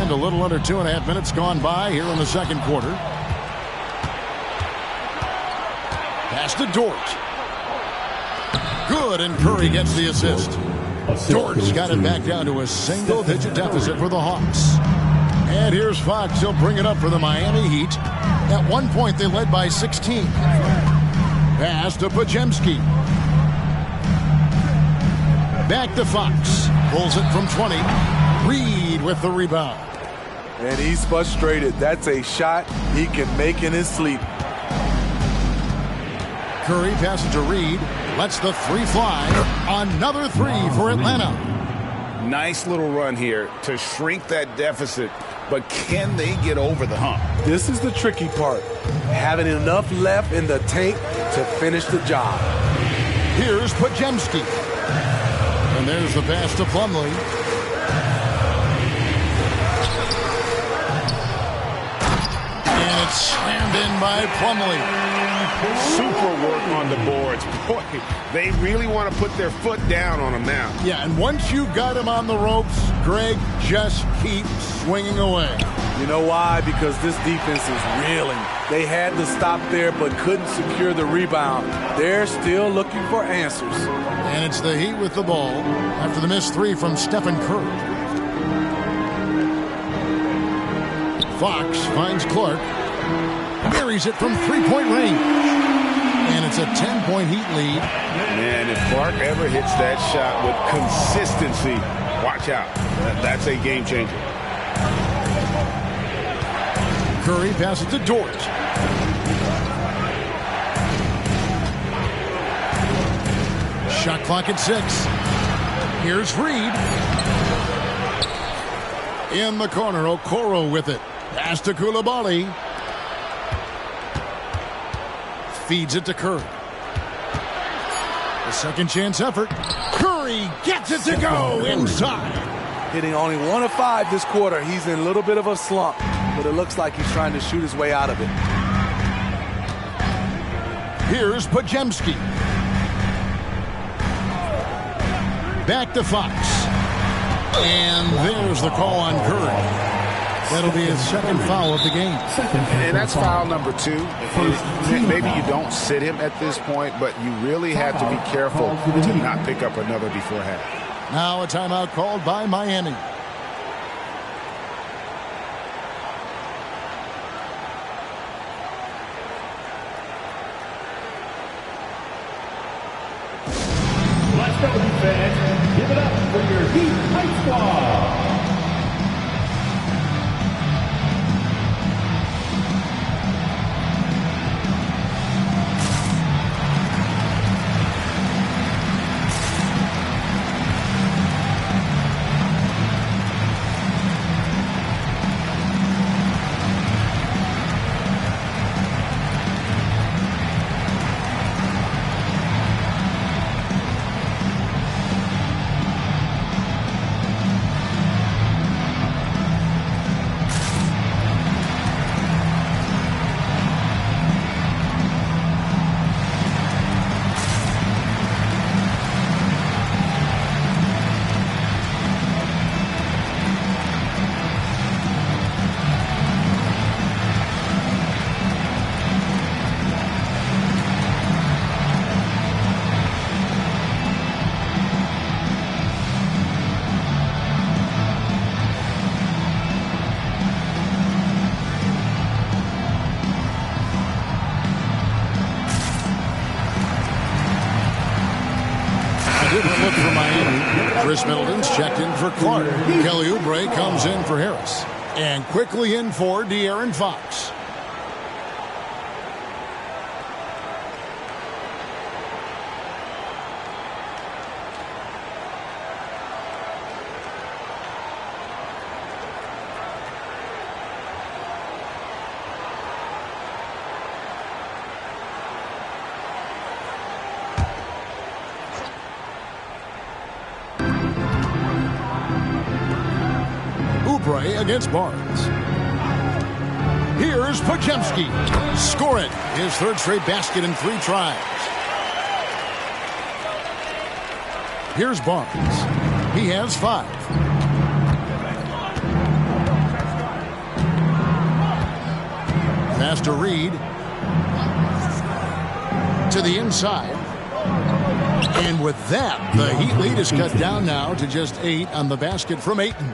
A little under 2.5 minutes gone by here in the second quarter. Pass to Dort. Good, and Curry gets the assist. Dort's got it back down to a single-digit deficit for the Hawks. And here's Fox. He'll bring it up for the Miami Heat. At one point, they led by 16. Pass to Podziemski. Back to Fox. Pulls it from 20. Reed with the rebound. And he's frustrated. That's a shot he can make in his sleep. Curry passes to Reed. Lets the three fly. Another three for Atlanta. Nice little run here to shrink that deficit, but can they get over the hump? This is the tricky part. Having enough left in the tank to finish the job. Here's Podziemski. And there's the pass to Plumlee. Slammed in by Plumlee. Super work on the boards. Boy, they really want to put their foot down on him now. Yeah, and once you got him on the ropes, Greg, just keep swinging away. You know why? Because this defense is reeling. They had to stop there but couldn't secure the rebound. They're still looking for answers. And it's the Heat with the ball after the missed three from Stephen Curry. Fox finds Clark. Buries it from three-point range. And it's a 10-point Heat lead. Man, if Clark ever hits that shot with consistency, watch out. That's a game changer. Curry passes to Dort. Shot clock at 6. Here's Reed. In the corner, Okoro with it. Pass to Coulibaly. Feeds it to Curry. A second chance effort. Curry gets it to go inside. Hitting only 1 of 5 this quarter. He's in a little bit of a slump, but it looks like he's trying to shoot his way out of it. Here's Pajemski. Back to Fox. And there's the call on Curry. That'll be his second foul of the game. And that's foul number 2. Maybe you don't sit him at this point, but you really have to be careful to not pick up another before half. Now a timeout called by Miami. Let's go, fans. Give it up for your Heat High Squad. Look for Miami. Chris Middleton's checked in for Clark. Kelly Oubre comes in for Harris. And quickly in for De'Aaron Fox. Against Barnes. Here's Pajemski. Score it. His third straight basket in 3 tries. Here's Barnes. He has 5. Pass to Reed. To the inside. And with that, the Heat lead is cut down now to just 8 on the basket from Ayton.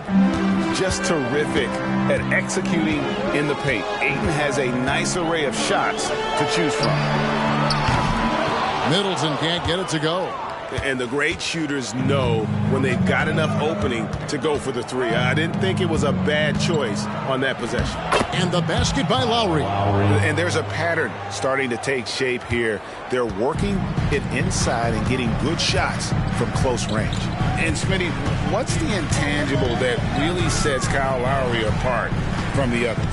Just terrific at executing in the paint. Ayton has a nice array of shots to choose from. Middleton can't get it to go. And the great shooters know when they've got enough opening to go for the 3. I didn't think it was a bad choice on that possession. And the basket by Lowry. And there's a pattern starting to take shape here. They're working it inside and getting good shots from close range. And Smitty, what's the intangible that really sets Kyle Lowry apart from the others?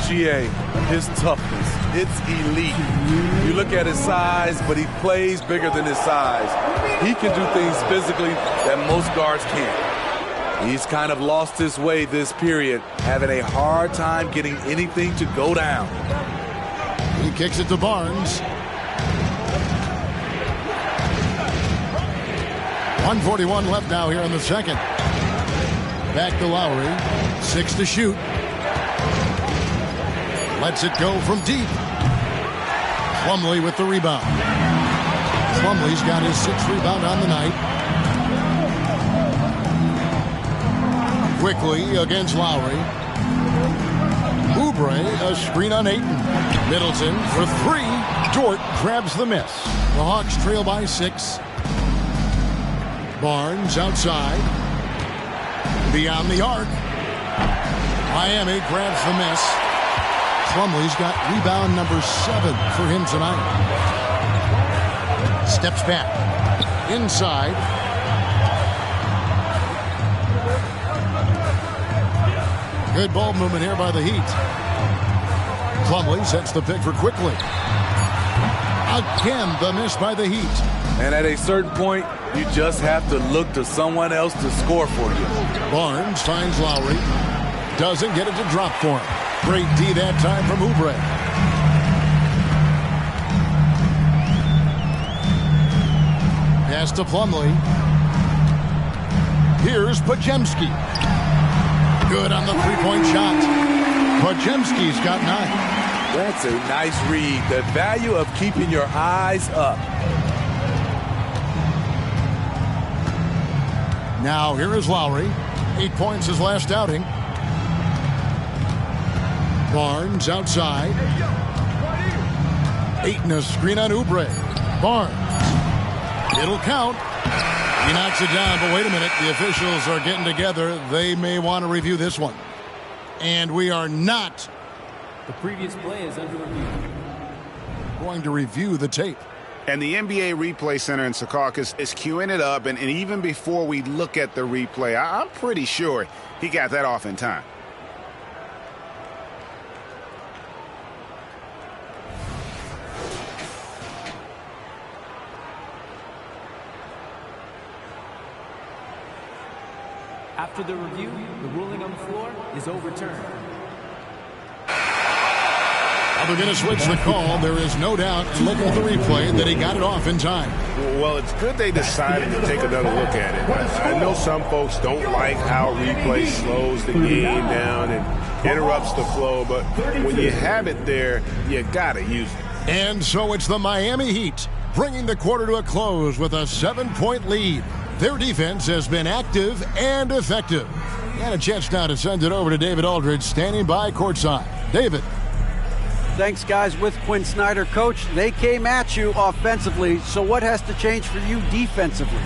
GA, his toughness. It's elite. You look at his size, but he plays bigger than his size. He can do things physically that most guards can't. He's kind of lost his way this period, having a hard time getting anything to go down. He kicks it to Barnes. 1:41 left now here in the second. Back to Lowry. 6 to shoot. Lets it go from deep. Plumlee with the rebound. Plumlee's got his 6th rebound on the night. Quickly against Lowry. Oubre, a screen on Ayton. Middleton for 3. Dort grabs the miss. The Hawks trail by 6. Barnes outside. Beyond the arc. Miami grabs the miss. Plumlee's got rebound number 7 for him tonight. Steps back. Inside. Good ball movement here by the Heat. Plumlee sets the pick for quickly. Again, the miss by the Heat. And at a certain point, you just have to look to someone else to score for you. Barnes finds Lowry. Doesn't get it to drop for him. Great D that time from Oubre. Pass to Plumlee. Here's Pajemski. Good on the three-point shot. Pajemski's got 9. That's a nice read. The value of keeping your eyes up. Now here is Lowry. 8 points his last outing. Barnes outside. Ayton a screen on Oubre. Barnes. It'll count. He knocks it down, but wait a minute. The officials are getting together. They may want to review this one. And we are not. The previous play is under review. Going to review the tape. And the NBA Replay Center in Secaucus is queuing it up. And even before we look at the replay, I'm pretty sure he got that off in time. After the review, the ruling on the floor is overturned. Now they're going to switch the call. There is no doubt, looking at the replay, that he got it off in time. Well, it's good they decided to take another look at it. I know some folks don't like how replay slows the game down and interrupts the flow, but when you have it there, you got to use it. And so it's the Miami Heat bringing the quarter to a close with a 7-point lead. Their defense has been active and effective. And a chance now to send it over to David Aldridge, standing by courtside. David. Thanks, guys. With Quinn Snyder, Coach, they came at you offensively. So what has to change for you defensively?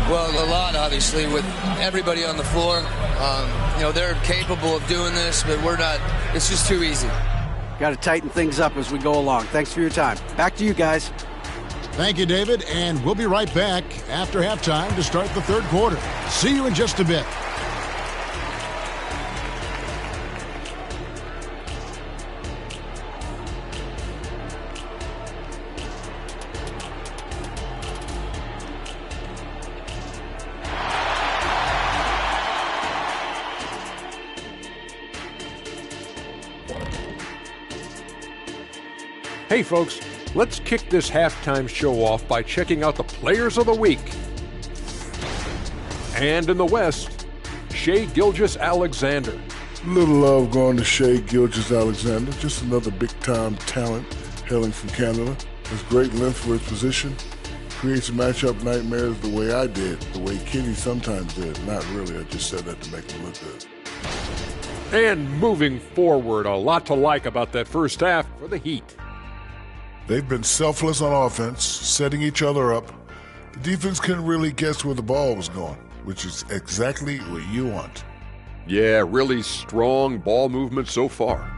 Well, a lot, obviously, with everybody on the floor. They're capable of doing this, but we're not. It's just too easy. Got to tighten things up as we go along. Thanks for your time. Back to you guys. Thank you, David, and we'll be right back after halftime to start the third quarter. See you in just a bit. Hey, folks. Let's kick this halftime show off by checking out the Players of the Week. And in the West, Shai Gilgeous-Alexander. Little love going to Shai Gilgeous-Alexander. Just another big-time talent hailing from Canada. Has great length for his position. Creates matchup nightmares the way I did, the way Kenny sometimes did. Not really, I just said that to make him look good. And moving forward, a lot to like about that first half for the Heat. They've been selfless on offense, setting each other up. The defense couldn't really guess where the ball was going, which is exactly what you want. Yeah, really strong ball movement so far.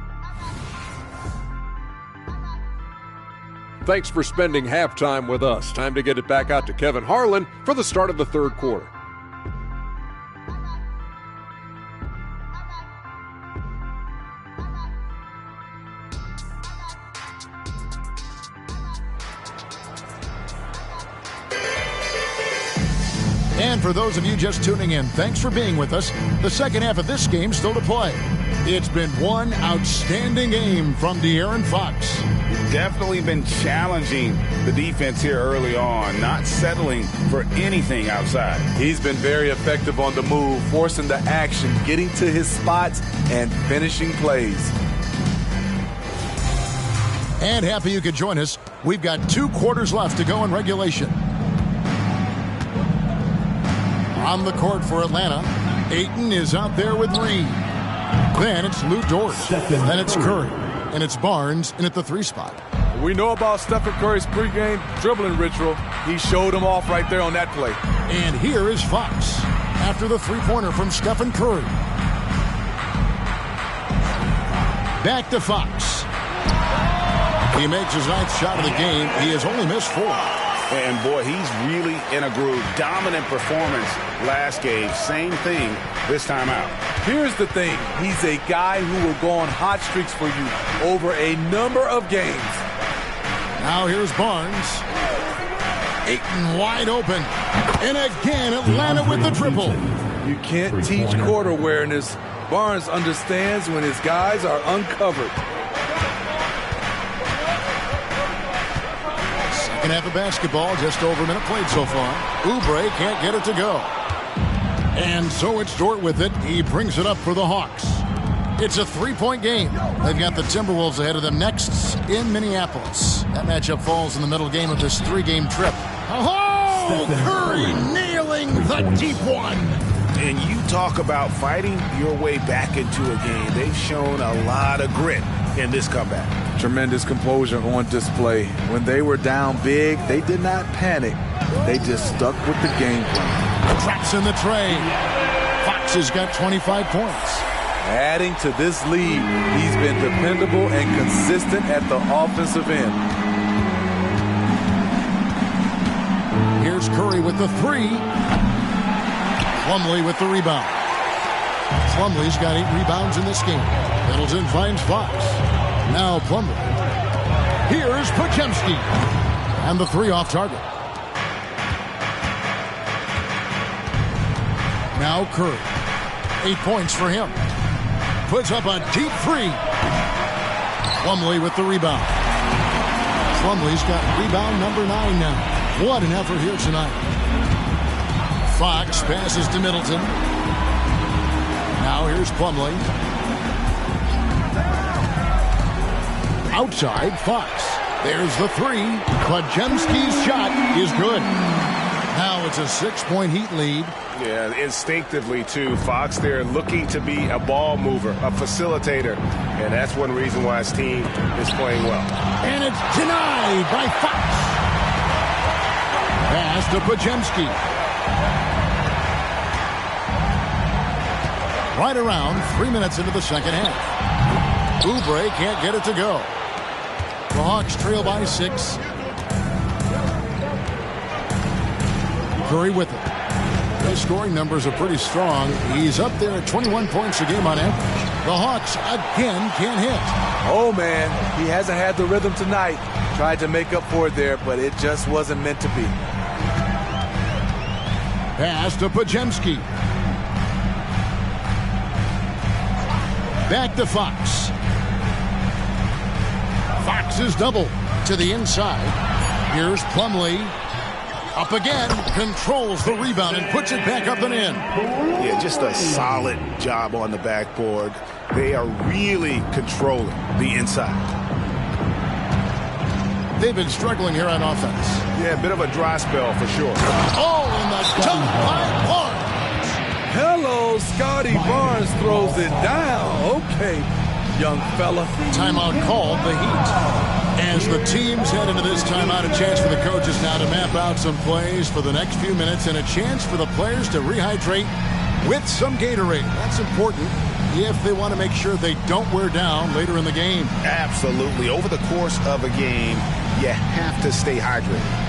Thanks for spending halftime with us. Time to get it back out to Kevin Harlan for the start of the third quarter. And for those of you just tuning in, thanks for being with us. The second half of this game still to play. It's been one outstanding game from De'Aaron Fox. He's definitely been challenging the defense here early on, not settling for anything outside. He's been very effective on the move, forcing the action, getting to his spots, and finishing plays. And happy you could join us. We've got 2 quarters left to go in regulation. On the court for Atlanta, Ayton is out there with Reed. Then it's Lou Dort. Then it's Curry. And it's Barnes in at the 3 spot. We know about Stephen Curry's pregame dribbling ritual. He showed him off right there on that play. And here is Fox after the 3-pointer from Stephen Curry. Back to Fox. He makes his 9th shot of the game. He has only missed 4. And, boy, he's really in a groove. Dominant performance last game. Same thing this time out. Here's the thing. He's a guy who will go on hot streaks for you over a number of games. Now here's Barnes. Ayton wide open. And again, Atlanta with the triple. You can't teach court awareness. Barnes understands when his guys are uncovered. Second half of basketball, just over a minute played so far. Oubre can't get it to go. And so it's Dort with it. He brings it up for the Hawks. It's a 3-point game. They've got the Timberwolves ahead of them next in Minneapolis. That matchup falls in the middle game of this 3-game trip. Oh, Curry nailing the deep one. And you talk about fighting your way back into a game. They've shown a lot of grit in this comeback. Tremendous composure on display. When they were down big, they did not panic. They just stuck with the game plan. Traps in the tray. Fox has got 25 points. Adding to this lead, he's been dependable and consistent at the offensive end. Here's Curry with the 3. Plumlee with the rebound. Plumlee's got 8 rebounds in this game. Middleton finds Fox. Now Plumlee. Here's Podziemski. And the 3 off target. Now Curry. 8 points for him. Puts up a deep 3. Plumlee with the rebound. Plumlee's got rebound number 9 now. What an effort here tonight. Fox passes to Middleton. Now here's Plumlee. Outside, Fox. There's the 3. Podziemski's shot is good. Now it's a 6-point Heat lead. Yeah, instinctively, too. Fox there looking to be a ball mover, a facilitator. And that's one reason why his team is playing well. And it's denied by Fox. Pass to Podziemski. Right around 3 minutes into the second half. Oubre can't get it to go. The Hawks trail by 6. Curry with it. His scoring numbers are pretty strong. He's up there at 21 points a game on average. The Hawks again can't hit. Oh, man, he hasn't had the rhythm tonight. Tried to make up for it there, but it just wasn't meant to be. Pass to Podziemski. Back to Fox. Fox is double to the inside. Here's Plumlee. Up again, controls the rebound and puts it back up and in. Yeah, just a solid job on the backboard. They are really controlling the inside. They've been struggling here on offense. Yeah, a bit of a dry spell for sure. Oh, and the dunk by Barnes. Hello, Scotty Barnes throws it down. Okay, young fella. Timeout called the Heat. As the teams head into this timeout, a chance for the coaches now to map out some plays for the next few minutes and a chance for the players to rehydrate with some Gatorade. That's important if they want to make sure they don't wear down later in the game. Absolutely. Over the course of a game, you have to stay hydrated.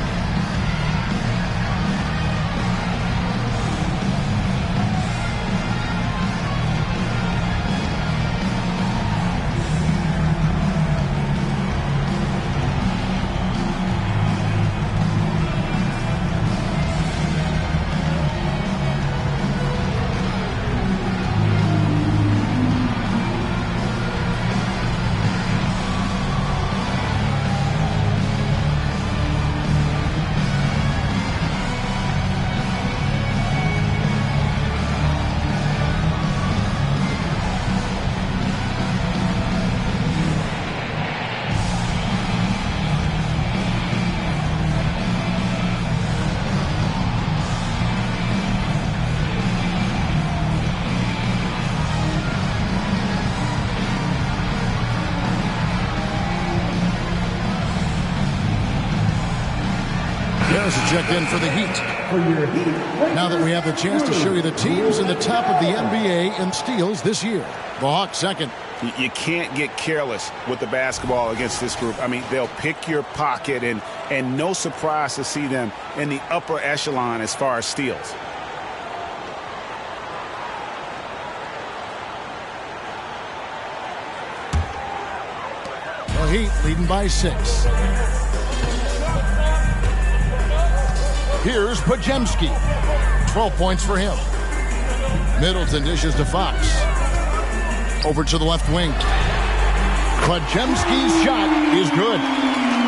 Checked in for the Heat. Now that we have the chance to show you the teams in the top of the NBA in steals this year. The Hawks second. You can't get careless with the basketball against this group. I mean, they'll pick your pocket, and no surprise to see them in the upper echelon as far as steals. The Heat leading by 6. Here's Podziemski. 12 points for him. Middleton dishes to Fox. Over to the left wing. Podziemski's shot is good.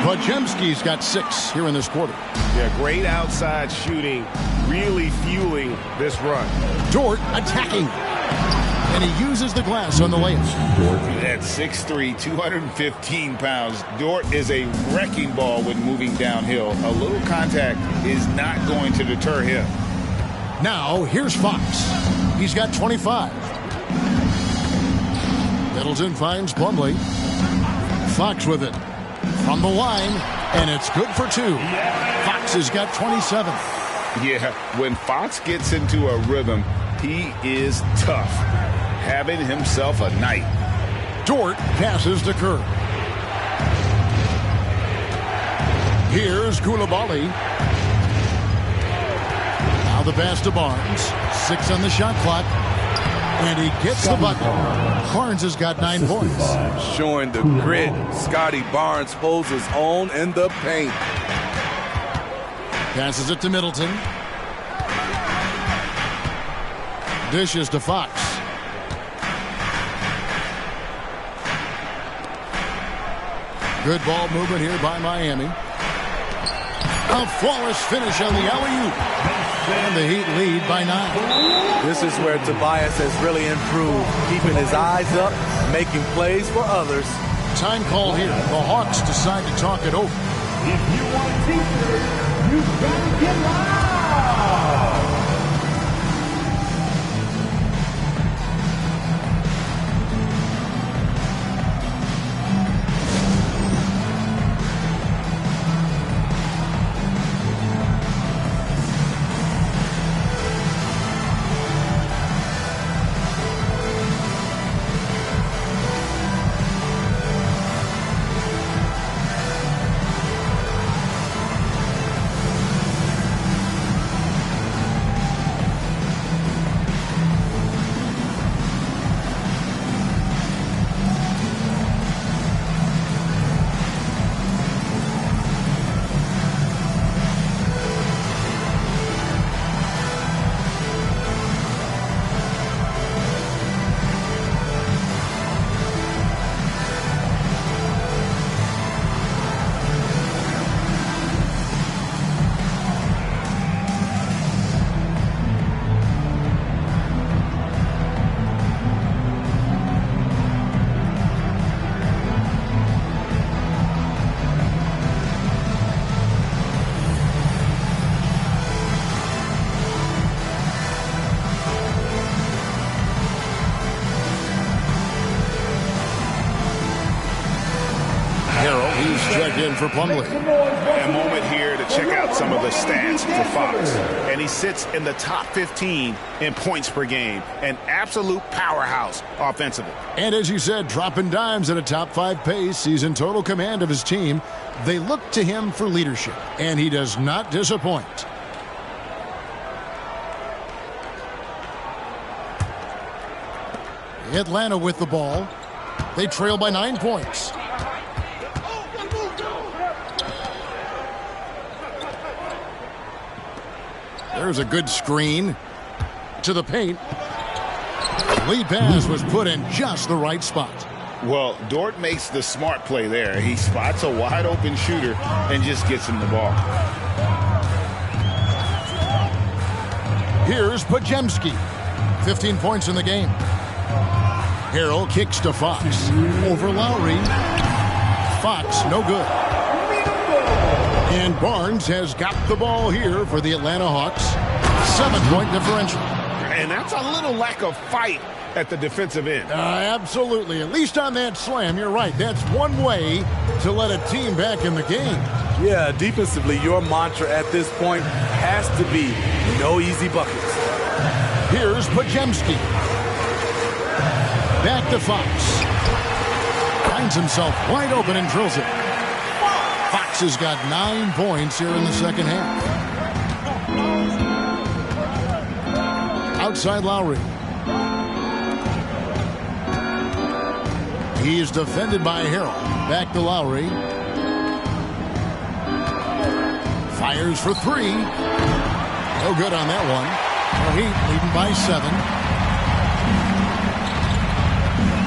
Podziemski's got 6 here in this quarter. Yeah, great outside shooting, really fueling this run. Dort attacking. And he uses the glass on the layup. At 6'3", 215 pounds, Dort is a wrecking ball when moving downhill. A little contact is not going to deter him. Now, here's Fox. He's got 25. Middleton finds Plumlee. Fox with it. From the line, and it's good for 2. Fox has got 27. Yeah, when Fox gets into a rhythm, he is tough. Having himself a night. Dort passes to Kerr. Here's Koulibaly. Now the pass to Barnes. 6 on the shot clock. And he gets the bucket. Barnes has got 9 points. Showing the grit. Scotty Barnes holds his own in the paint. Passes it to Middleton. Dishes to Fox. Good ball movement here by Miami. A flawless finish on the alley-oop. And the Heat lead by 9. This is where Tobias has really improved, keeping his eyes up, making plays for others. Time call here. The Hawks decide to talk it over. If you want a t-shirt, you've got to get loud. In for Plumlee. A moment here to check out some of the stats for Fox. And he sits in the top 15 in points per game. An absolute powerhouse offensively. And as you said, dropping dimes at a top 5 pace. He's in total command of his team. They look to him for leadership, and he does not disappoint. Atlanta with the ball. They trail by 9 points. There's a good screen to the paint. Lead pass was put in just the right spot. Well, Dort makes the smart play there. He spots a wide open shooter and just gets him the ball. Here's Podziemski. 15 points in the game. Harrell kicks to Fox. Over Lowry. Fox, no good. And Barnes has got the ball here for the Atlanta Hawks. 7-point differential. And that's a little lack of fight at the defensive end. Absolutely. At least on that slam, you're right. That's one way to let a team back in the game. Yeah, defensively, your mantra at this point has to be no easy buckets. Here's Podziemski. Back to Fox. Finds himself wide open and drills it. Fox has got 9 points here in the second half. Outside Lowry. He is defended by Harrell. Back to Lowry. Fires for 3. No good on that one. The Heat leading by 7.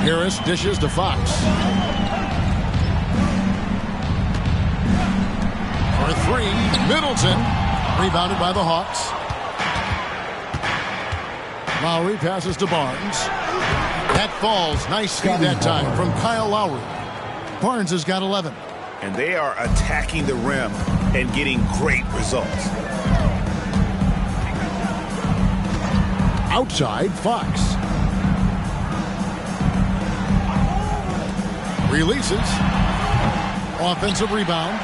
Harris dishes to Fox. For three, Middleton. Rebounded by the Hawks. Lowry passes to Barnes. That falls. Nice feed that time from Kyle Lowry. Barnes has got 11. And they are attacking the rim and getting great results. Outside, Fox. Releases. Offensive rebound.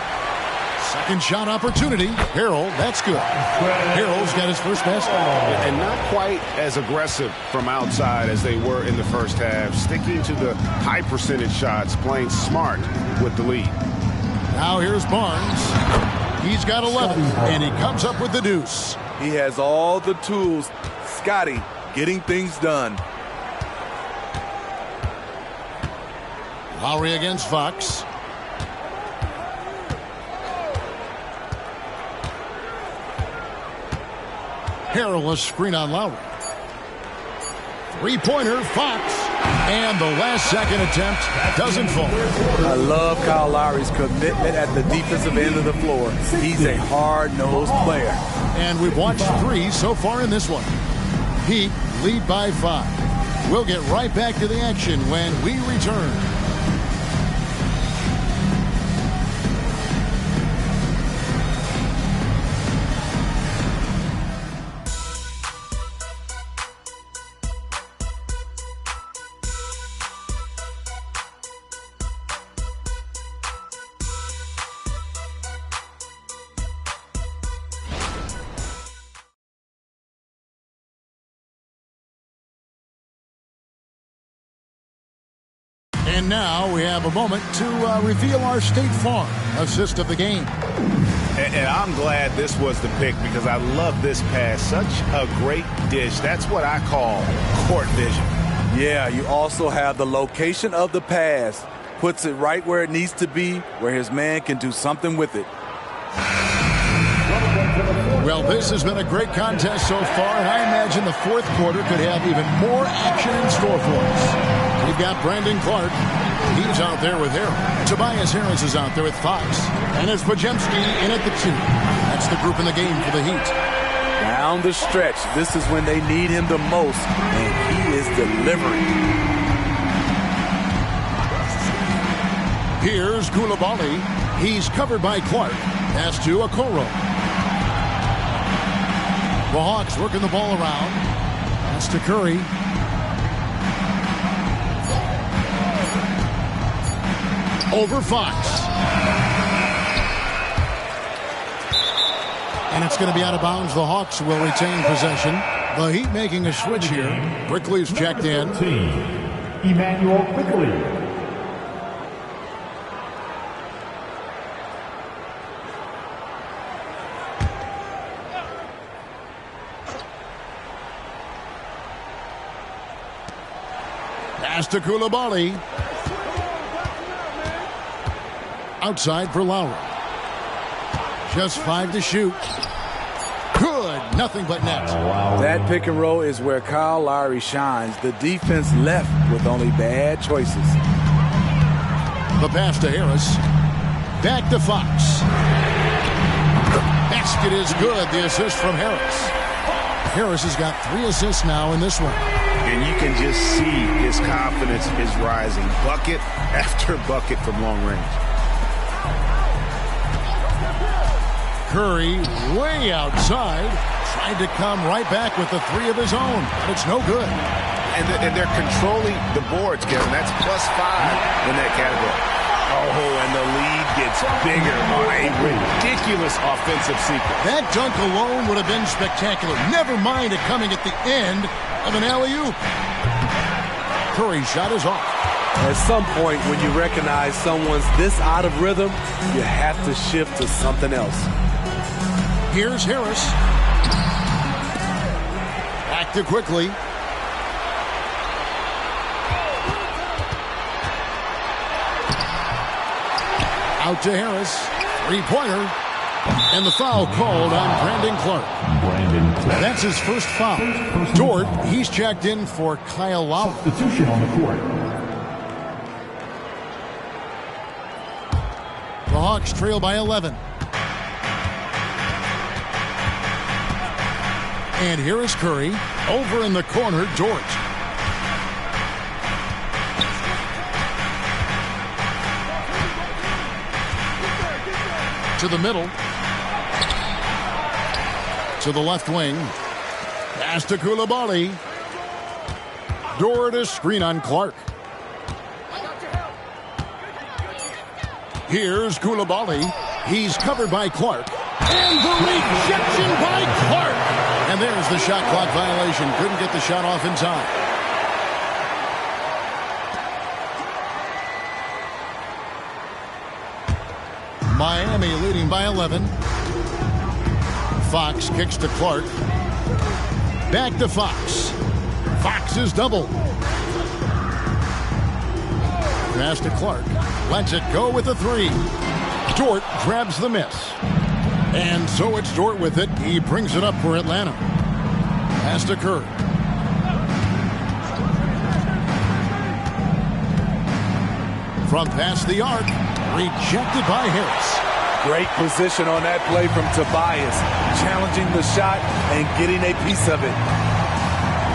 Second shot opportunity. Harrell, that's good. Harrell's got his first basket. And not quite as aggressive from outside as they were in the first half. Sticking to the high percentage shots, playing smart with the lead. Now here's Barnes. He's got 11, and he comes up with the deuce. He has all the tools. Scotty getting things done. Lowry against Fox. Harrell, a screen on Lowry. Three-pointer, Fox. And the last second attempt doesn't fall. I love Kyle Lowry's commitment at the defensive end of the floor. He's a hard-nosed player. And we've watched three so far in this one. Heat lead by 5. We'll get right back to the action when we return. And now we have a moment to reveal our State Farm assist of the game. And I'm glad this was the pick because I love this pass. Such a great dish. That's what I call court vision. Yeah, you also have the location of the pass. Puts it right where it needs to be, where his man can do something with it. Well, this has been a great contest so far, and I imagine the fourth quarter could have even more action in store for us. We've got Brandon Clark. He's out there with Harrell. Tobias Harris is out there with Fox. And it's Pajemski in at the 2. That's the group in the game for the Heat. Down the stretch, this is when they need him the most, and he is delivering. Here's Coulibaly. He's covered by Clark. Pass to Okoro. The Hawks working the ball around. Pass to Curry. Over Fox. And it's going to be out of bounds. The Hawks will retain possession. The Heat making a switch here. Quickly's checked in. Emmanuel Quickly. Pass to Coulibaly. Outside for Lowry. Just 5 to shoot. Good. Nothing but net. That pick and roll is where Kyle Lowry shines. The defense left with only bad choices. The pass to Harris. Back to Fox. Basket is good. The assist from Harris. Harris has got 3 assists now in this one. And you can just see his confidence is rising. Bucket after bucket from long range. Curry way outside. Tried to come right back with the 3 of his own. But it's no good. And they're controlling the boards, Kevin. That's +5 in that category. Oh, and the lead gets bigger on a ridiculous offensive sequence. That dunk alone would have been spectacular. Never mind it coming at the end of an alley-oop. Curry's shot is off. At some point, when you recognize someone's this out of rhythm, you have to shift to something else. Here's Harris. Back to Quickly. Out to Harris. 3-pointer. And the foul called on Brandon Clark. That's his first foul. Dort, he's checked in for Kyle Lowry. Substitution on the court. The Hawks trail by 11. And here is Curry. Over in the corner, Dort. To the middle. To the left wing. Pass to Koulibaly. Dort a screen on Clark. Here's Koulibaly. He's covered by Clark. And the rejection by Clark. And there's the shot clock violation. Couldn't get the shot off in time. Miami leading by 11. Fox kicks to Clark. Back to Fox. Fox is double. Pass to Clark. Lets it go with a three. Dort grabs the miss. And so it's Dort with it. He brings it up for Atlanta. Pass to Curry. From past the arc. Rejected by Harris. Great position on that play from Tobias. Challenging the shot and getting a piece of it.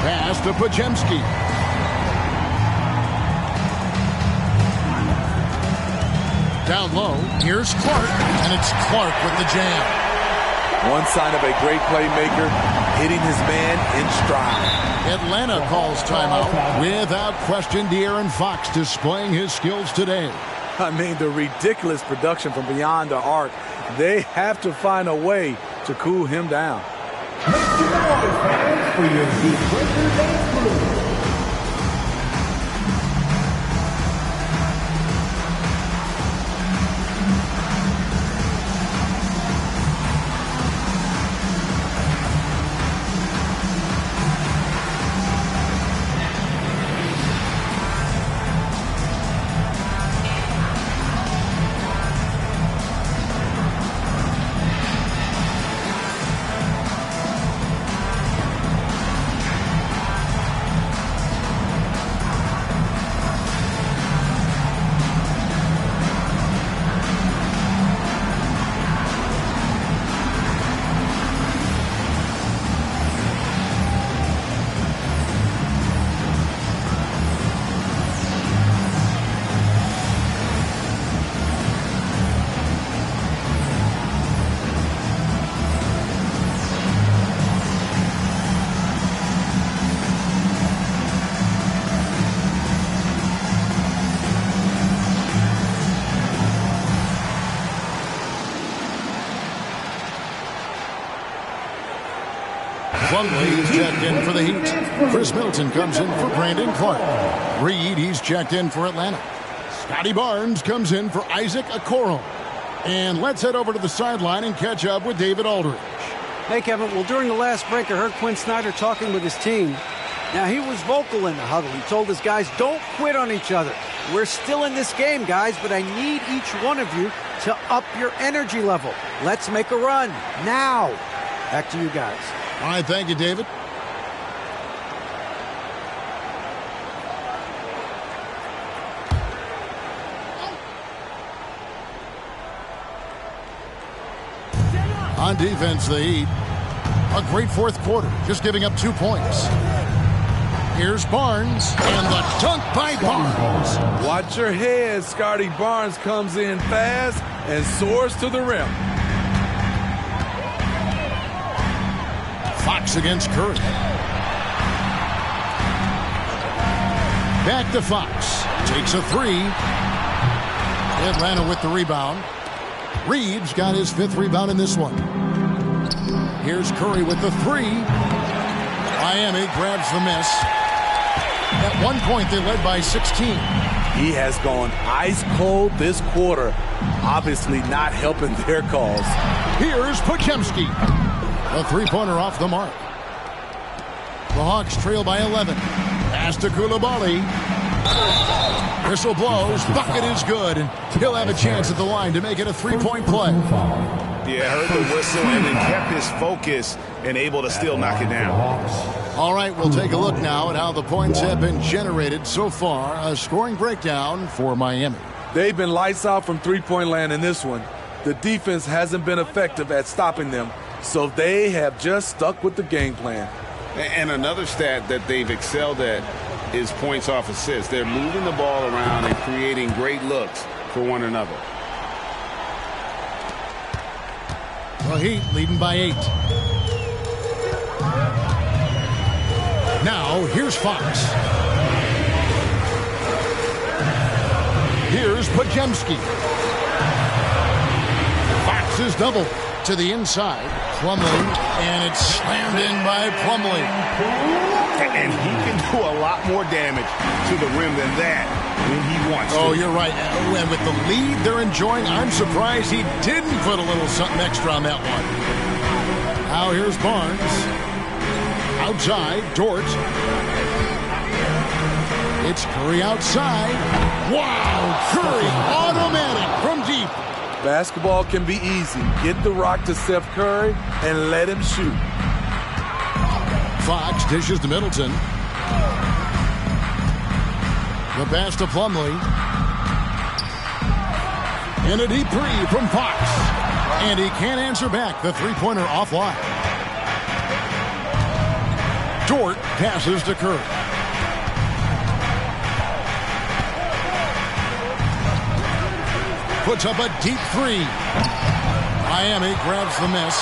Pass to Podziemski. Down low, here's Clark, and it's Clark with the jam. One sign of a great playmaker, hitting his man in stride. Atlanta calls timeout. Without question, De'Aaron Fox displaying his skills today. I mean, the ridiculous production from beyond the arc. They have to find a way to cool him down. Make some noise, fans, for your Detroit Blue. Plumlee is checked in for the Heat. Chris Middleton comes in for Brandon Clark. Reed, he's checked in for Atlanta. Scotty Barnes comes in for Isaac Okoro. And let's head over to the sideline and catch up with David Aldridge. Hey, Kevin. Well, during the last break, I heard Quinn Snyder talking with his team. Now, he was vocal in the huddle. He told his guys, don't quit on each other. We're still in this game, guys, but I need each one of you to up your energy level. Let's make a run now. Back to you guys. All right, thank you, David. On defense, the Heat. A great fourth quarter, just giving up 2 points. Here's Barnes, and the dunk by Barnes. Watch your head. Scotty Barnes comes in fast and soars to the rim. Fox against Curry. Back to Fox. Takes a three. Atlanta with the rebound. Reed's got his 5th rebound in this one. Here's Curry with the three. Miami grabs the miss. At one point, they led by 16. He has gone ice cold this quarter. Obviously not helping their cause. Here's Podziemski. A three-pointer off the mark. The Hawks trail by 11. Pass to Koulibaly. Whistle blows. Bucket is good. And he'll have a chance at the line to make it a three-point play. Yeah, heard the whistle and then kept his focus and able to still knock it down. All right, we'll take a look now at how the points have been generated so far. A scoring breakdown for Miami. They've been lights out from three-point land in this one. The defense hasn't been effective at stopping them. So they have just stuck with the game plan. And another stat that they've excelled at is points off assists. They're moving the ball around and creating great looks for one another. The Heat leading by 8. Now, here's Fox. Here's Podziemski. Fox is double to the inside. Plumlee, and it's slammed in by Plumlee. And he can do a lot more damage to the rim than that when he wants to. Oh, you're right. And with the lead they're enjoying, I'm surprised he didn't put a little something extra on that one. Now here's Barnes. Outside, Dort. It's Curry outside. Wow, Curry automatic from deep. Basketball can be easy. Get the rock to Steph Curry and let him shoot. Fox dishes to Middleton. The pass to Plumlee. And a deep three from Fox. And he can't answer back. The three-pointer offline. Dort passes to Curry. Puts up a deep three. Miami grabs the miss.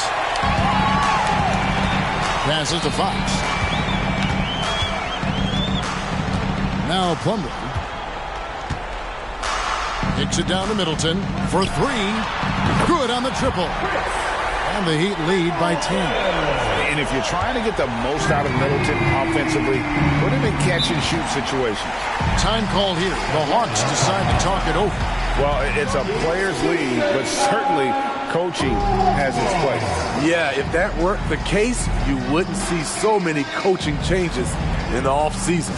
Passes to Fox. Now Plumlee. Kicks it down to Middleton for three. Good on the triple. And the Heat lead by 10. And if you're trying to get the most out of Middleton offensively, put him in catch-and-shoot situations. Time called here. The Hawks decide to talk it over. Well, it's a player's league, but certainly coaching has its place. Yeah, if that weren't the case, you wouldn't see so many coaching changes in the offseason.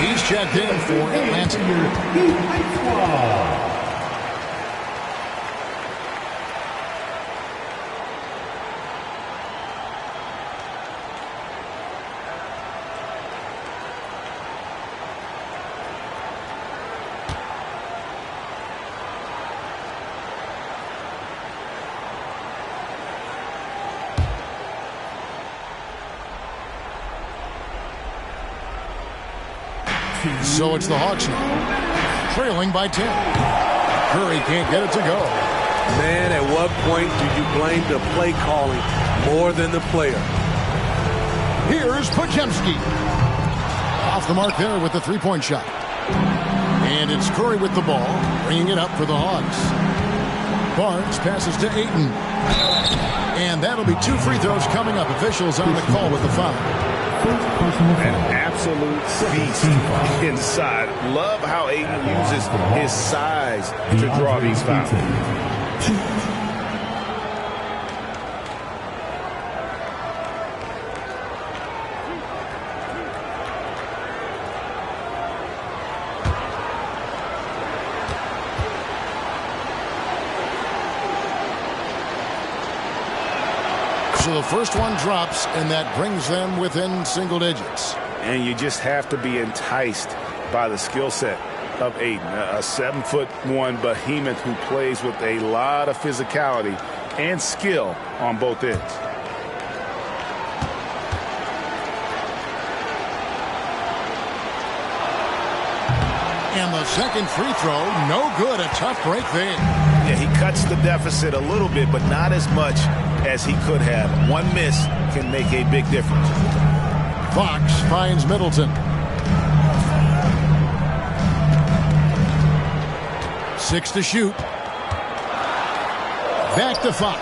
He's checked in for Atlanta. So it's the Hawks now, trailing by 10. Curry can't get it to go. Man, at what point do you blame the play calling more than the player? Here's Podziemski. Off the mark there with the three-point shot. And it's Curry with the ball, bringing it up for the Hawks. Barnes passes to Ayton. And that'll be 2 free throws coming up. Officials on the call with the foul. An absolute beast inside. Love how Ayton uses his size to draw these fouls. So the first one drops, and that brings them within single digits. And you just have to be enticed by the skill set of Ayton, a 7'1" behemoth who plays with a lot of physicality and skill on both ends. And the second free throw, no good. A tough break there. Yeah, he cuts the deficit a little bit, but not as much as he could have. One miss can make a big difference. Fox finds Middleton. 6 to shoot. Back to Fox.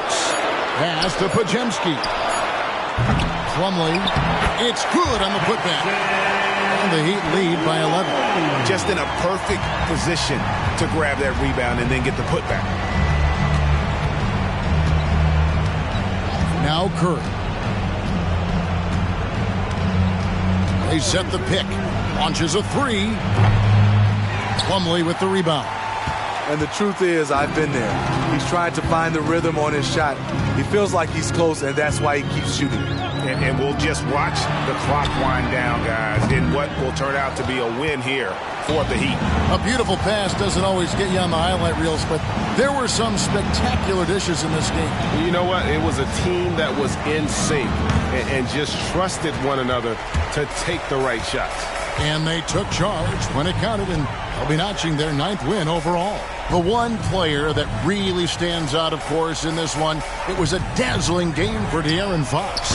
Pass to Pajemski. Plumlee. It's good on the putback. And the Heat lead by 11. Just in a perfect position to grab that rebound and then get the putback. Now Curry. They set the pick. Launches a three. Plumlee with the rebound. And the truth is, I've been there. He's trying to find the rhythm on his shot. He feels like he's close, and that's why he keeps shooting. And we'll just watch the clock wind down, guys, in what will turn out to be a win here for the Heat. A beautiful pass doesn't always get you on the highlight reels, but there were some spectacular dishes in this game. You know what? It was a team that was in sync and just trusted one another to take the right shots. And they took charge when it counted, and they'll be notching their 9th win overall. The one player that really stands out, of course, in this one, it was a dazzling game for De'Aaron Fox.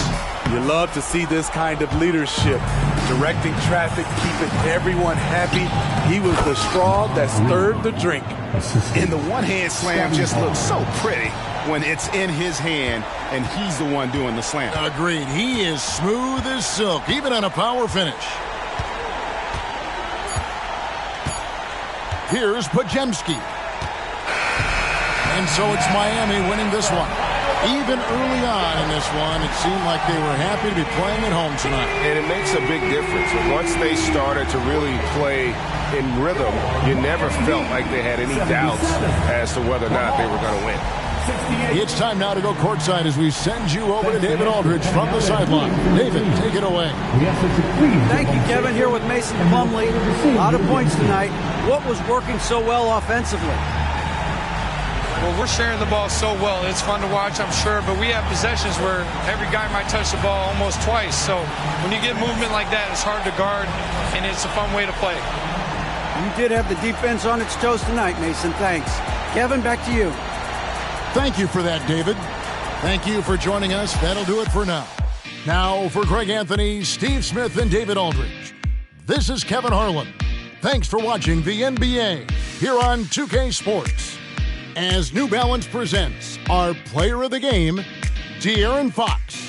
You love to see this kind of leadership, directing traffic, keeping everyone happy. He was the straw that stirred the drink. And the one-hand slam just looks so pretty when it's in his hand and he's the one doing the slam. Agreed. He is smooth as silk, even on a power finish. Here's Pajemski. And so it's Miami winning this one. Even early on in this one, it seemed like they were happy to be playing at home tonight. And it makes a big difference. Once they started to really play in rhythm, you never felt like they had any doubts as to whether or not they were going to win. It's time now to go courtside as we send you over to David Aldridge from the sideline. David, take it away. Thank you, Kevin. Here with Mason Plumlee. A lot of points tonight. What was working so well offensively? Well, we're sharing the ball so well. It's fun to watch, I'm sure, but we have possessions where every guy might touch the ball almost twice. So when you get movement like that, it's hard to guard, and it's a fun way to play. You did have the defense on its toes tonight, Mason. Thanks. Kevin, back to you. Thank you for that, David. Thank you for joining us. That'll do it for now. Now, for Greg Anthony, Steve Smith, and David Aldridge, this is Kevin Harlan. Thanks for watching the NBA here on 2K Sports. As New Balance presents our player of the game, De'Aaron Fox.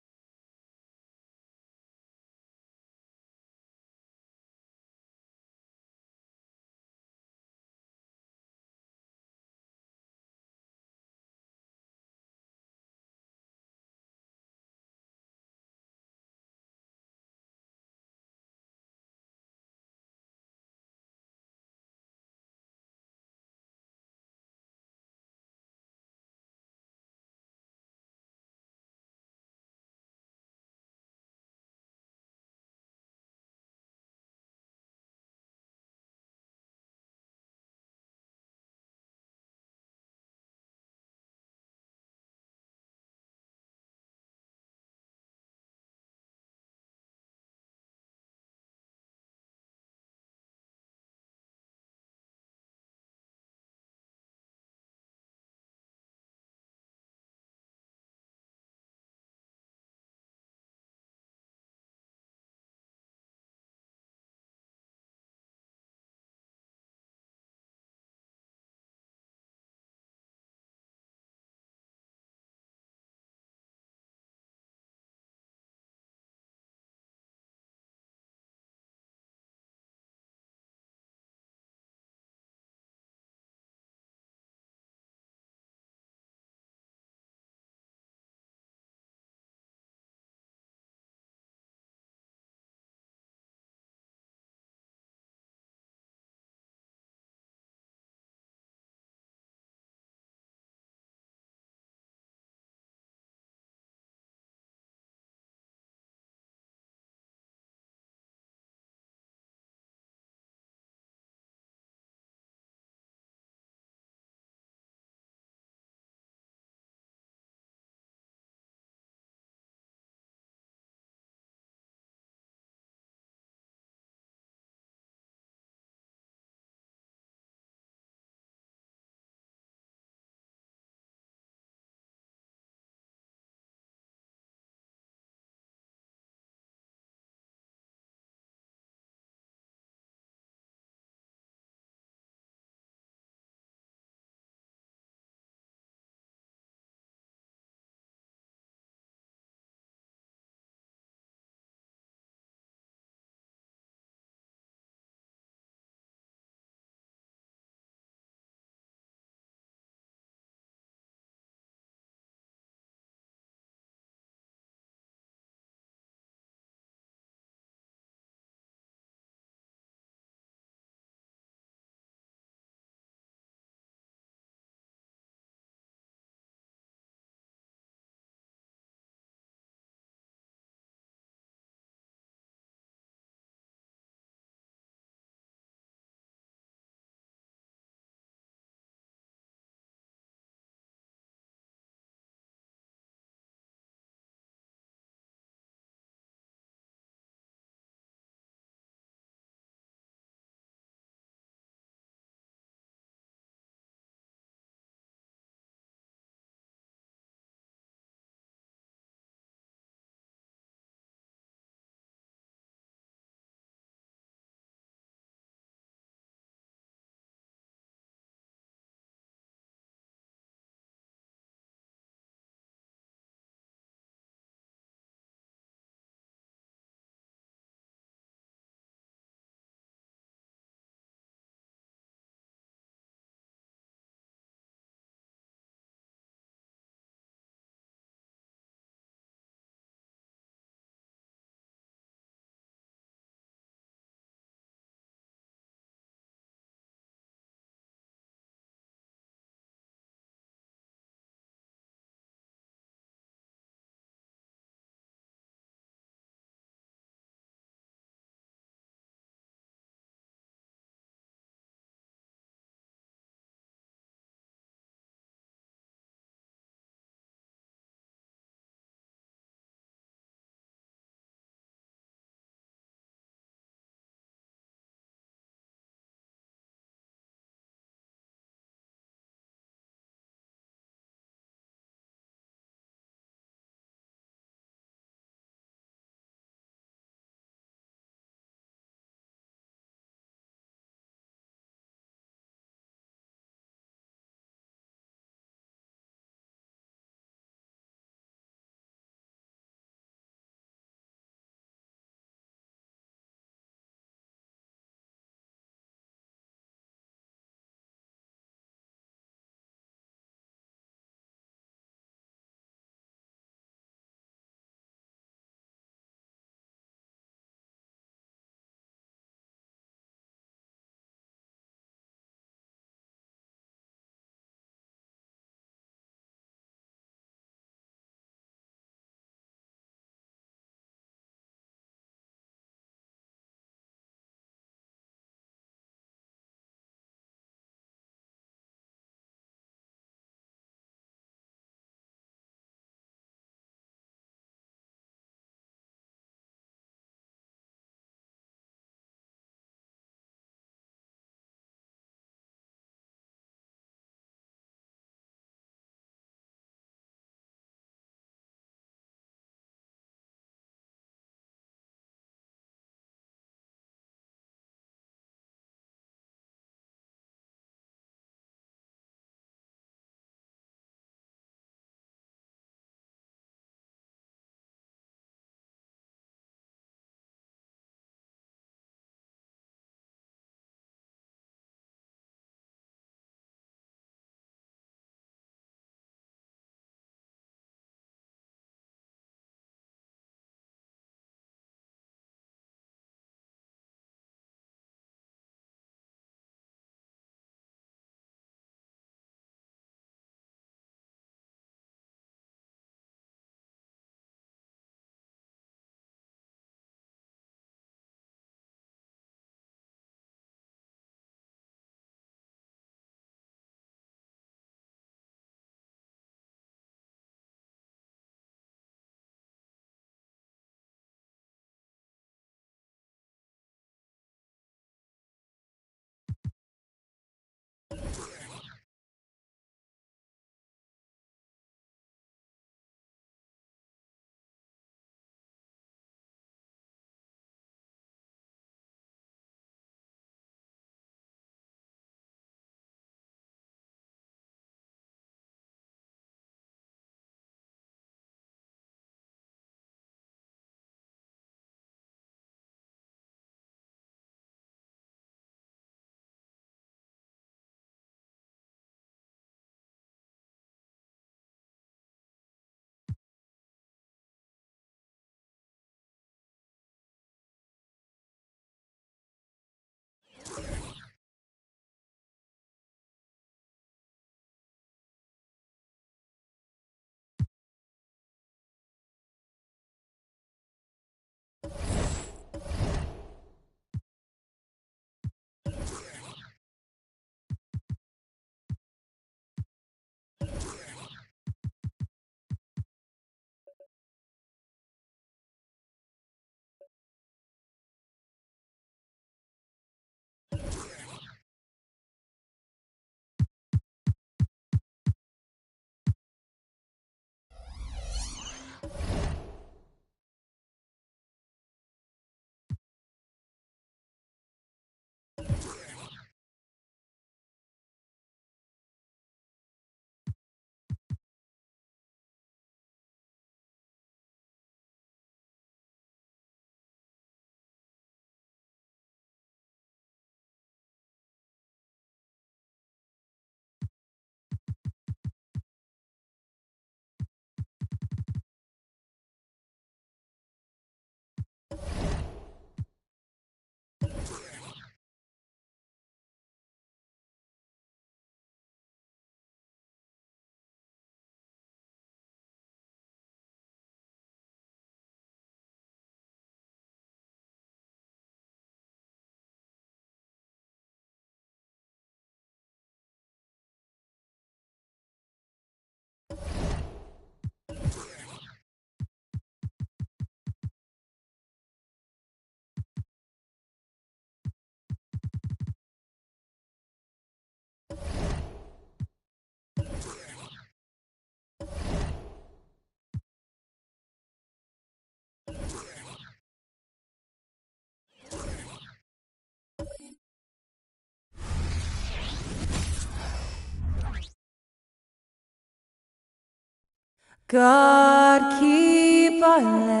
God keep our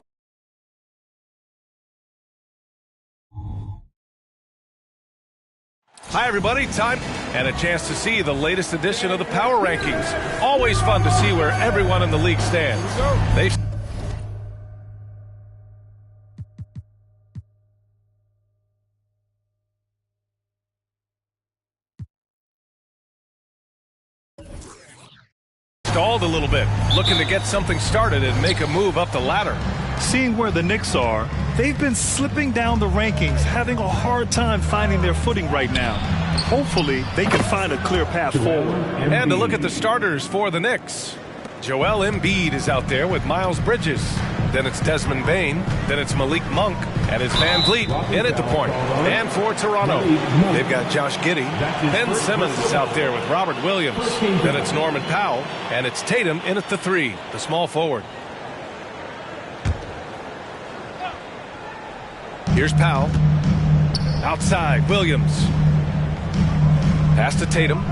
Hi, everybody. Time and a chance to see the latest edition of the Power Rankings. Always fun to see where everyone in the league stands. They stalled a little bit, looking to get something started and make a move up the ladder. Seeing where the Knicks are, they've been slipping down the rankings, having a hard time finding their footing right now. Hopefully, they can find a clear path forward. And to look at the starters for the Knicks. Joel Embiid is out there with Miles Bridges. Then it's Desmond Bane. Then it's Malik Monk. And it's Van Vliet in at the point. And for Toronto, they've got Josh Giddey. Ben Simmons is out there with Robert Williams. Then it's Norman Powell. And it's Tatum in at the 3, the small forward. Here's Powell. Outside, Williams. Pass to Tatum.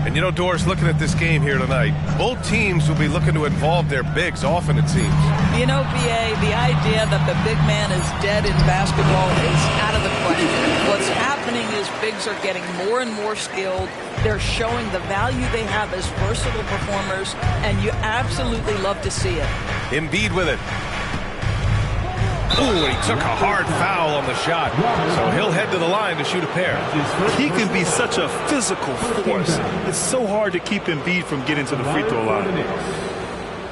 And you know, Doris, looking at this game here tonight, both teams will be looking to involve their bigs often, it seems. You know, BA, the idea that the big man is dead in basketball is out of the question. What's happening is bigs are getting more and more skilled. They're showing the value they have as versatile performers, and you absolutely love to see it. Embiid with it. Ooh, he took a hard foul on the shot, so he'll head to the line to shoot a pair. He can be such a physical force. It's so hard to keep Embiid from getting to the free throw line.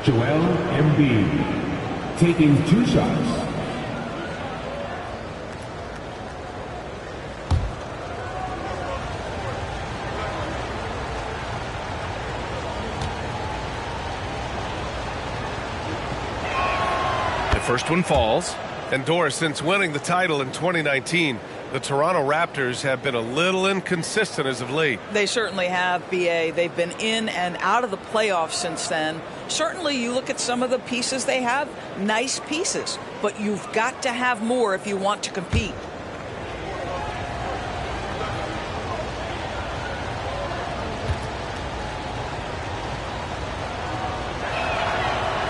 Joel Embiid taking 2 shots. The first one falls. And Doris, since winning the title in 2019, the Toronto Raptors have been a little inconsistent as of late. They certainly have, BA. They've been in and out of the playoffs since then. Certainly, you look at some of the pieces they have, nice pieces, but you've got to have more if you want to compete.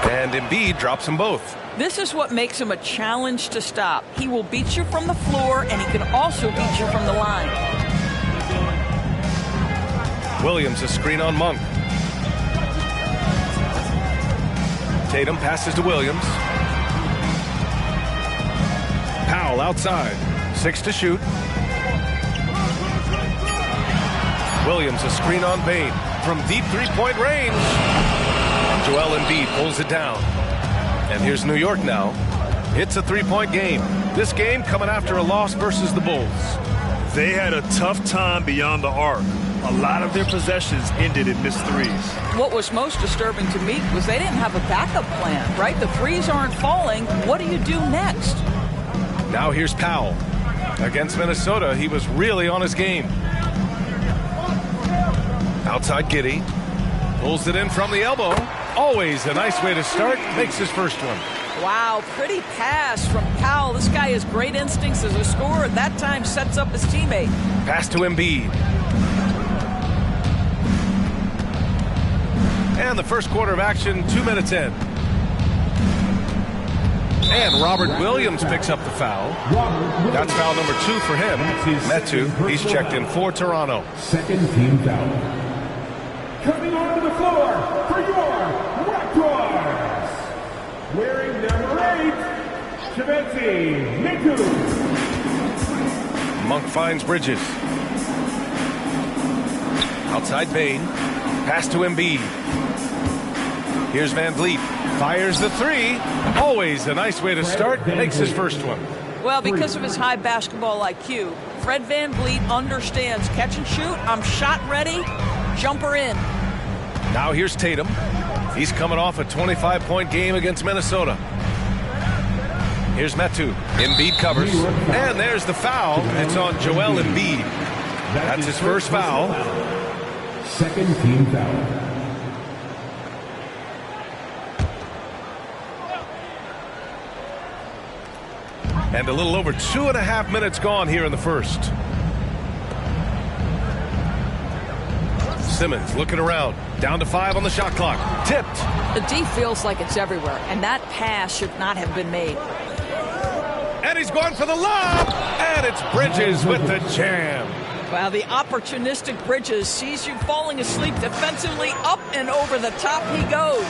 And Embiid drops them both. This is what makes him a challenge to stop. He will beat you from the floor, and he can also beat you from the line. Williams, a screen on Monk. Tatum passes to Williams. Powell outside. 6 to shoot. Williams, a screen on Bane. From deep three-point range. Joel Embiid pulls it down. And here's New York now. It's a 3-point game. This game coming after a loss versus the Bulls. They had a tough time beyond the arc. A lot of their possessions ended in missed threes. What was most disturbing to me was they didn't have a backup plan, right? The threes aren't falling. What do you do next? Now here's Powell. Against Minnesota, he was really on his game. Outside Giddey. Pulls it in from the elbow. Always a nice way to start. Makes his first one. Wow, pretty pass from Powell. This guy has great instincts as a scorer. That time sets up his teammate. Pass to Embiid. And the first quarter of action, 2 minutes in. And Robert Williams picks up the foul. That's foul number 2 for him. Metu, he's checked in for Toronto. Second team foul. Coming onto the floor for your Raptors, wearing number 8, Chimezie Metu. Monk finds Bridges. Outside Bane. Pass to Embiid. Here's Van Vliet. Fires the 3. Always a nice way to start. Makes his first one. Well, because of his high basketball IQ, Fred Van Vliet understands catch and shoot. I'm shot ready. Jumper in. Now here's Tatum. He's coming off a 25-point game against Minnesota. Here's Metu. Embiid covers. And there's the foul. It's on Joel Embiid. That's his first foul. Second team foul. And a little over 2.5 minutes gone here in the first. Simmons looking around. Down to 5 on the shot clock. Tipped. The D feels like it's everywhere, and that pass should not have been made. And he's going for the lob. And it's Bridges with the jam. Well, the opportunistic Bridges sees you falling asleep defensively. Up and over the top he goes.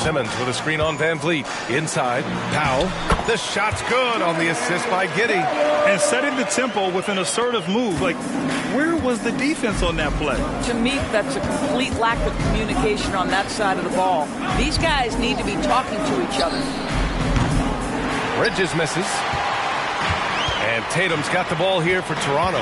Simmons with a screen on Van Vliet. Inside. Powell. The shot's good on the assist by Giddey. And setting the tempo with an assertive move. Like, where was the defense on that play? To me, that's a complete lack of communication on that side of the ball. These guys need to be talking to each other. Bridges misses. And Tatum's got the ball here for Toronto.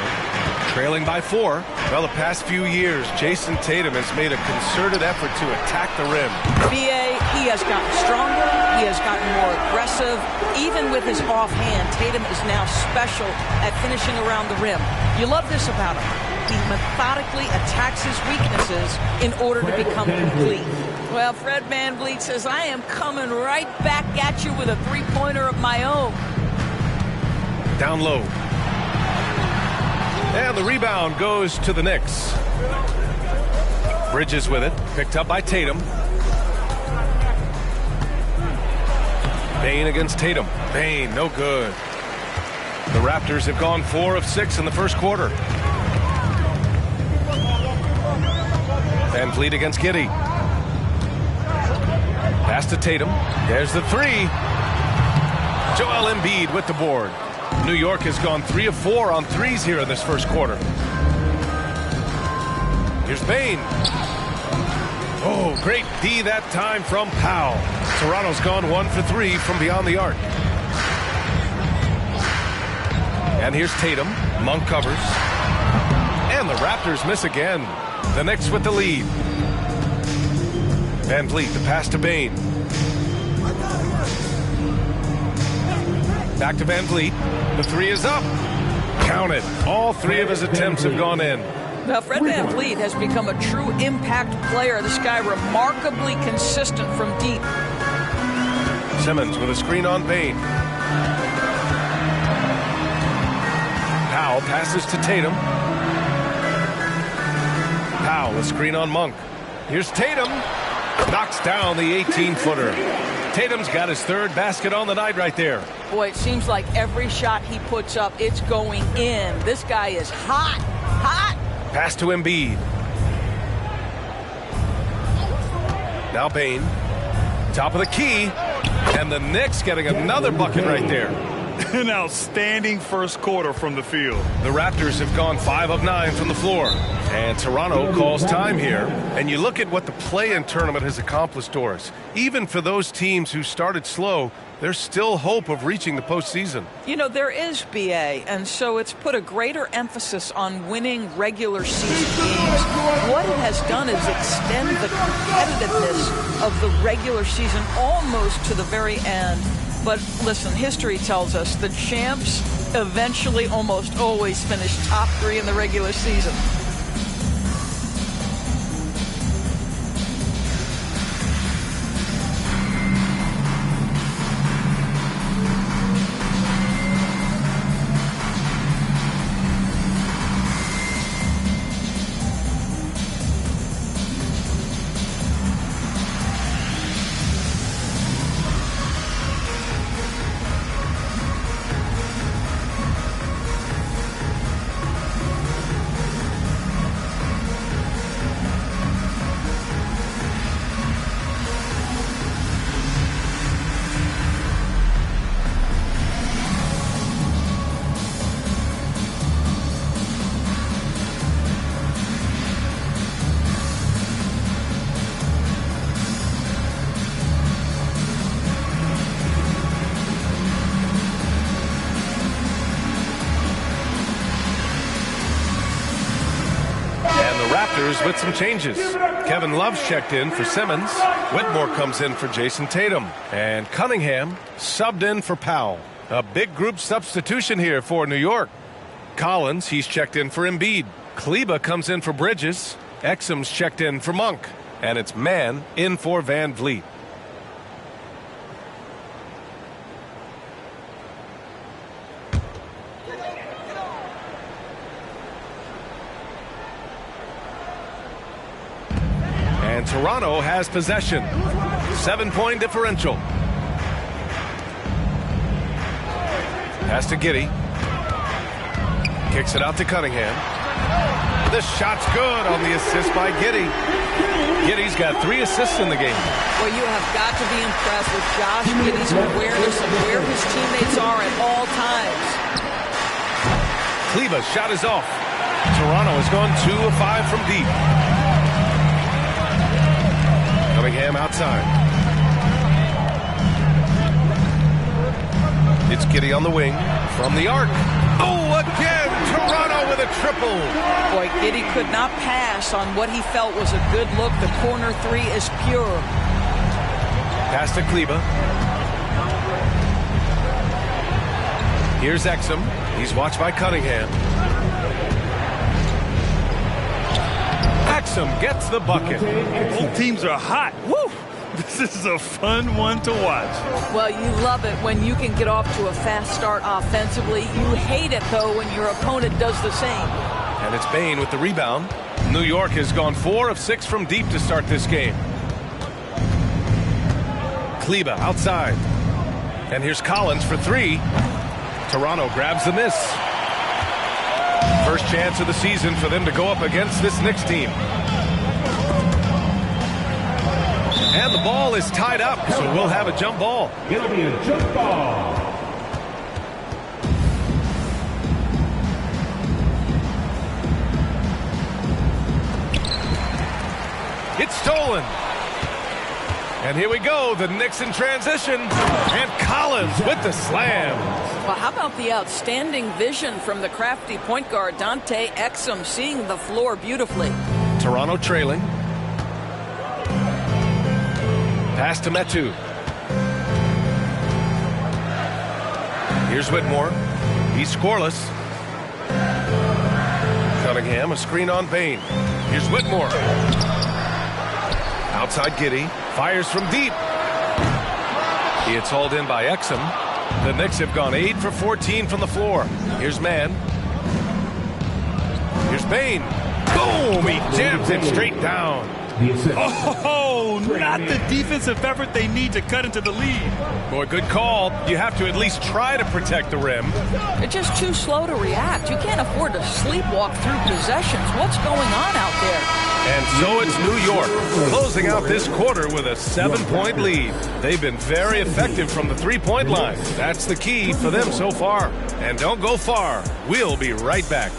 Trailing by 4. Well, the past few years, Jason Tatum has made a concerted effort to attack the rim. BA, he has gotten stronger. He has gotten more aggressive. Even with his offhand, Tatum is now special at finishing around the rim. You love this about him. He methodically attacks his weaknesses in order to become complete. Well, Fred VanVleet says, I am coming right back at you with a three-pointer of my own. Down low. And the rebound goes to the Knicks. Bridges with it. Picked up by Tatum. Bane against Tatum. Bane, no good. The Raptors have gone 4 of 6 in the first quarter. Van Vliet against Giddey. Pass to Tatum. There's the 3. Joel Embiid with the board. New York has gone 3 of 4 on threes here in this first quarter. Here's Bane. Oh, great D that time from Powell. Toronto's gone 1 for 3 from beyond the arc. And here's Tatum. Monk covers. And the Raptors miss again. The Knicks with the lead. Van Vliet, the pass to Bane. Back to Van Vliet. The 3 is up. Count it. All 3 of his attempts have gone in. Now, Fred VanVleet has become a true impact player. This guy remarkably consistent from deep. Simmons with a screen on Bane. Powell passes to Tatum. Powell, a screen on Monk. Here's Tatum. Knocks down the 18-footer. Tatum's got his 3rd basket on the night right there. Boy, it seems like every shot he puts up, it's going in. This guy is hot, hot. Pass to Embiid. Now Bane. Top of the key. And the Knicks getting another bucket right there. An outstanding first quarter from the field. The Raptors have gone 5 of 9 from the floor. And Toronto calls time here. And you look at what the play-in tournament has accomplished, Doris. Even for those teams who started slow, there's still hope of reaching the postseason. You know, there is, BA, and so it's put a greater emphasis on winning regular season games. What it has done is extend the competitiveness of the regular season almost to the very end. But listen, history tells us the champs eventually almost always finish top 3 in the regular season. With some changes. Kevin Love's checked in for Simmons. Whitmore comes in for Jason Tatum. And Cunningham subbed in for Powell. A big group substitution here for New York. Collins, he's checked in for Embiid. Kleba comes in for Bridges. Exum's checked in for Monk. And it's Mann in for Van Vliet. And Toronto has possession. 7-point differential. Pass to Giddey. Kicks it out to Cunningham. The shot's good on the assist by Giddey. Giddey's got 3 assists in the game. Well, you have got to be impressed with Josh Giddey's awareness of where his teammates are at all times. Kleba's shot is off. Toronto has gone 2 of 5 from deep. Cunningham outside. It's Giddey on the wing from the arc. Oh, again, Toronto with a triple. Boy, Giddey could not pass on what he felt was a good look. The corner 3 is pure. Pass to Kleba. Here's Exum. He's watched by Cunningham. Exum gets the bucket. Both teams are hot. Woo! This is a fun one to watch. Well, you love it when you can get off to a fast start offensively. You hate it, though, when your opponent does the same. And it's Bane with the rebound. New York has gone 4 of 6 from deep to start this game. Kleba outside. And here's Collins for 3. Toronto grabs the miss. First chance of the season for them to go up against this Knicks team. And the ball is tied up, so we'll have a jump ball. It'll be a jump ball. It's stolen. And here we go, the Knicks in transition. And Collins with the slam. Well, how about the outstanding vision from the crafty point guard, Dante Exum, seeing the floor beautifully. Toronto trailing. Pass to Metu. Here's Whitmore. He's scoreless. Cunningham, a screen on Bane. Here's Whitmore. Outside Giddey. Fires from deep. It's hauled in by Exum. The Knicks have gone 8 for 14 from the floor. Here's Mann. Here's Bane. Boom! He jams it straight down. Oh, not the defensive effort they need to cut into the lead. Boy, good call. You have to at least try to protect the rim. They're just too slow to react. You can't afford to sleepwalk through possessions. What's going on out there? And so it's New York, closing out this quarter with a 7-point lead. They've been very effective from the 3-point line. That's the key for them so far. And don't go far. We'll be right back.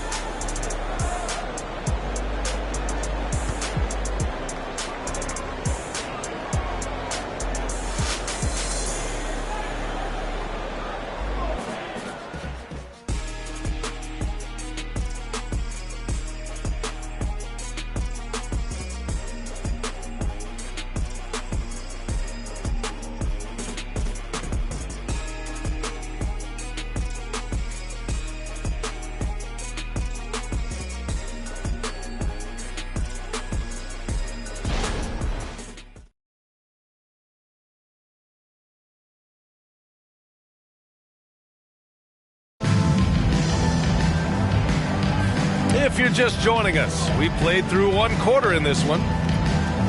If you're just joining us, we played through 1 quarter in this one.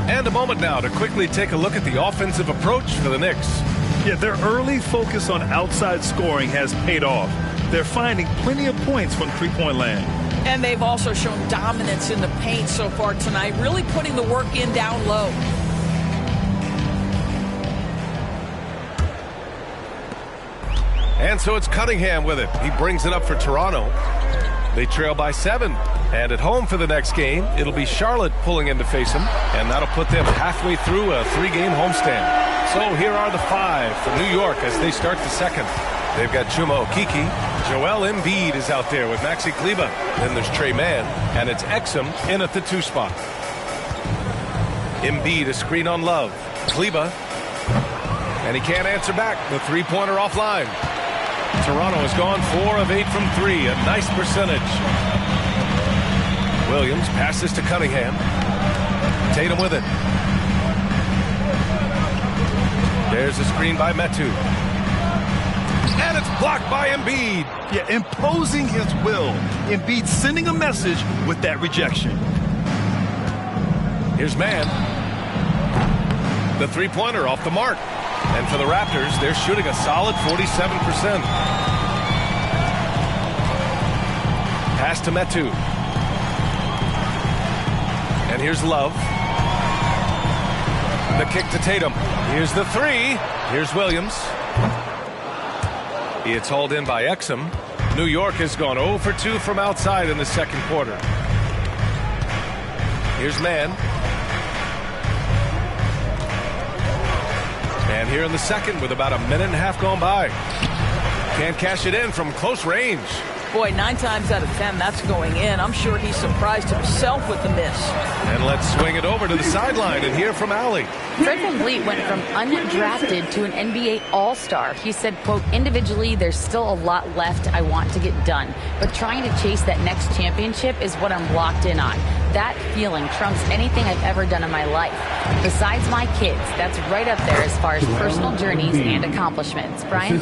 And a moment now to quickly take a look at the offensive approach for the Knicks. Yeah, their early focus on outside scoring has paid off. They're finding plenty of points from three-point land. And they've also shown dominance in the paint so far tonight, really putting the work in down low. And so it's Cunningham with it. He brings it up for Toronto. They trail by 7. And at home for the next game, it'll be Charlotte pulling in to face them. And that'll put them halfway through a 3-game homestand. So here are the 5 for New York as they start the second. They've got Chuma Okeke. Joel Embiid is out there with Maxi Kleber. Then there's Trey Mann. And it's Exum in at the 2 spot. Embiid a screen on Love. Kleber. And he can't answer back. The 3-pointer offline. Toronto has gone 4 of 8 from 3. A nice percentage. Williams passes to Cunningham. Tatum with it. There's a screen by Metu. And it's blocked by Embiid. Yeah, imposing his will. Embiid sending a message with that rejection. Here's Mann. The three-pointer off the mark. And for the Raptors, they're shooting a solid 47%. Pass to Metu. And here's Love. The kick to Tatum. Here's the three. Here's Williams. It's hauled in by Exum. New York has gone 0 for 2 from outside in the second quarter. Here's Mann. And here in the second with about a minute and a half gone by. Can't cash it in from close range. Boy, 9 times out of 10, that's going in. I'm sure he's surprised himself with the miss. And let's swing it over to the sideline and hear from Allie. Fred VanVleet went from undrafted to an NBA All-Star. He said, quote, individually, there's still a lot left I want to get done, but trying to chase that next championship is what I'm locked in on. That feeling trumps anything I've ever done in my life. Besides my kids, that's right up there as far as personal journeys and accomplishments. Brian?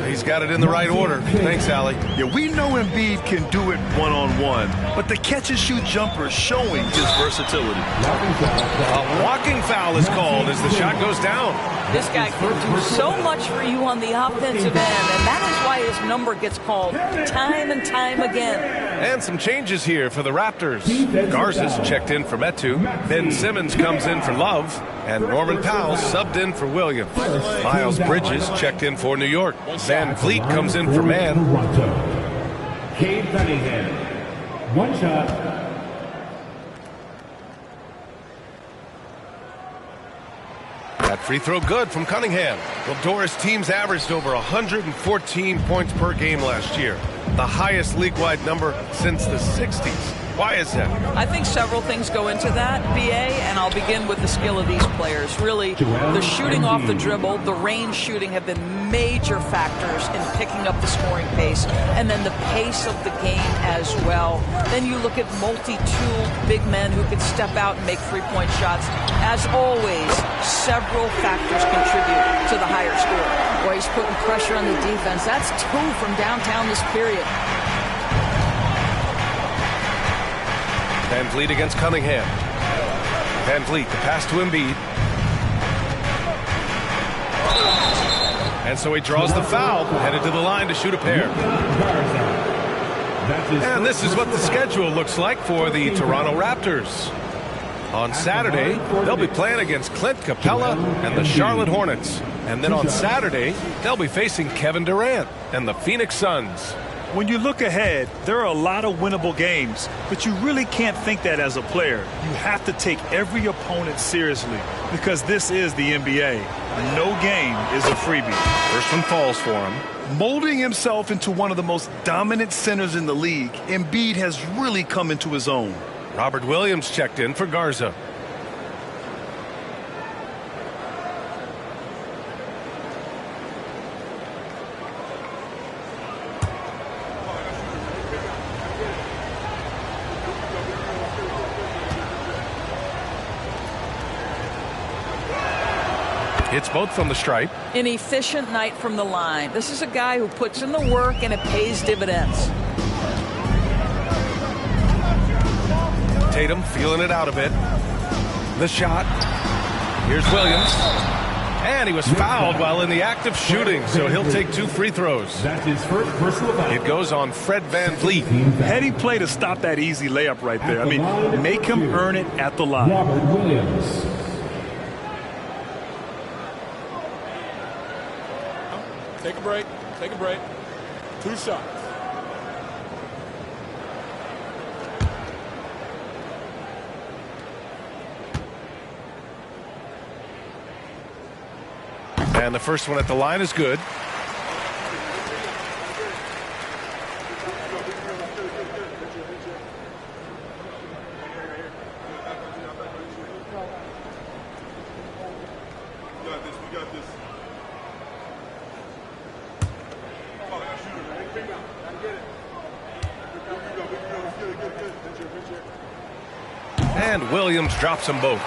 He's got it in the right order. Thanks, Allie. Yeah, we know Embiid can do it one-on-one, but the catch-and-shoot jumper is showing his versatility. A blocking foul is called as the shot goes down. This guy can do so much for you on the offensive end, and that is why his number gets called time and time again. And some changes here for the Raptors. Garza's checked in for Metu. Ben Simmons comes in for Love. And Norman Powell subbed in for Williams. Miles Bridges checked in for New York. Van Vliet comes in for Mann. Cade Cunningham. One shot. That free throw good from Cunningham. Well, Doris, teams averaged over 114 points per game last year. The highest league-wide number since the 60s. Why is that? I think several things go into that, BA, and I'll begin with the skill of these players. Really, the shooting off the dribble, the range shooting have been major factors in picking up the scoring pace, and then the pace of the game as well. Then you look at multi-tooled big men who can step out and make three-point shots. As always, several factors contribute to the higher score. Boy, he's putting pressure on the defense. That's 2 from downtown this period. Van Vliet against Cunningham. Van Vliet, the pass to Embiid. And so he draws the foul, headed to the line to shoot a pair. And this is what the schedule looks like for the Toronto Raptors. On Saturday, they'll be playing against Clint Capella and the Charlotte Hornets. And then on Saturday, they'll be facing Kevin Durant and the Phoenix Suns. When you look ahead, there are a lot of winnable games, but you really can't think that as a player. You have to take every opponent seriously because this is the NBA. No game is a freebie. First one falls for him. Molding himself into one of the most dominant centers in the league, Embiid has really come into his own. Robert Williams checked in for Garza. Hits both from the stripe. An efficient night from the line. This is a guy who puts in the work and it pays dividends. Tatum feeling it out a bit. The shot. Here's Williams. And he was fouled while in the act of shooting, so he'll take 2 free throws. That's his first personal foul. It goes on Fred VanVleet. Heady play to stop that easy layup right there. I mean, make him earn it at the line. Robert Williams. Take a break. Take a break. 2 shots. And the first one at the line is good. And Williams drops them both.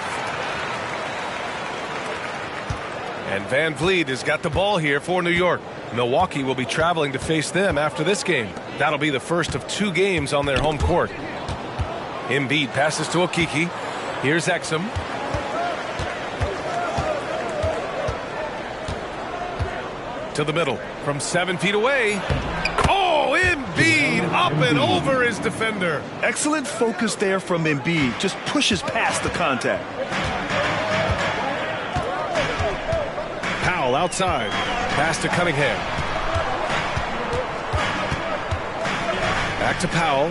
And VanVleet has got the ball here for New York. Milwaukee will be traveling to face them after this game. That'll be the first of 2 games on their home court. Embiid passes to Okiki. Here's Exum. To the middle from 7 feet away. Oh, Embiid up and over his defender. Excellent focus there from Embiid. Just pushes past the contact. Powell outside. Pass to Cunningham. Back to Powell.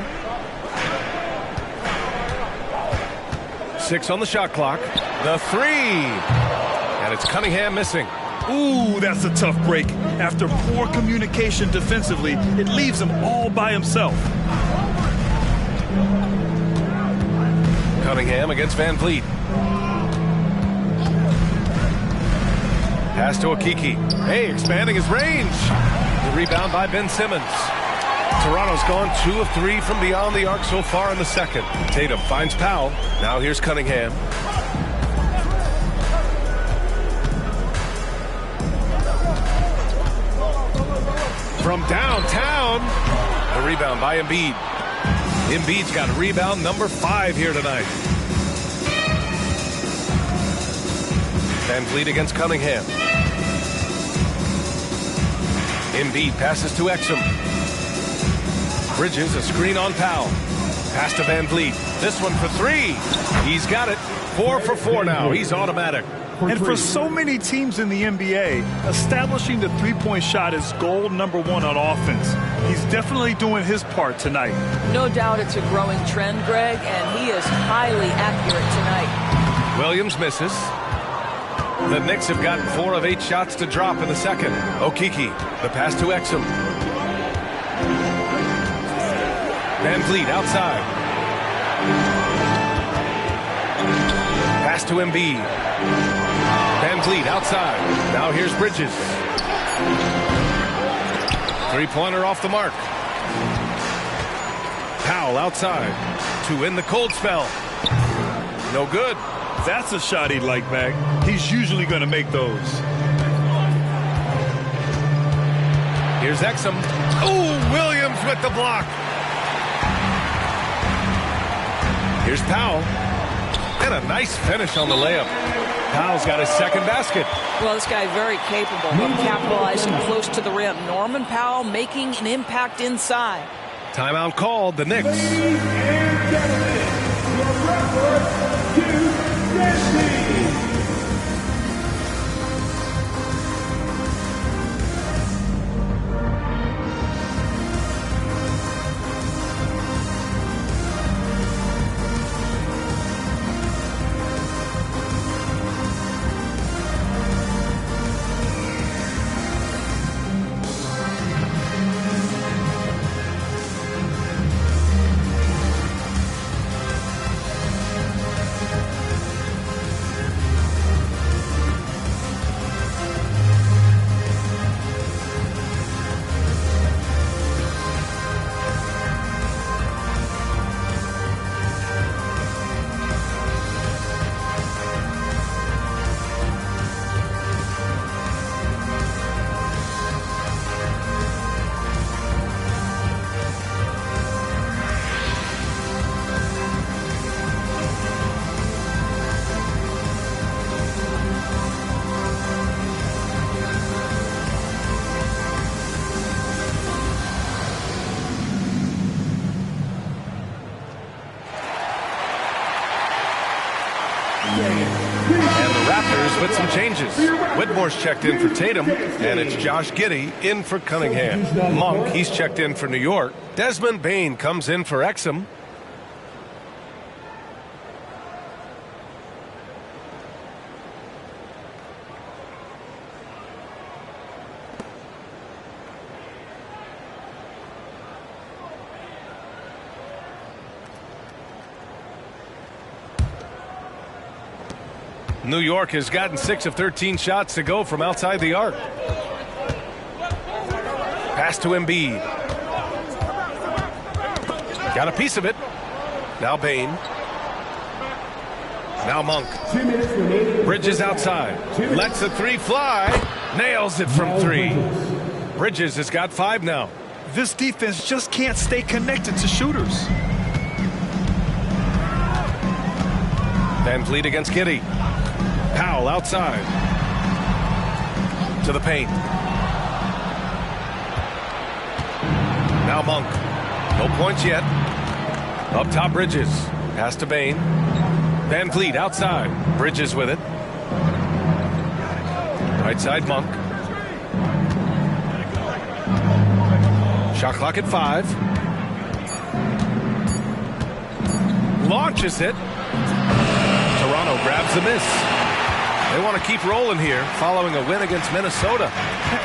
6 on the shot clock. The 3. And it's Cunningham missing. Ooh, that's a tough break. After poor communication defensively, it leaves him all by himself. Cunningham against Van Vliet. Pass to Okiki. Hey, expanding his range. The rebound by Ben Simmons. Toronto's gone 2 of 3 from beyond the arc so far in the second. Tatum finds Powell. Now here's Cunningham. From downtown, the rebound by Embiid. Embiid's got rebound number 5 here tonight. Van Vliet against Cunningham. Embiid passes to Exum. Bridges a screen on Powell. Pass to Van Vliet. This one for 3. He's got it. 4 for 4 now. He's automatic. And for so many teams in the NBA, establishing the three-point shot is goal number 1 on offense. He's definitely doing his part tonight. No doubt it's a growing trend, Greg, and he is highly accurate tonight. Williams misses. The Knicks have gotten 4 of 8 shots to drop in the second. Okiki, the pass to Exum. Van Vliet outside. Pass to Embiid. Van Vliet outside. Now here's Bridges. 3-pointer off the mark. Powell outside to end the cold spell. No good. That's a shot he'd like back. He's usually going to make those. Here's Exum. Oh, Williams with the block. Here's Powell. And a nice finish on the layup. Powell's got his second basket. Well, this guy very capable of capitalizing close to the rim. Norman Powell making an impact inside. Timeout called. The Knicks. Ladies and gentlemen, your referee to Disney. And the Raptors with some changes. Whitmore's checked in for Tatum, and it's Josh Giddey in for Cunningham. Monk, he's checked in for New York. Desmond Bane comes in for Exum. New York has gotten 6 of 13 shots to go from outside the arc. Pass to Embiid. Got a piece of it. Now Bane. Now Monk. Bridges outside. Lets the 3 fly. Nails it from 3. Bridges has got 5 now. This defense just can't stay connected to shooters. Van Vliet against Giddey. Powell outside. To the paint. Now Monk. No points yet. Up top, Bridges. Pass to Bain. Van Vliet outside. Bridges with it. Right side, Monk. Shot clock at 5. Launches it. Toronto grabs the miss. They want to keep rolling here following a win against Minnesota.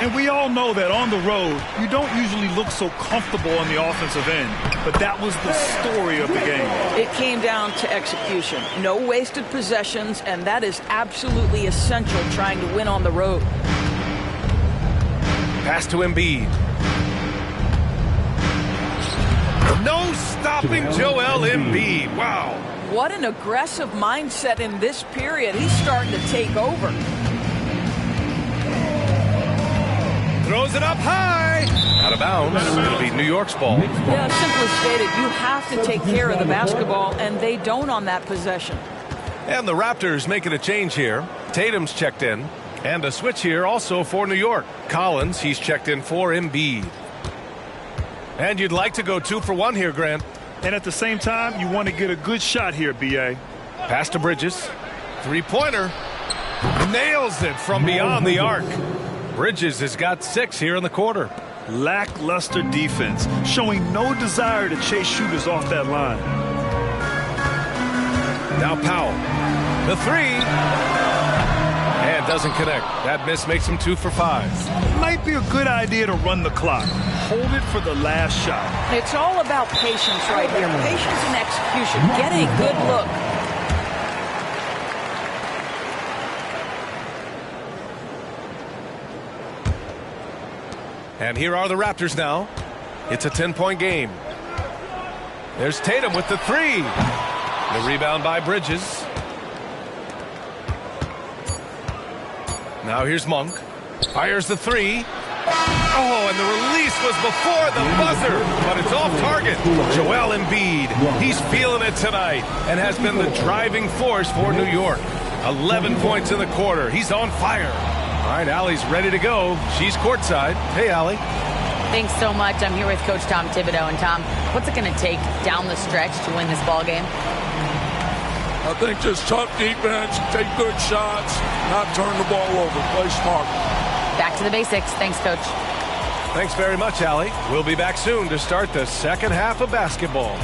And we all know that on the road, you don't usually look so comfortable on the offensive end. But that was the story of the game. It came down to execution. No wasted possessions, and that is absolutely essential trying to win on the road. Pass to Embiid. No stopping Joel Embiid. Wow. What an aggressive mindset in this period. He's starting to take over. Throws it up high. Out of bounds. It'll be New York's ball. Yeah, simply stated, you have to take care of the basketball, and they don't on that possession. And the Raptors making a change here. Tatum's checked in. And a switch here also for New York. Collins, he's checked in for Embiid. And you'd like to go 2 for 1 here, Grant. And at the same time, you want to get a good shot here, B.A. Pass to Bridges. Three-pointer. Nails it from beyond the arc. Bridges has got 6 here in the quarter. Lackluster defense, showing no desire to chase shooters off that line. Now Powell. The 3. And doesn't connect. That miss makes him 2 for 5. Might be a good idea to run the clock. Hold it for the last shot. It's all about patience right here. Patience and execution. Get a good look. And here are the Raptors now. It's a 10-point game. There's Tatum with the 3. The rebound by Bridges. Now here's Monk. Fires the 3. Oh, and the release was before the buzzer, but it's off target. Joel Embiid, he's feeling it tonight and has been the driving force for New York. 11 points in the quarter. He's on fire. All right, Allie's ready to go. She's courtside. Hey, Allie. Thanks so much. I'm here with Coach Tom Thibodeau. And Tom, what's it going to take down the stretch to win this ball game? I think just tough defense, take good shots, not turn the ball over, play smart. Back to the basics. Thanks, Coach. Thanks very much, Allie. We'll be back soon to start the second half of basketball.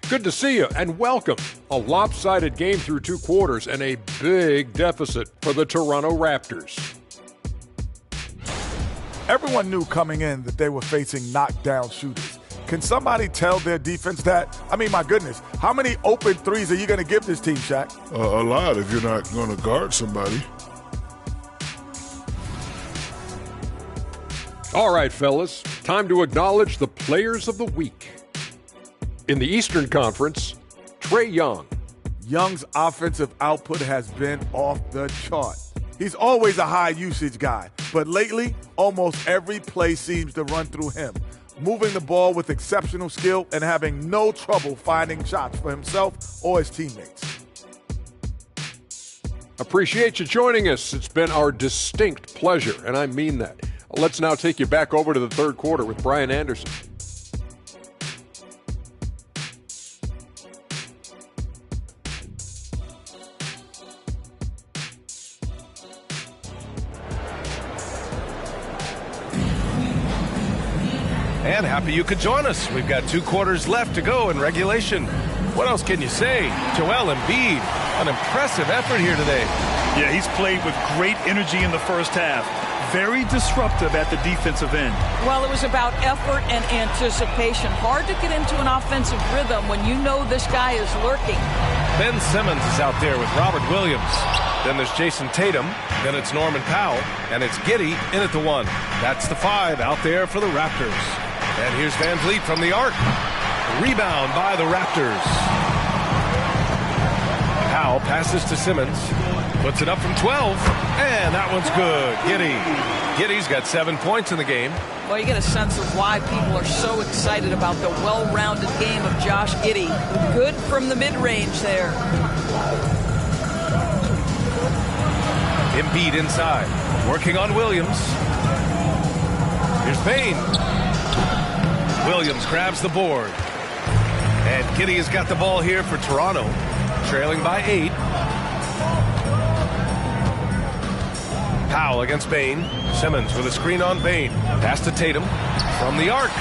Good to see you and welcome. A lopsided game through 2 quarters and a big deficit for the Toronto Raptors. Everyone knew coming in that they were facing knockdown shooters. Can somebody tell their defense that? I mean, my goodness, how many open threes are you going to give this team, Shaq? A lot if you're not going to guard somebody. All right, fellas, time to acknowledge the players of the week. In the Eastern Conference, Trae Young. Young's offensive output has been off the chart. He's always a high-usage guy, but lately, almost every play seems to run through him, moving the ball with exceptional skill and having no trouble finding shots for himself or his teammates. Appreciate you joining us. It's been our distinct pleasure, and I mean that. Let's now take you back over to the third quarter with Brian Anderson. And happy you could join us. We've got 2 quarters left to go in regulation. What else can you say? Joel Embiid, an impressive effort here today. Yeah, he's played with great energy in the first half. Very disruptive at the defensive end. Well, it was about effort and anticipation. Hard to get into an offensive rhythm when you know this guy is lurking. Ben Simmons is out there with Robert Williams. Then there's Jason Tatum. Then it's Norman Powell. And it's Giddey in at the 1. That's the 5 out there for the Raptors. And here's Van Vliet from the arc. Rebound by the Raptors. Powell Powell passes to Simmons. Puts it up from 12. And that one's good. Giddey's got 7 points in the game. Well, you get a sense of why people are so excited about the well-rounded game of Josh Giddey. Good from the mid-range there. Embiid inside. Working on Williams. Here's Payne. Williams grabs the board. And Giddey has got the ball here for Toronto. Trailing by 8. Powell against Bane. Simmons with a screen on Bane. Pass to Tatum from the arc.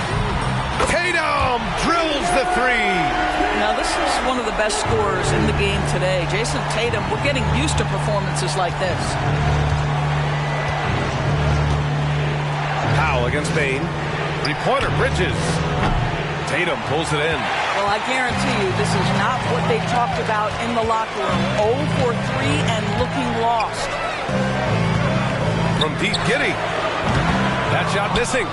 Tatum drills the 3. Now, this is one of the best scorers in the game today. Jason Tatum, we're getting used to performances like this. Powell against Bane. 3-pointer, Bridges. Tatum pulls it in. Well, I guarantee you this is not what they talked about in the locker room. 0 for 3 and looking lost. From deep, Giddey. That shot missing.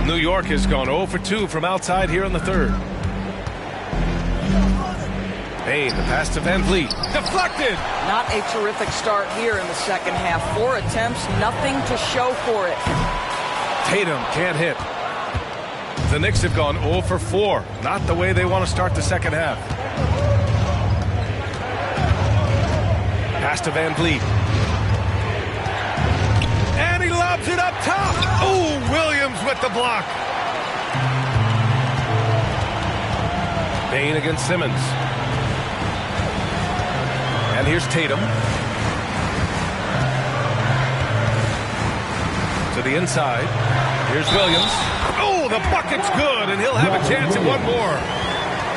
New York has gone 0 for 2 from outside here in the third. Payne, the pass to Van Vliet. Deflected. Not a terrific start here in the second half. 4 attempts, nothing to show for it. Tatum can't hit. The Knicks have gone 0 for 4. Not the way they want to start the second half. Pass to Van Vliet. And he lobs it up top. Oh, Williams with the block. Payne against Simmons. And here's Tatum. To the inside. Here's Williams. Oh, the bucket's good, and he'll have a chance at one more.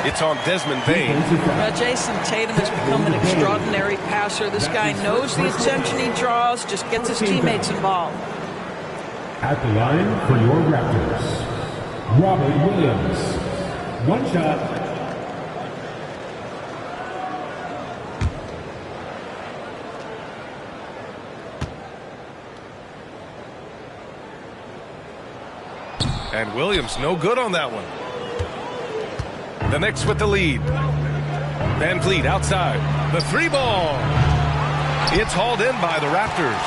It's on Desmond Bane. Jason Tatum has become an extraordinary passer. This guy knows the attention he draws, just gets his teammates involved. At the line for your Raptors, Robert Williams. One shot. And Williams no good on that one. The Knicks with the lead. Van Vliet outside. The 3-ball. It's hauled in by the Raptors.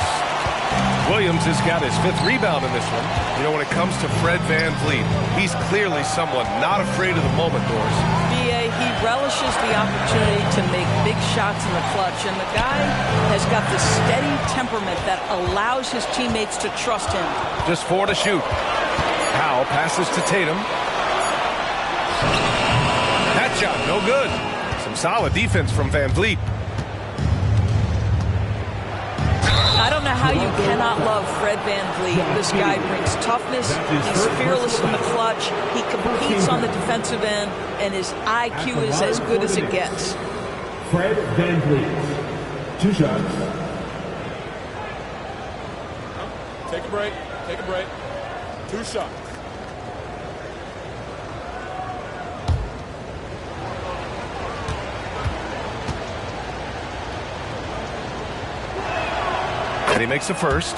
Williams has got his 5th rebound in this one. You know, when it comes to Fred Van Vliet, he's clearly someone not afraid of the moment, Doris. BA, he relishes the opportunity to make big shots in the clutch, and the guy has got the steady temperament that allows his teammates to trust him. Just 4 to shoot. Powell passes to Tatum. That shot, no good. Some solid defense from Van Vliet. I don't know how you cannot love Fred Van Vliet. This guy brings toughness. He's fearless in the clutch. He competes on the defensive end, and his IQ is as good as it gets. Fred Van Vliet. 2 shots. Take a break. Take a break. 2 shots. And he makes the first.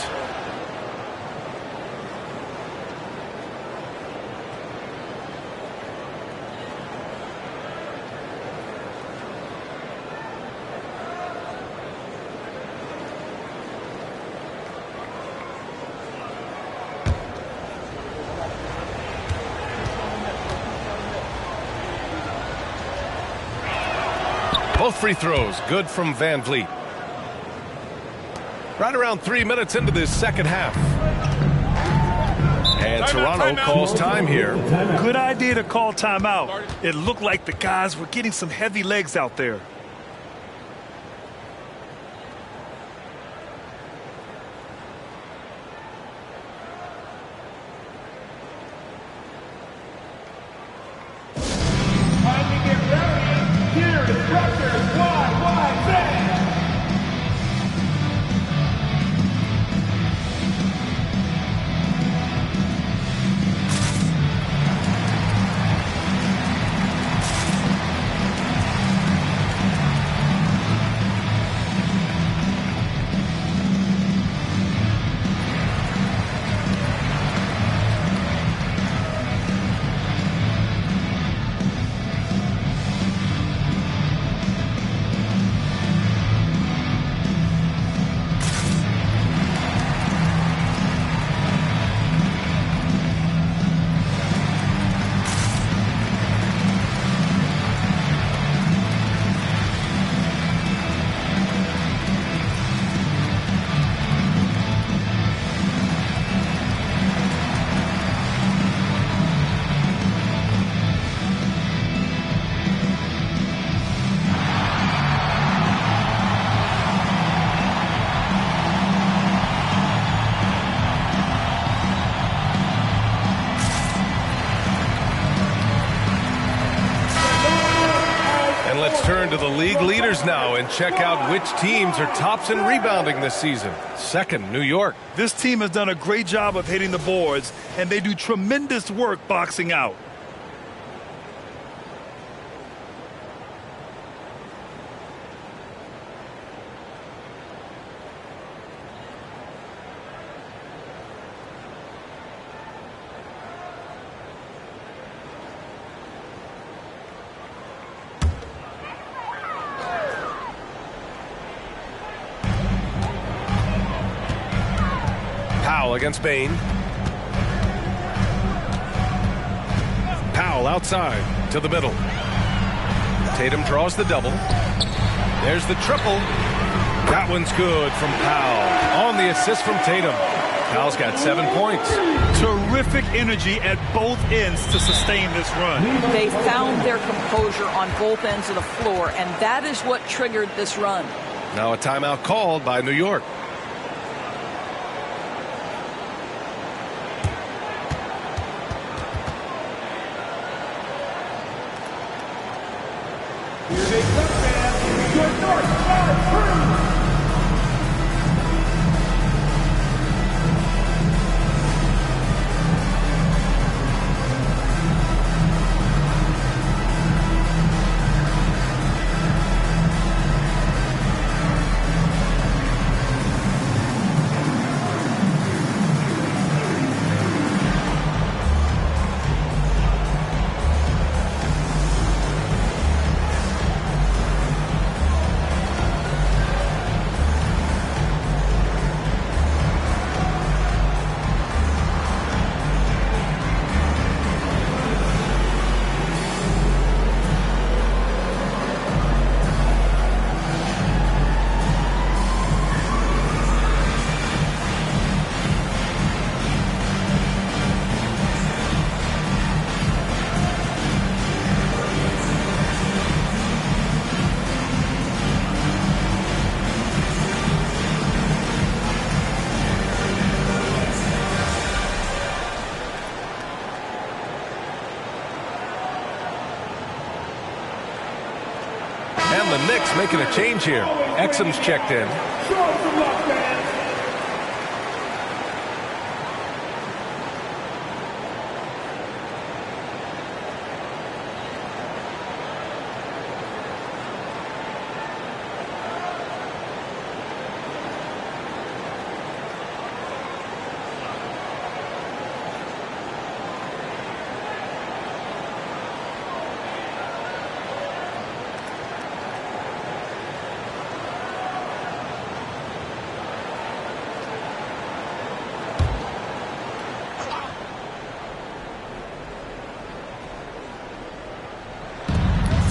Both free throws good from Van Vliet. Right around 3 minutes into this second half. And Toronto calls time here. Good idea to call timeout. It looked like the guys were getting some heavy legs out there. turn to the league leaders now and check out which teams are tops in rebounding this season. Second, New York. This team has done a great job of hitting the boards, and they do tremendous work boxing out. Powell against Bain. Powell outside to the middle. Tatum draws the double. There's the triple. That one's good from Powell. On the assist from Tatum. Powell's got 7 points. Terrific energy at both ends to sustain this run. They found their composure on both ends of the floor, and that is what triggered this run. Now a timeout called by New York. And the Knicks making a change here. Exum's checked in.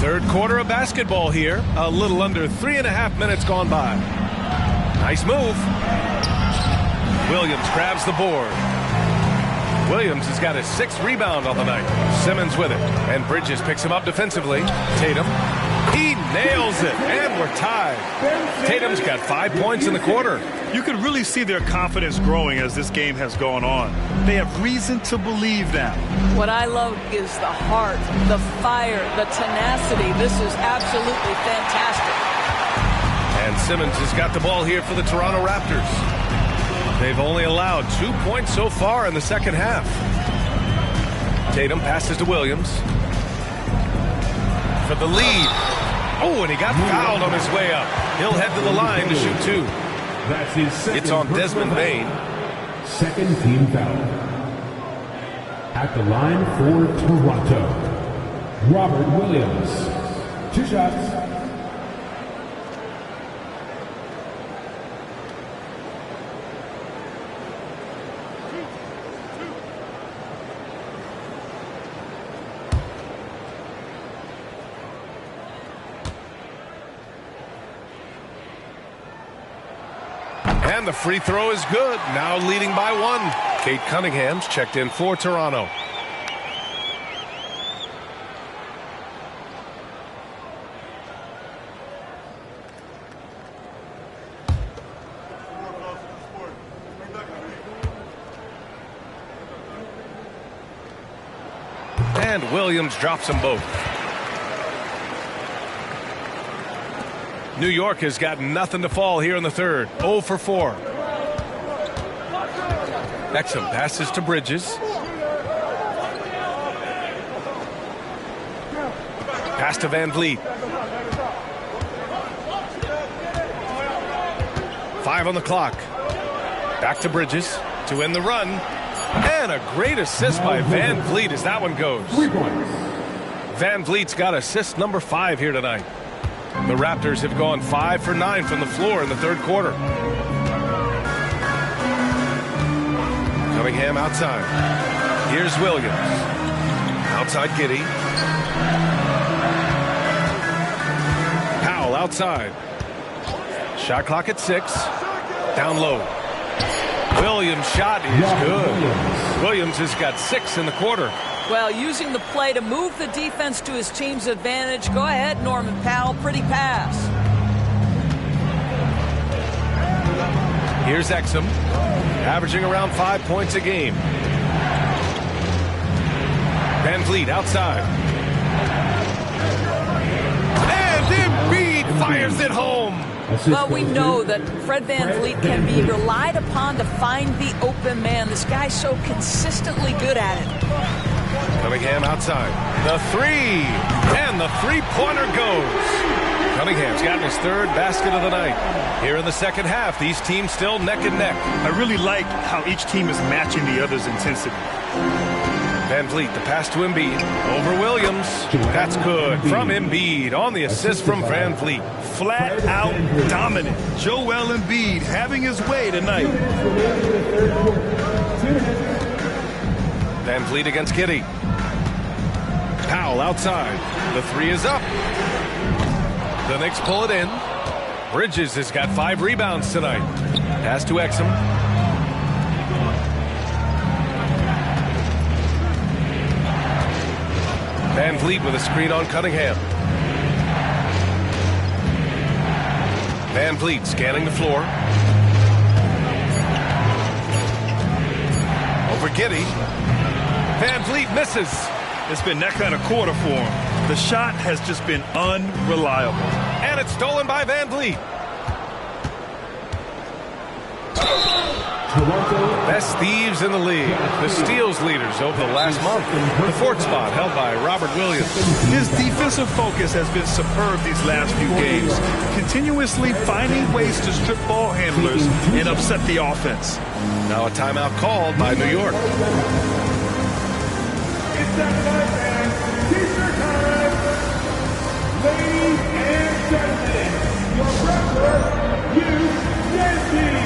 Third quarter of basketball here. A little under 3.5 minutes gone by. Nice move. Williams grabs the board. Williams has got his 6th rebound on the night. Simmons with it. And Bridges picks him up defensively. Tatum. He nails it. And we're tied. Tatum's got 5 points in the quarter. You can really see their confidence growing as this game has gone on. They have reason to believe now. What I love is the heart, the fire, the tenacity. This is absolutely fantastic. And Simmons has got the ball here for the Toronto Raptors. They've only allowed 2 points so far in the second half. Tatum passes to Williams for the lead. Oh, and he got fouled on his way up. He'll head to the line to shoot 2. That's his second. It's on Desmond Bain. Second team foul. At the line for Toronto, Robert Williams. 2 shots. And the free throw is good. Now leading by 1. Kate Cunningham's checked in for Toronto. And Williams drops them both. New York has got nothing to fall here in the third. 0 for 4. Exum passes to Bridges. Pass to Van Vliet. 5 on the clock. Back to Bridges to end the run. And a great assist by Van Vliet as that one goes. Van Vliet's got assist number 5 here tonight. The Raptors have gone 5 for 9 from the floor in the third quarter. Cunningham outside. Here's Williams. Outside Giddey. Powell outside. Shot clock at 6. Down low. Williams' shot is good. Williams has got 6 in the quarter. Well, using the play to move the defense to his team's advantage. Go ahead, Norman Powell. Pretty pass. Here's Exum, averaging around 5 points a game. Van Vliet outside. And Embiid fires it home. Well, we know that Fred Van Vliet can be relied upon to find the open man. This guy's so consistently good at it. Cunningham outside. The 3. And the three-pointer goes. Cunningham's gotten his 3rd basket of the night. Here in the second half, these teams still neck and neck. I really like how each team is matching the other's intensity. Van Vliet, the pass to Embiid. Over Williams. That's good from Embiid on the assist from Van Vliet. Flat out dominant. Joel Embiid having his way tonight. Van Vliet against Giddey. Powell outside. The 3 is up. The Knicks pull it in. Bridges has got 5 rebounds tonight. Pass to Exum. Van Vliet with a screen on Cunningham. Van Vliet scanning the floor. Over Giddey. Van Vliet misses. It's been that kind of quarter for him. The shot has just been unreliable. And it's stolen by Van Vliet. Best thieves in the league. The steals leaders over the last month. The 4th spot held by Robert Williams. His defensive focus has been superb these last few games. Continuously finding ways to strip ball handlers and upset the offense. Now a timeout called by New York. It's that time, man. T-shirt time. Ladies and gentlemen, your wrestler, Hugh Yancey.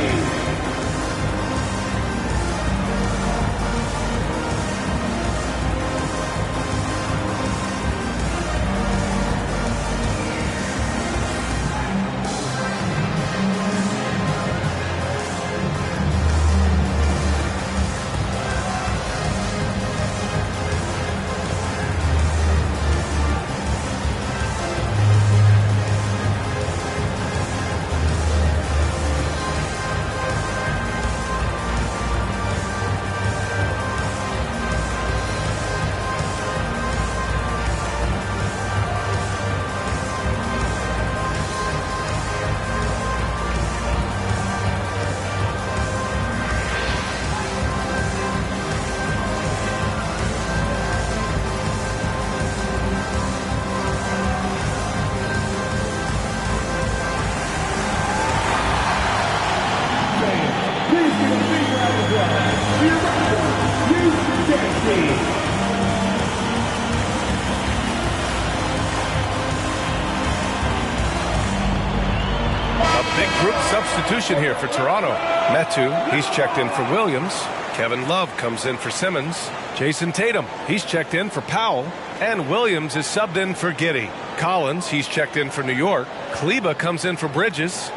Substitution here for Toronto. Metu, he's checked in for Williams. Kevin Love comes in for Simmons. Jason Tatum, he's checked in for Powell. And Williams is subbed in for Giddey. Collins, he's checked in for New York. Kleba comes in for Bridges.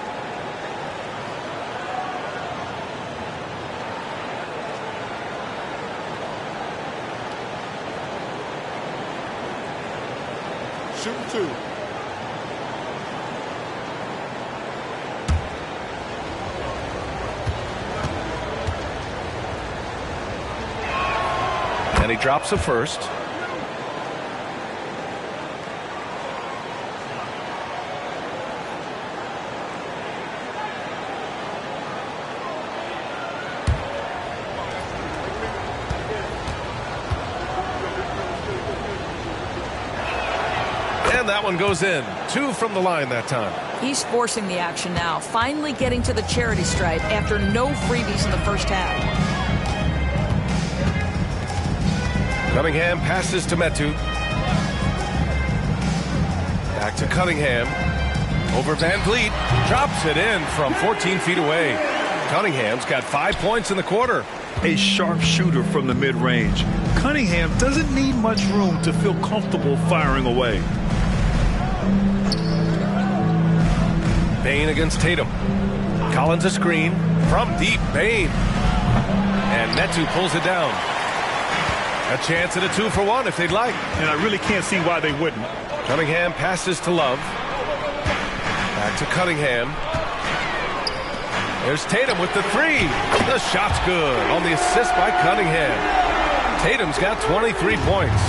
Shoot 2. And he drops the first. And that one goes in. 2 from the line that time. He's forcing the action now, finally getting to the charity stripe after no freebies in the first half. Cunningham passes to Metu. Back to Cunningham. Over Van Vliet. Drops it in from 14 feet away. Cunningham's got 5 points in the quarter. A sharp shooter from the mid-range. Cunningham doesn't need much room to feel comfortable firing away. Bain against Tatum. Collins a screen. From deep, Bain. And Metu pulls it down. A chance at a 2-for-1 if they'd like. And I really can't see why they wouldn't. Cunningham passes to Love. Back to Cunningham. There's Tatum with the 3. The shot's good on the assist by Cunningham. Tatum's got 23 points.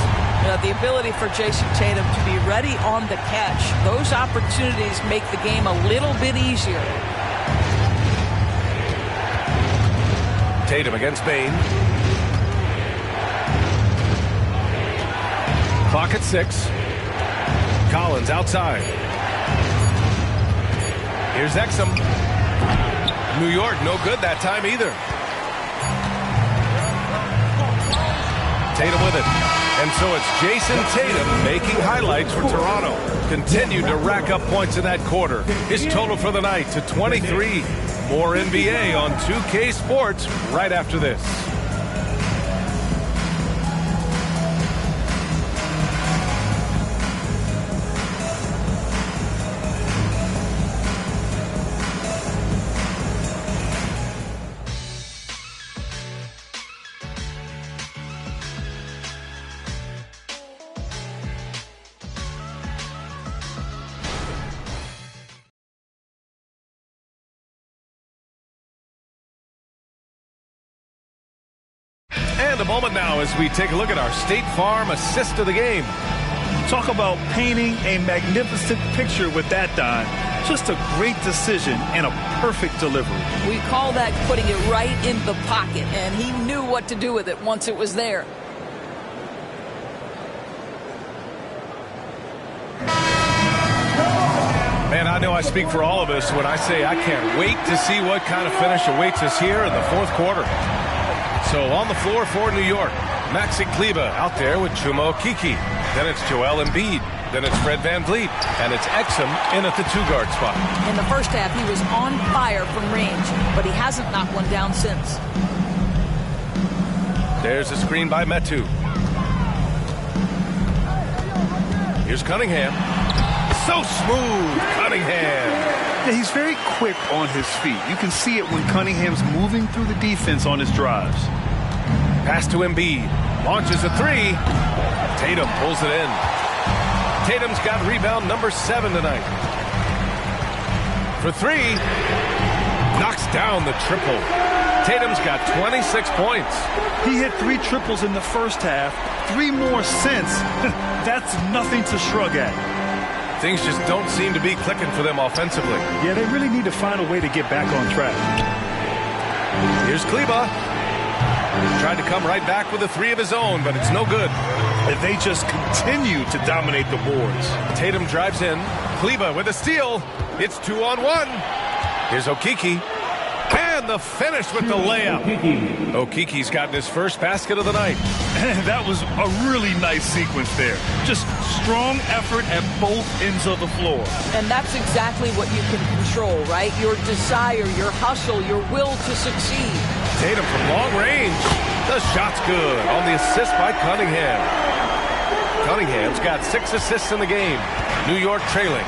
The ability for Jason Tatum to be ready on the catch. Those opportunities make the game a little bit easier. Tatum against Bain. Clock at 6. Collins outside. Here's Exum. New York no good that time either. Tatum with it. And so it's Jason Tatum making highlights for Toronto. Continued to rack up points in that quarter. His total for the night to 23. More NBA on 2K Sports right after this. And a moment now as we take a look at our State Farm assist of the game. Talk about painting a magnificent picture with that, Don. Just a great decision and a perfect delivery. We call that putting it right in the pocket, and he knew what to do with it once it was there. Man, I know I speak for all of us when I say I can't wait to see what kind of finish awaits us here in the fourth quarter. So on the floor for New York, Maxi Kleber out there with Chuma Okeke. Then it's Joel Embiid. Then it's Fred Van Vliet. And it's Exum in at the 2-guard spot. In the first half, he was on fire from range, but he hasn't knocked one down since. There's a screen by Metu. Here's Cunningham. So smooth, Cunningham. Yeah, he's very quick on his feet. You can see it when Cunningham's moving through the defense on his drives. Pass to Embiid. Launches a 3. Tatum pulls it in. Tatum's got rebound number 7 tonight. For 3. Knocks down the triple. Tatum's got 26 points. He hit 3 triples in the first half. 3 more since. That's nothing to shrug at. Things just don't seem to be clicking for them offensively. Yeah, they really need to find a way to get back on track. Here's Kleber. Tried to come right back with a 3 of his own, but it's no good. And they just continue to dominate the boards. Tatum drives in. Kleber with a steal. It's 2-on-1. Here's Okeke. And the finish with the layup. Okeke's gotten his first basket of the night. That was a really nice sequence there. Just strong effort at both ends of the floor. And that's exactly what you can control, right? Your desire, your hustle, your will to succeed. Tatum from long range. The shot's good on the assist by Cunningham. Cunningham's got 6 assists in the game. New York trailing.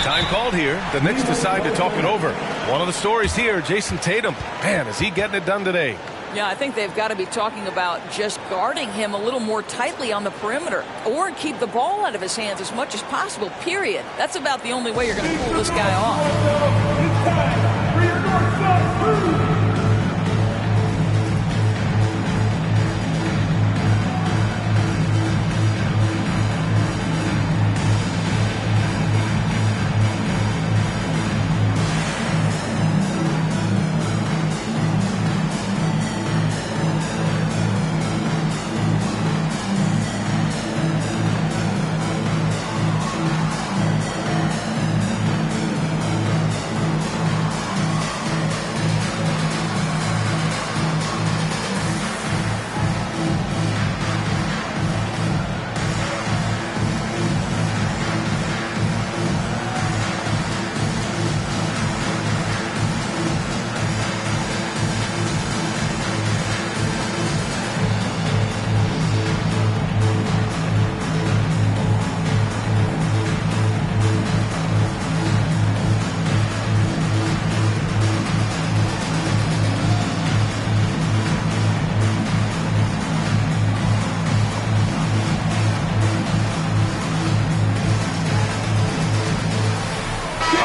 Time called here. The Knicks decide to talk it over. One of the stories here, Jason Tatum. Man, is he getting it done today? Yeah, I think they've got to be talking about just guarding him a little more tightly on the perimeter or keep the ball out of his hands as much as possible, period. That's about the only way you're going to pull this guy off.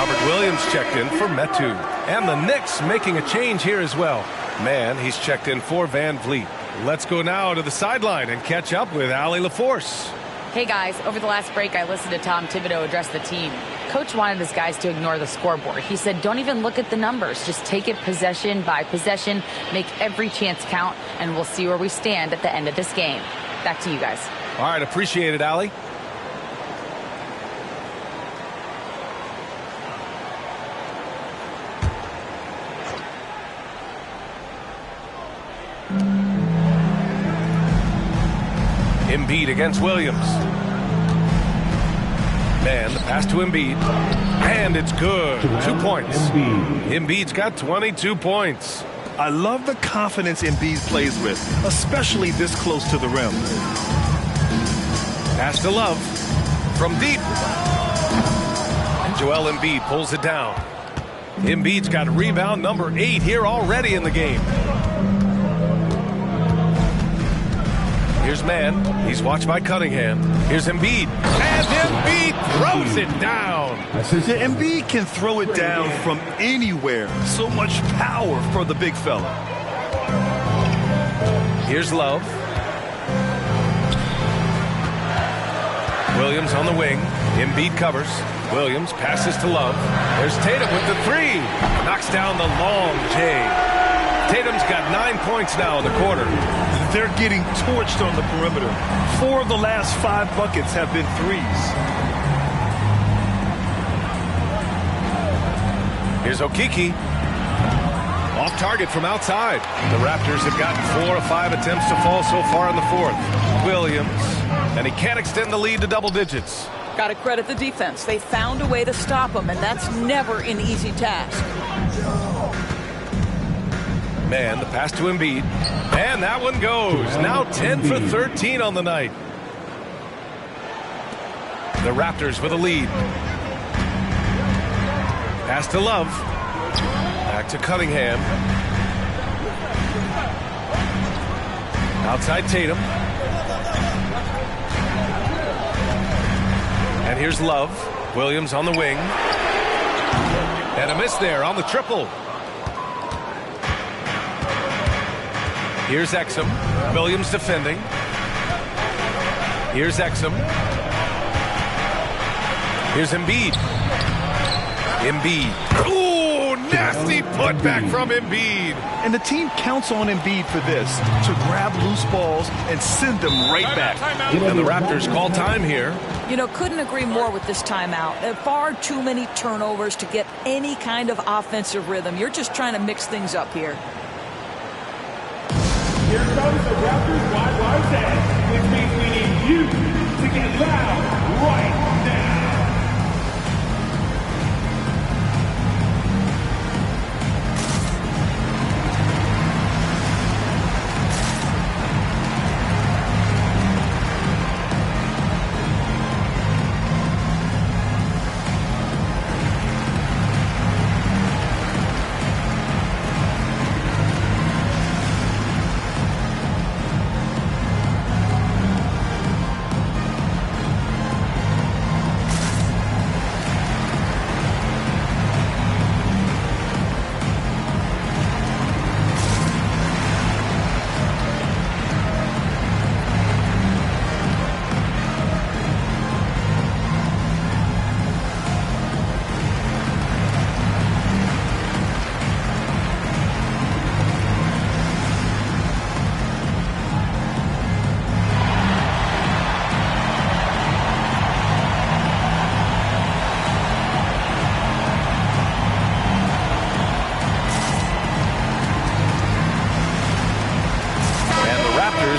Robert Williams checked in for Metu. And the Knicks making a change here as well. Man, he's checked in for Van Vliet. Let's go now to the sideline and catch up with Allie LaForce. Hey guys, over the last break I listened to Tom Thibodeau address the team. Coach wanted his guys to ignore the scoreboard. He said, don't even look at the numbers. Just take it possession by possession, make every chance count, and we'll see where we stand at the end of this game. Back to you guys. All right, appreciate it, Allie. Embiid against Williams. Man, the pass to Embiid. And it's good. 2 points. Embiid's got 22 points. I love the confidence Embiid plays with, especially this close to the rim. Pass to Love from deep. And Joel Embiid pulls it down. Embiid's got rebound number 8 here already in the game. Here's Mann. He's watched by Cunningham. Here's Embiid. And Embiid throws it down. Yeah, Embiid can throw it down from anywhere. So much power for the big fella. Here's Love. Williams on the wing. Embiid covers. Williams passes to Love. There's Tatum with the 3. Knocks down the long J. Tatum's got 9 points now in the quarter. They're getting torched on the perimeter. 4 of the last 5 buckets have been threes. Here's Okeke. Off target from outside. The Raptors have gotten 4 of 5 attempts to fall so far in the fourth. Williams. And he can't extend the lead to double digits. Got to credit the defense. They found a way to stop him, and that's never an easy task. Man, the pass to Embiid. And that one goes. Now 10 for 13 on the night. The Raptors with a lead. Pass to Love. Back to Cunningham. Outside Tatum. And here's Love. Williams on the wing. And a miss there on the triple. Here's Exum. Williams defending. Here's Exum. Here's Embiid. Embiid. Ooh, nasty putback from Embiid. And the team counts on Embiid for this, to grab loose balls and send them right back. And the Raptors call time here. You know, couldn't agree more with this timeout. There are far too many turnovers to get any kind of offensive rhythm. You're just trying to mix things up here. Here comes the Raptors wide set, which means we need you to get loud right now.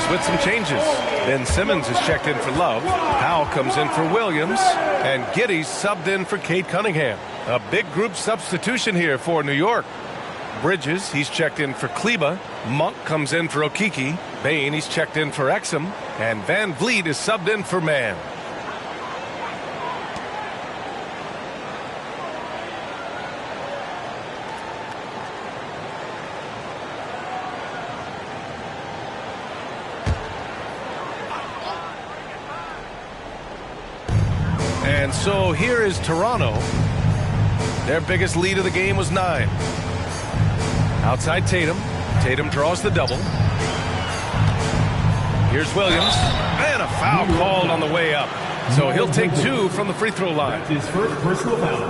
With some changes. Ben Simmons is checked in for Love. Powell comes in for Williams. And Giddey's subbed in for Kate Cunningham. A big group substitution here for New York. Bridges, he's checked in for Kleba. Monk comes in for Okeke. Bain, he's checked in for Exum. And Van Vliet is subbed in for Mann. And so here is Toronto. Their biggest lead of the game was 9. Outside Tatum. Tatum draws the double. Here's Williams. And a foul called on the way up. So he'll take 2 from the free throw line. His first personal foul.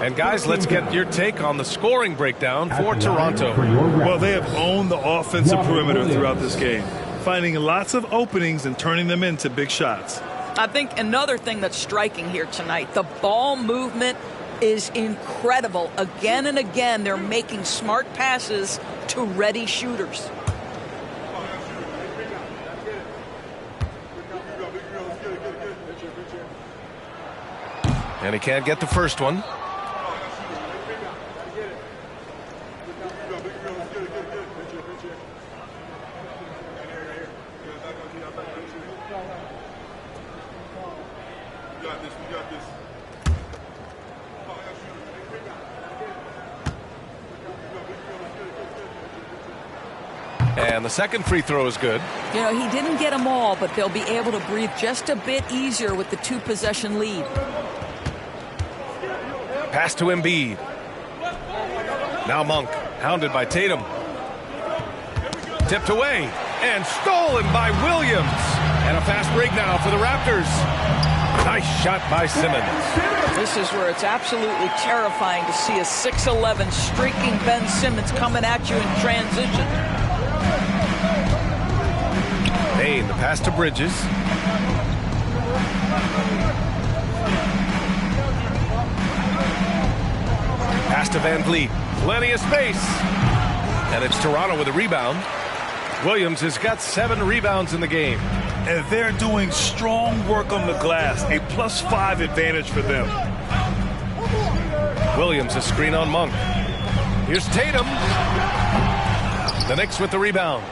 And guys, let's get your take on the scoring breakdown for Toronto. Well, they have owned the offensive perimeter throughout this game, finding lots of openings and turning them into big shots. I think another thing that's striking here tonight, the ball movement is incredible. Again and again, they're making smart passes to ready shooters. And he can't get the first one. And the second free throw is good. You know, he didn't get them all, but they'll be able to breathe just a bit easier with the 2-possession lead. Pass to Embiid. Now Monk, hounded by Tatum. Tipped away and stolen by Williams. And a fast break now for the Raptors. Nice shot by Simmons. This is where it's absolutely terrifying to see a 6'11" streaking Ben Simmons coming at you in transition. Payne, the pass to Bridges. Pass to Van Vliet. Plenty of space. And it's Toronto with a rebound. Williams has got 7 rebounds in the game. And they're doing strong work on the glass, a +5 advantage for them. Williams, a screen on Monk. Here's Tatum. The Knicks with the rebound.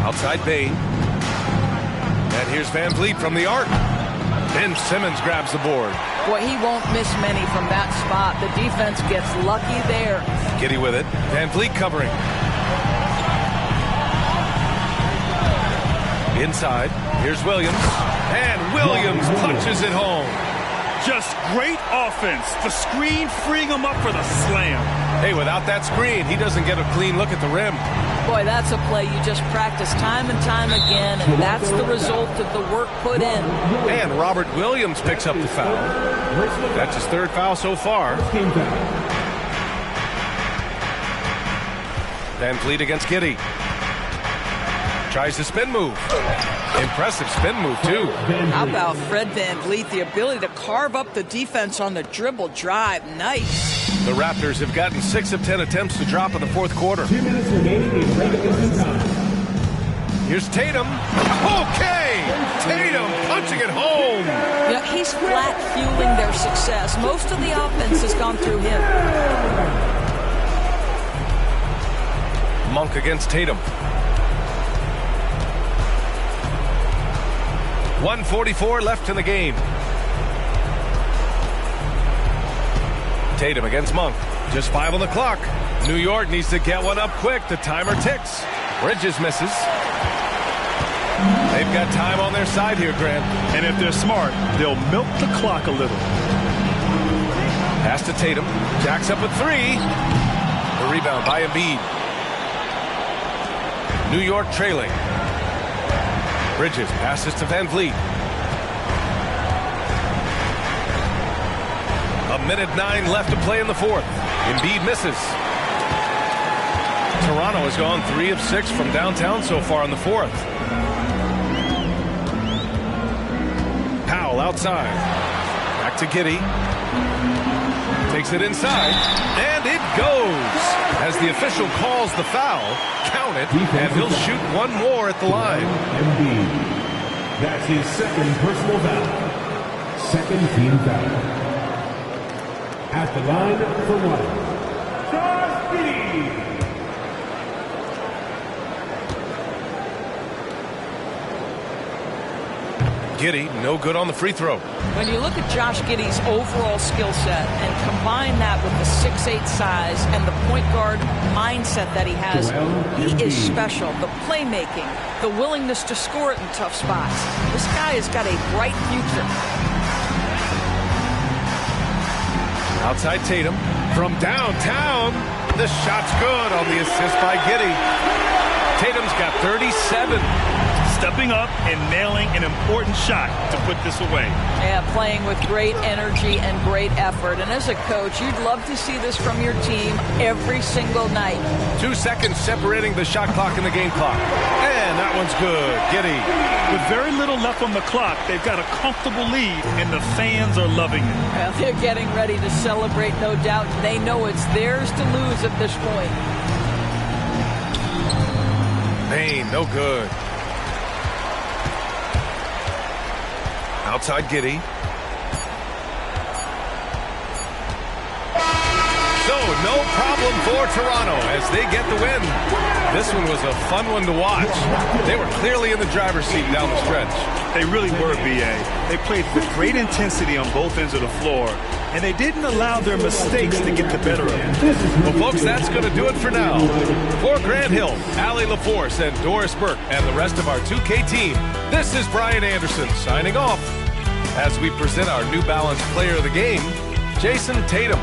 Outside Bane. And here's Van Vliet from the arc. Ben Simmons grabs the board. Boy, he won't miss many from that spot. The defense gets lucky there. Giddey with it. Van Vliet covering. Inside. Here's Williams. And Williams punches it home. Just great offense. The screen freeing him up for the slam. Hey, without that screen, he doesn't get a clean look at the rim. Boy, that's a play you just practice time and time again, and that's the result of the work put in. And Robert Williams picks up the foul. That's his 3rd foul so far. Van Vliet against Giddey. Tries the spin move. Impressive spin move, too. How about Fred Van Vliet, the ability to carve up the defense on the dribble drive. Nice. The Raptors have gotten 6 of 10 attempts to drop in the 4th quarter. 2 minutes remaining in regulation time. Here's Tatum. Okay! Tatum punching it home. Yeah, he's flat fueling their success. Most of the offense has gone through him. Monk against Tatum. 1:44 left in the game. Tatum against Monk. Just 5 on the clock. New York needs to get one up quick. The timer ticks. Bridges misses. They've got time on their side here, Grant. And if they're smart, they'll milk the clock a little. Pass to Tatum. Jacks up with 3. The rebound by Embiid. New York trailing. Bridges passes to Van Vliet. 1:09 left to play in the 4th. Embiid misses. Toronto has gone 3 of 6 from downtown so far in the 4th. Powell outside. Back to Giddey. Takes it inside. And it goes. As the official calls the foul, count it, and he'll shoot one more at the line. Embiid. That's his 2nd personal foul. 2nd team foul. At the line for 1. Josh Giddey. Giddey, no good on the free throw. When you look at Josh Giddey's overall skill set and combine that with the 6'8" size and the point guard mindset that he has, he is special. The playmaking, the willingness to score it in tough spots. This guy has got a bright future. Outside Tatum from downtown. The shot's good on the assist by Giddey. Tatum's got 37. Stepping up and nailing an important shot to put this away. Yeah, playing with great energy and great effort. And as a coach, you'd love to see this from your team every single night. 2 seconds separating the shot clock and the game clock. And that one's good. Giddey. With very little left on the clock, they've got a comfortable lead, and the fans are loving it. Well, they're getting ready to celebrate, no doubt. They know it's theirs to lose at this point. Payne, no good. Outside Giddey. So no problem for Toronto as they get the win. This one was a fun one to watch. They were clearly in the driver's seat down the stretch. They really were, B.A. They played with great intensity on both ends of the floor, and they didn't allow their mistakes to get the better of them. Well, folks, that's going to do it for now. For Grant Hill, Allie LaForce, and Doris Burke, and the rest of our 2K team, this is Brian Anderson signing off as we present our New Balance Player of the Game, Jason Tatum.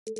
The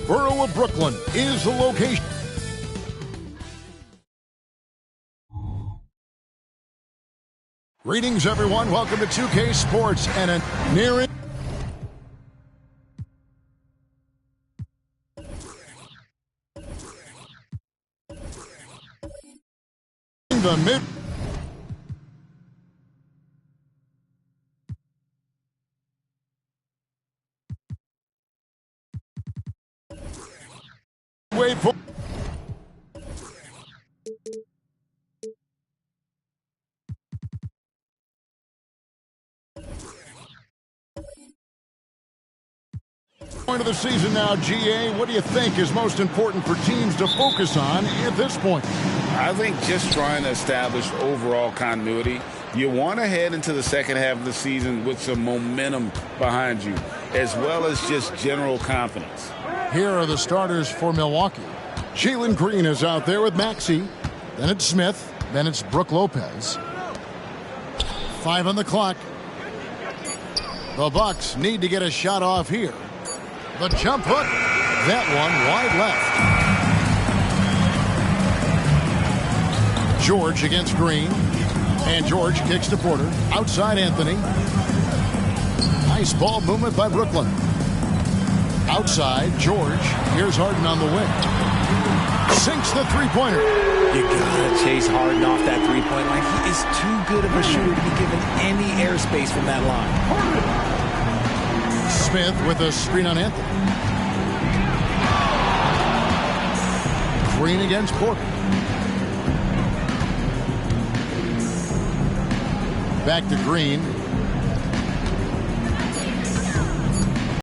borough of Brooklyn is the location. Greetings, everyone. Welcome to 2K Sports and a nearing the mid. Way for point of the season now, GA. What do you think is most important for teams to focus on at this point? I think just trying to establish overall continuity. You want to head into the second half of the season with some momentum behind you, as well as just general confidence. Here are the starters for Milwaukee. Jalen Green is out there with Maxey. Then it's Smith. Then it's Brook Lopez. 5 on the clock. The Bucks need to get a shot off here. The jump hook. That one wide left. George against Green. And George kicks to Porter. Outside Anthony. Nice ball movement by Brooklyn. Outside, George. Here's Harden on the wing. Sinks the three-pointer. You gotta chase Harden off that three-point line. He is too good of a shooter to be given any airspace from that line. Smith with a screen on Anthony. Green against Porter. Back to Green.